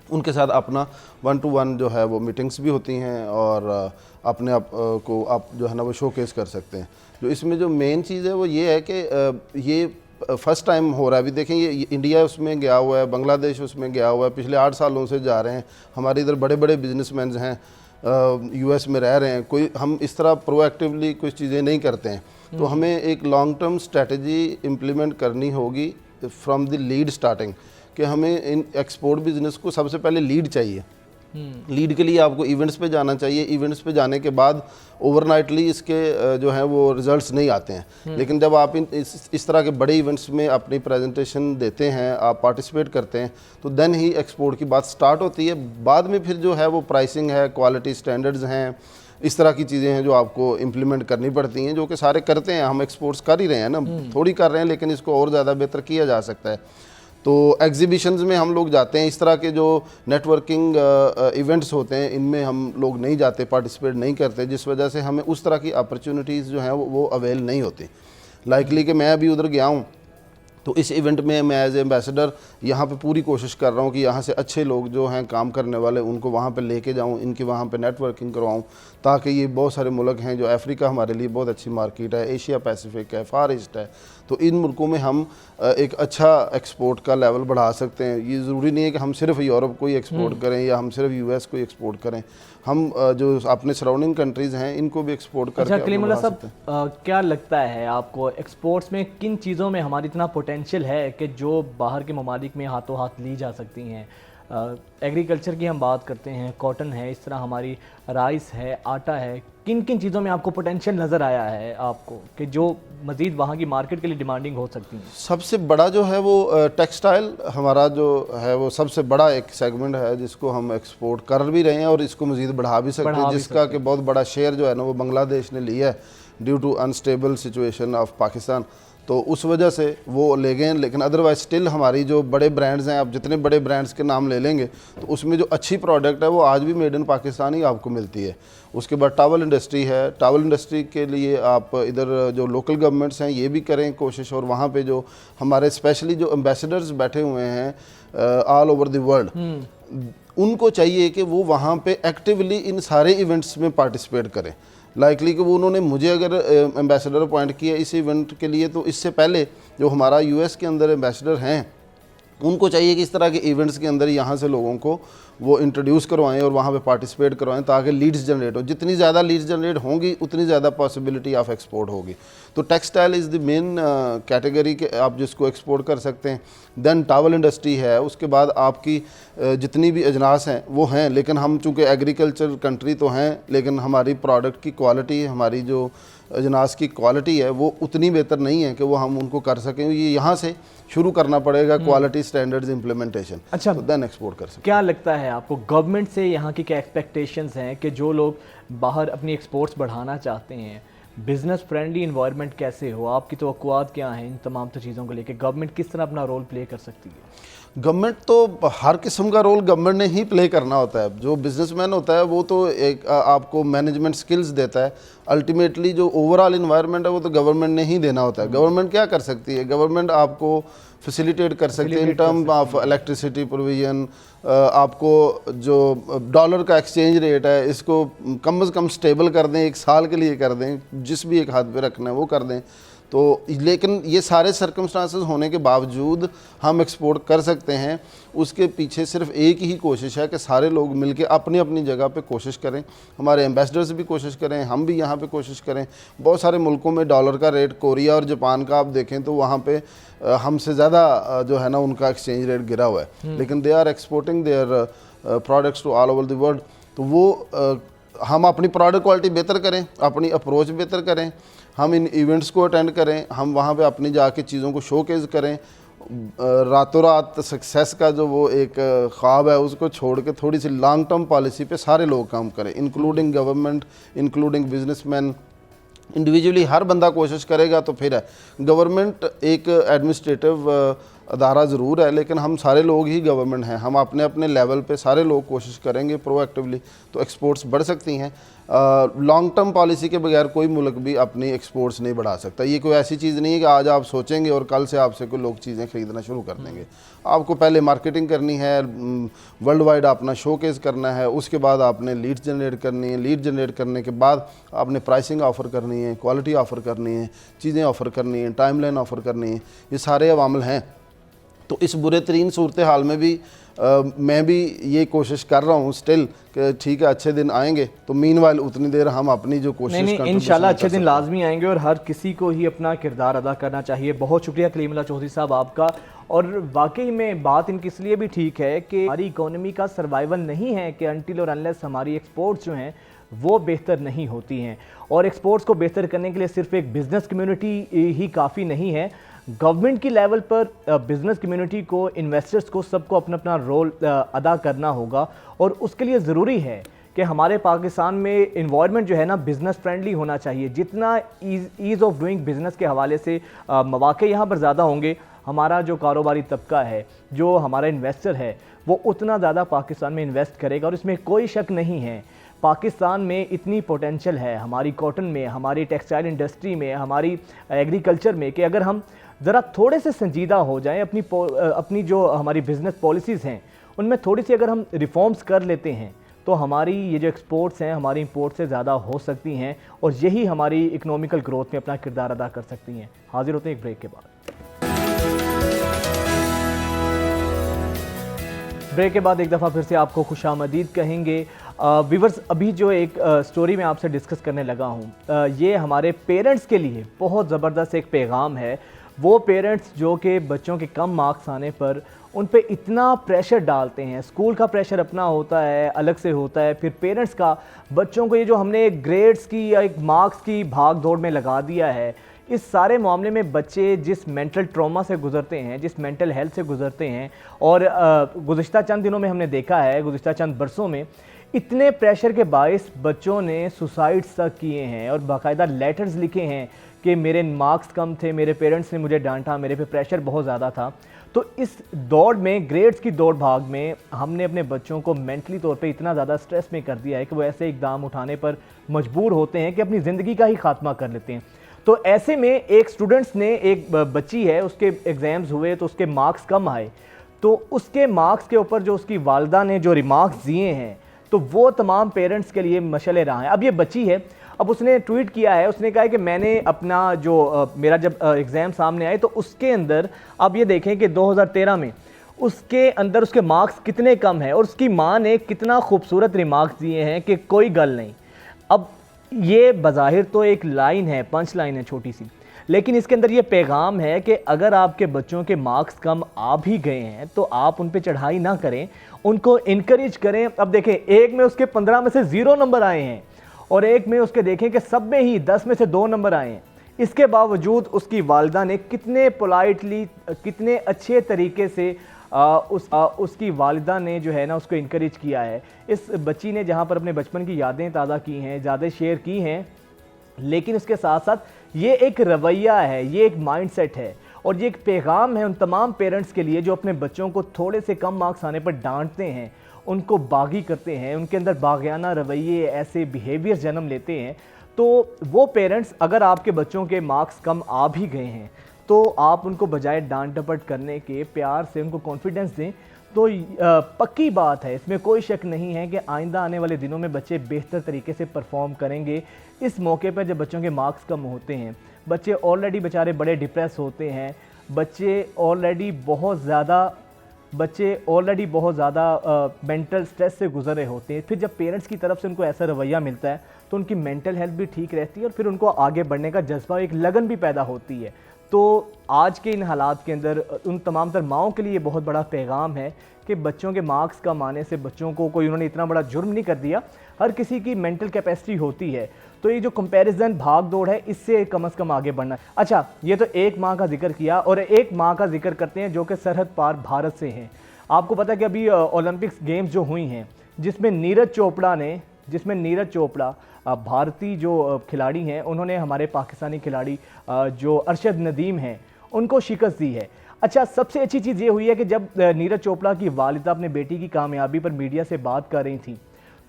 उनके साथ अपना 1-to-1 जो है वो मीटिंग्स भी होती हैं, और अपने आप को आप जो है ना वो शोकेस कर सकते हैं। जो इसमें जो मेन चीज़ है वो ये है कि ये फर्स्ट टाइम हो रहा है। अभी देखें ये इंडिया उसमें गया हुआ है, बांग्लादेश उसमें गया हुआ है, पिछले 8 सालों से जा रहे हैं। हमारे इधर बड़े बड़े बिजनेसमैन हैं, US में रह रहे हैं। कोई हम इस तरह प्रोएक्टिवली कुछ चीज़ें नहीं करते हैं, तो हमें एक लॉन्ग टर्म स्ट्रेटजी इम्प्लीमेंट करनी होगी फ्रॉम द लीड स्टार्टिंग, कि हमें इन एक्सपोर्ट बिजनेस को सबसे पहले लीड चाहिए। लीड के लिए आपको इवेंट्स पे जाना चाहिए। इवेंट्स पे जाने के बाद ओवरनाइटली इसके जो हैं वो रिजल्ट्स नहीं आते हैं, लेकिन जब आप इस तरह के बड़े इवेंट्स में अपनी प्रेजेंटेशन देते हैं, आप पार्टिसिपेट करते हैं, तो देन ही एक्सपोर्ट की बात स्टार्ट होती है। बाद में फिर जो है वो प्राइसिंग है, क्वालिटी स्टैंडर्ड्स हैं, इस तरह की चीज़ें हैं जो आपको इम्प्लीमेंट करनी पड़ती हैं, जो कि सारे करते हैं। हम एक्सपोर्ट्स कर ही रहे हैं ना, थोड़ी कर रहे हैं, लेकिन इसको और ज़्यादा बेहतर किया जा सकता है। तो एग्जीबिशंस में हम लोग जाते हैं, इस तरह के जो नेटवर्किंग इवेंट्स होते हैं इनमें हम लोग नहीं जाते, पार्टिसिपेट नहीं करते, जिस वजह से हमें उस तरह की अपॉर्चुनिटीज़ जो हैं वो अवेल नहीं होती। लाइकली कि मैं अभी उधर गया हूँ तो इस इवेंट में मैं एज एम्बेसडर यहाँ पे पूरी कोशिश कर रहा हूँ कि यहाँ से अच्छे लोग जो हैं काम करने वाले उनको वहाँ पे लेके जाऊँ, इनकी वहाँ पे नेटवर्किंग करवाऊँ, ताकि ये बहुत सारे मुल्क हैं जो अफ्रीका हमारे लिए बहुत अच्छी मार्केट है, एशिया पैसिफिक है, फार ईस्ट है, तो इन मुल्कों में हम एक अच्छा एक्सपोर्ट का लेवल बढ़ा सकते हैं। ये ज़रूरी नहीं है कि हम सिर्फ यूरोप को ही एक्सपोर्ट करें या हम सिर्फ US को ही एक्सपोर्ट करें, हम जो अपने सराउंडिंग कंट्रीज़ हैं इनको भी एक्सपोर्ट करके। अच्छा कलीमुल्लाह साहब, क्या लगता है आपको एक्सपोर्ट्स में किन चीज़ों में हमारी इतना पोटेंशियल है कि जो बाहर के ममालिक में हाथों हाथ ली जा सकती हैं? एग्रीकल्चर की हम बात करते हैं, कॉटन है, इस तरह हमारी राइस है, आटा है, किन किन चीज़ों में आपको पोटेंशियल नज़र आया है आपको कि जो मज़ीद वहाँ की मार्केट के लिए डिमांडिंग हो सकती हैं? सबसे बड़ा जो है वो टेक्सटाइल हमारा जो है वो सबसे बड़ा एक सेगमेंट है जिसको हम एक्सपोर्ट कर भी रहे हैं और इसको मज़ीद बढ़ा भी सकते हैं, जिसका कि बहुत बड़ा शेयर जो है ना वो बांग्लादेश ने लिया है due to unstable situation of Pakistan. तो उस वजह से वो ले गए हैं, लेकिन अदरवाइज स्टिल हमारी जो बड़े ब्रांड्स हैं, आप जितने बड़े ब्रांड्स के नाम ले लेंगे तो उसमें जो अच्छी प्रोडक्ट है वो आज भी मेड इन पाकिस्तान ही आपको मिलती है। उसके बाद टावल इंडस्ट्री है, टावल इंडस्ट्री के लिए आप इधर जो लोकल गवर्नमेंट्स हैं ये भी करें कोशिश, और वहाँ पे जो हमारे स्पेशली जो एम्बेसडर्स बैठे हुए हैं ऑल ओवर द वर्ल्ड, उनको चाहिए कि वो वहाँ पे एक्टिवली इन सारे इवेंट्स में पार्टिसिपेट करें। लाइकली कि वो उन्होंने मुझे अगर एम्बेसडर अपॉइंट किया इस इवेंट के लिए, तो इससे पहले जो हमारा यूएस के अंदर एम्बेसडर हैं उनको चाहिए कि इस तरह के इवेंट्स के अंदर यहाँ से लोगों को वो इंट्रोड्यूस करवाएं और वहाँ पे पार्टिसिपेट करवाएं ताकि लीड्स जनरेट हो। जितनी ज़्यादा लीड्स जनरेट होंगी उतनी ज़्यादा पॉसिबिलिटी ऑफ एक्सपोर्ट होगी। तो textile is the main category के आप जिसको एक्सपोर्ट कर सकते हैं। देन टावल इंडस्ट्री है, उसके बाद आपकी जितनी भी अजनास हैं वो हैं, लेकिन हम चूँकि एग्रीकल्चर कंट्री तो हैं, लेकिन हमारी प्रोडक्ट की क्वालिटी, हमारी जो अजनास की क्वालिटी है वो उतनी बेहतर नहीं है कि वो हम उनको कर सकें। ये यहाँ से शुरू करना पड़ेगा क्वालिटी स्टैंडर्ड्स इम्प्लीमेंटेशन। अच्छा, तो देन एक्सपोर्ट कर सकते। क्या लगता है आपको गवर्नमेंट से यहाँ की क्या एक्सपेक्टेशंस हैं कि जो लोग बाहर अपनी एक्सपोर्ट्स बढ़ाना चाहते हैं, बिजनेस फ्रेंडली इन्वायरमेंट कैसे हो, आपकी तवक्कुआत क्या हैं इन तमाम चीज़ों को लेकर? गवर्नमेंट किस तरह अपना रोल प्ले कर सकती है? गवर्नमेंट तो हर किस्म का रोल गवर्नमेंट ने ही प्ले करना होता है। जो बिजनेसमैन होता है वो तो एक आपको मैनेजमेंट स्किल्स देता है, अल्टीमेटली जो ओवरऑल इन्वायरमेंट है वो तो गवर्नमेंट ने ही देना होता है। गवर्नमेंट क्या कर सकती है? गवर्नमेंट आपको फैसिलिटेट कर सकते हैं in term of electricity provision, आपको जो डॉलर का एक्सचेंज रेट है इसको कम से कम स्टेबल कर दें, एक साल के लिए कर दें, जिस भी एक हाथ पे रखना है वो कर दें। तो लेकिन ये सारे सर्कमस्टांसेस होने के बावजूद हम एक्सपोर्ट कर सकते हैं। उसके पीछे सिर्फ एक ही कोशिश है कि सारे लोग मिलके अपनी अपनी जगह पे कोशिश करें, हमारे एम्बेसडर्स भी कोशिश करें, हम भी यहाँ पे कोशिश करें। बहुत सारे मुल्कों में डॉलर का रेट, कोरिया और जापान का आप देखें तो वहाँ पे हमसे ज़्यादा जो है ना उनका एक्सचेंज रेट गिरा हुआ है, लेकिन they are exporting their products to all over the world. तो वो हम अपनी प्रोडक्ट क्वालिटी बेहतर करें, अपनी अप्रोच बेहतर करें, हम इन इवेंट्स को अटेंड करें, हम वहाँ पे अपनी जाके चीज़ों को शोकेस करें। रातों रात सक्सेस का जो वो एक ख्वाब है उसको छोड़ के थोड़ी सी लॉन्ग टर्म पॉलिसी पे सारे लोग काम करें, including government, including businessman. Individually हर बंदा कोशिश करेगा तो फिर है। गवर्नमेंट एक एडमिनिस्ट्रेटिव अदारा ज़रूर है, लेकिन हम सारे लोग ही गवर्नमेंट हैं। हम अपने अपने लेवल पे सारे लोग कोशिश करेंगे प्रोएक्टिवली तो एक्सपोर्ट्स बढ़ सकती हैं। लॉन्ग टर्म पॉलिसी के बगैर कोई मुल्क भी अपनी एक्सपोर्ट्स नहीं बढ़ा सकता। ये कोई ऐसी चीज़ नहीं है कि आज आप सोचेंगे और कल से आपसे कोई लोग चीज़ें ख़रीदना शुरू कर देंगे। आपको पहले मार्केटिंग करनी है, वर्ल्ड वाइड अपना शोकेस करना है, उसके बाद आपने लीड्स जनरेट करनी है, लीड जनरेट करने के बाद आपने प्राइसिंग ऑफ़र करनी है, क्वालिटी ऑफ़र करनी है, चीज़ें ऑफ़र करनी है, टाइमलाइन ऑफ़र करनी है। ये सारे अवामिल हैं। तो इस बुरे तरीन सूरत हाल में भी मैं भी ये कोशिश कर रहा हूँ स्टिल कि ठीक है अच्छे दिन आएंगे, तो मीनवाइल उतनी देर हम अपनी जो कोशिश इंशाल्लाह अच्छे दिन लाजमी आएंगे और हर किसी को ही अपना किरदार अदा करना चाहिए। बहुत शुक्रिया कलीमुल्लाह चौधरी साहब आपका। और वाकई में बात इनकी इसलिए भी ठीक है कि हमारी इकोनॉमी का सर्वाइवल नहीं है कि अनटिल और अनलेस हमारी एक्सपोर्ट्स जो हैं वो बेहतर नहीं होती हैं। और एक्सपोर्ट्स को बेहतर करने के लिए सिर्फ एक बिज़नेस कम्युनिटी ही काफ़ी नहीं है, गवर्नमेंट की लेवल पर बिज़नेस कम्युनिटी को, इन्वेस्टर्स को, सबको अपना अपना रोल अदा करना होगा। और उसके लिए ज़रूरी है कि हमारे पाकिस्तान में इन्वायरमेंट जो है ना बिज़नेस फ्रेंडली होना चाहिए। जितना ईज़ ऑफ डूइंग बिज़नेस के हवाले से मौके यहाँ पर ज़्यादा होंगे, हमारा जो कारोबारी तबका है, जो हमारा इन्वेस्टर है, वो उतना ज़्यादा पाकिस्तान में इन्वेस्ट करेगा। और इसमें कोई शक नहीं है पाकिस्तान में इतनी पोटेंशियल है, हमारी कॉटन में, हमारी टेक्सटाइल इंडस्ट्री में, हमारी एग्रीकल्चर में, कि अगर हम ज़रा थोड़े से संजीदा हो जाएं, अपनी जो हमारी बिज़नेस पॉलिसीज़ हैं उनमें थोड़ी सी अगर हम रिफॉर्म्स कर लेते हैं तो हमारी ये जो एक्सपोर्ट्स हैं हमारी इंपोर्ट से ज़्यादा हो सकती हैं और यही हमारी इकोनॉमिकल ग्रोथ में अपना किरदार अदा कर सकती हैं। हाजिर होते हैं एक ब्रेक के बाद। ब्रेक के बाद एक दफ़ा फिर से आपको खुशामदीद कहेंगे। व्यूवर्स, अभी जो एक स्टोरी मैं आपसे डिस्कस करने लगा हूँ, ये हमारे पेरेंट्स के लिए बहुत ज़बरदस्त एक पैगाम है। वो पेरेंट्स जो कि बच्चों के कम मार्क्स आने पर उन पे इतना प्रेशर डालते हैं, स्कूल का प्रेशर अपना होता है, अलग से होता है, फिर पेरेंट्स का बच्चों को ये जो हमने ग्रेड्स की या एक मार्क्स की भाग दौड़ में लगा दिया है, इस सारे मामले में बच्चे जिस मेंटल ट्रॉमा से गुजरते हैं, जिस मेंटल हेल्थ से गुजरते हैं, और गुज़िश्ता चंद दिनों में हमने देखा है, गुज़िश्ता चंद बरसों में इतने प्रेशर के बायस बच्चों ने सुसाइड्स तक किए हैं और बाकायदा लेटर्स लिखे हैं कि मेरे मार्क्स कम थे, मेरे पेरेंट्स ने मुझे डांटा, मेरे पे प्रेशर बहुत ज़्यादा था। तो इस दौड़ में, ग्रेड्स की दौड़ भाग में, हमने अपने बच्चों को मेंटली तौर पे इतना ज़्यादा स्ट्रेस में कर दिया है कि वो ऐसे इकदाम उठाने पर मजबूर होते हैं कि अपनी ज़िंदगी का ही खात्मा कर लेते हैं। तो ऐसे में एक स्टूडेंट्स ने, एक बच्ची है, उसके एग्ज़ाम्स हुए तो उसके मार्क्स कम आए, तो उसके मार्क्स के ऊपर जो उसकी वालदा ने जो रिमार्क्स दिए हैं तो वो तमाम पेरेंट्स के लिए मशले रहा है। अब ये बच्ची है, अब उसने ट्वीट किया है, उसने कहा है कि मैंने अपना जो मेरा जब एग्ज़ाम सामने आए तो उसके अंदर आप ये देखें कि 2013 में उसके अंदर उसके मार्क्स कितने कम हैं और उसकी माँ ने कितना खूबसूरत रिमार्क्स दिए हैं कि कोई गल नहीं। अब ये बज़ाहिर तो एक लाइन है, पंच लाइन है छोटी सी, लेकिन इसके अंदर ये पैगाम है कि अगर आपके बच्चों के मार्क्स कम आ भी गए हैं तो आप उन पे चढ़ाई ना करें, उनको इनकरेज करें। अब देखें, एक में उसके 15 में से 0 नंबर आए हैं और एक में उसके देखें कि सब में ही 10 में से 2 नंबर आए हैं। इसके बावजूद उसकी वालिदा ने कितने पोलाइटली, कितने अच्छे तरीके से उसकी वालिदा ने जो है ना उसको इनकरेज किया है। इस बच्ची ने जहाँ पर अपने बचपन की यादें ताज़ा की हैं, ज़्यादा शेयर की हैं, लेकिन उसके साथ साथ ये एक रवैया है, ये एक माइंडसेट है और ये एक पैगाम है उन तमाम पेरेंट्स के लिए जो अपने बच्चों को थोड़े से कम मार्क्स आने पर डांटते हैं, उनको बागी करते हैं, उनके अंदर बागियाना रवैये, ऐसे बिहेवियर जन्म लेते हैं। तो वो पेरेंट्स, अगर आपके बच्चों के मार्क्स कम आ भी गए हैं तो आप उनको बजाय डांट डपट करने के प्यार से उनको कॉन्फिडेंस दें। तो पक्की बात है, इसमें कोई शक नहीं है कि आइंदा आने वाले दिनों में बच्चे बेहतर तरीके से परफॉर्म करेंगे। इस मौके पर जब बच्चों के मार्क्स कम होते हैं, बच्चे ऑलरेडी बेचारे बड़े डिप्रेस होते हैं, बच्चे ऑलरेडी बहुत ज़्यादा मेंटल स्ट्रेस से गुजर रहे होते हैं। फिर जब पेरेंट्स की तरफ से उनको ऐसा रवैया मिलता है तो उनकी मेंटल हेल्थ भी ठीक रहती है और फिर उनको आगे बढ़ने का जज्बा, एक लगन भी पैदा होती है। तो आज के इन हालात के अंदर उन तमाम तर माओं के लिए बहुत बड़ा पैगाम है कि बच्चों के मार्क्स कम आने से बच्चों को कोई उन्होंने इतना बड़ा जुर्म नहीं कर दिया, हर किसी की मेंटल कैपेसिटी होती है। तो ये जो कंपैरिजन भाग दौड़ है, इससे कम से कम आगे बढ़ना। अच्छा, ये तो एक माँ का जिक्र किया और एक माँ का जिक्र करते हैं जो कि सरहद पार भारत से हैं। आपको पता है कि अभी ओलंपिक्स गेम्स जो हुई हैं जिसमें नीरज चोपड़ा भारतीय जो खिलाड़ी हैं, उन्होंने हमारे पाकिस्तानी खिलाड़ी जो अरशद नदीम हैं उनको शिकस्त दी है। अच्छा, सबसे अच्छी चीज़ ये हुई है कि जब नीरज चोपड़ा की वालिदा अपने बेटी की कामयाबी पर मीडिया से बात कर रही थी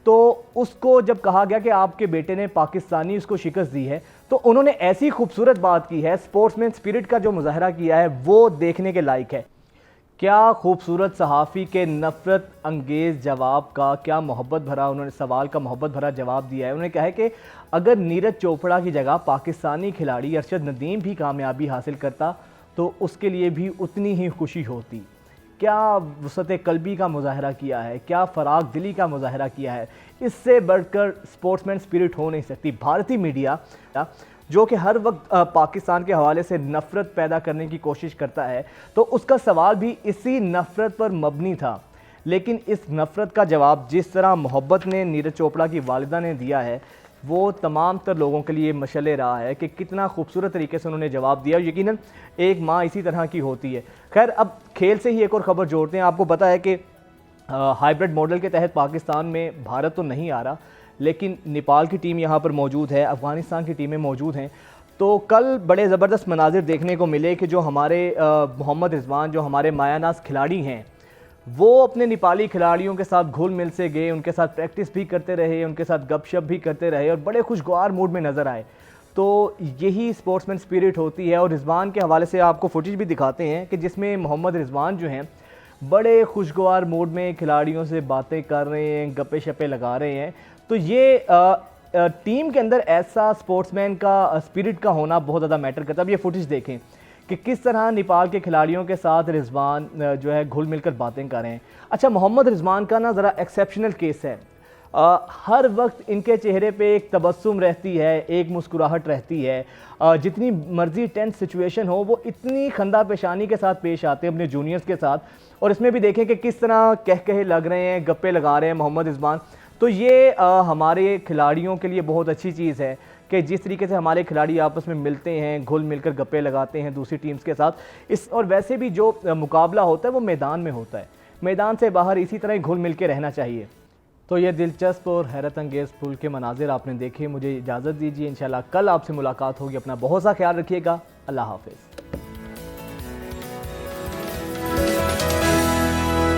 तो उसको जब कहा गया कि आपके बेटे ने पाकिस्तानी उसको शिकस्त दी है तो उन्होंने ऐसी खूबसूरत बात की है, स्पोर्ट्समैन स्पिरिट का जो मुजाहरा किया है वो देखने के लायक है। क्या खूबसूरत सहाफ़ी के नफ़रत अंगेज़ जवाब का, क्या मोहब्बत भरा उन्होंने सवाल का मोहब्बत भरा जवाब दिया है। उन्होंने कहा है कि अगर नीरज चोपड़ा की जगह पाकिस्तानी खिलाड़ी अरशद नदीम भी कामयाबी हासिल करता तो उसके लिए भी उतनी ही खुशी होती। क्या वसअत क़ल्बी का मुजाहरा किया है, क्या फ़राग दिली का मुजाहरा किया है, इससे बढ़कर स्पोर्ट्समैन स्पिरिट हो नहीं सकती। भारतीय मीडिया जो कि हर वक्त पाकिस्तान के हवाले से नफ़रत पैदा करने की कोशिश करता है, तो उसका सवाल भी इसी नफ़रत पर मबनी था। लेकिन इस नफ़रत का जवाब जिस तरह मोहब्बत ने नीरज चोपड़ा की वालिदा ने दिया है वो तमाम तर लोगों के लिए मशले रहा है कि कितना खूबसूरत तरीके से उन्होंने जवाब दिया। यकीनन एक माँ इसी तरह की होती है। खैर, अब खेल से ही एक और ख़बर जोड़ते हैं। आपको पता है कि हाइब्रिड मॉडल के तहत पाकिस्तान में भारत तो नहीं आ रहा, लेकिन नेपाल की टीम यहाँ पर मौजूद है, अफ़गानिस्तान की टीमें मौजूद हैं। तो कल बड़े ज़बरदस्त मनाजिर देखने को मिले कि जो हमारे मोहम्मद रिजवान, जो हमारे मायानाज खिलाड़ी हैं, वो अपने नेपाली खिलाड़ियों के साथ घुल मिल से गए, उनके साथ प्रैक्टिस भी करते रहे, उनके साथ गपशप भी करते रहे और बड़े खुशगवार मूड में नज़र आए। तो यही स्पोर्ट्समैन स्पिरिट होती है। और रिजवान के हवाले से आपको फुटेज भी दिखाते हैं कि जिसमें मोहम्मद रिजवान जो हैं बड़े खुशगवार मूड में खिलाड़ियों से बातें कर रहे हैं, गप्पे शप्पे लगा रहे हैं। तो ये टीम के अंदर ऐसा स्पोर्ट्समैन का स्पिरिट का होना बहुत ज़्यादा मैटर करता है। अब ये फुटेज देखें कि किस तरह नेपाल के खिलाड़ियों के साथ रिजवान जो है घुल मिलकर बातें कर रहे हैं। अच्छा, मोहम्मद रिजवान का ना ज़रा एक्सेप्शनल केस है। हर वक्त इनके चेहरे पे एक तबस्सुम रहती है, एक मुस्कुराहट रहती है। जितनी मर्जी टेंस सिचुएशन हो वो इतनी खंदा पेशानी के साथ पेश आते हैं अपने जूनियर्स के साथ। और इसमें भी देखें कि किस तरह कहे लग रहे हैं, गप्पे लगा रहे हैं मोहम्मद रिजवान। तो ये हमारे खिलाड़ियों के लिए बहुत अच्छी चीज़ है कि कि जिस तरीके से हमारे खिलाड़ी आपस में मिलते हैं, घुल मिलकर गप्पे लगाते हैं दूसरी टीम्स के साथ, इस और वैसे भी जो मुकाबला होता है वो मैदान में होता है, मैदान से बाहर इसी तरह घुल मिल के रहना चाहिए। तो ये दिलचस्प और हैरत अंगेज़ पुल के मनाजिर आपने देखे। मुझे इजाज़त दीजिए, इंशाल्लाह कल आपसे मुलाकात होगी। अपना बहुत सा ख्याल रखिएगा। अल्लाह हाफिज़।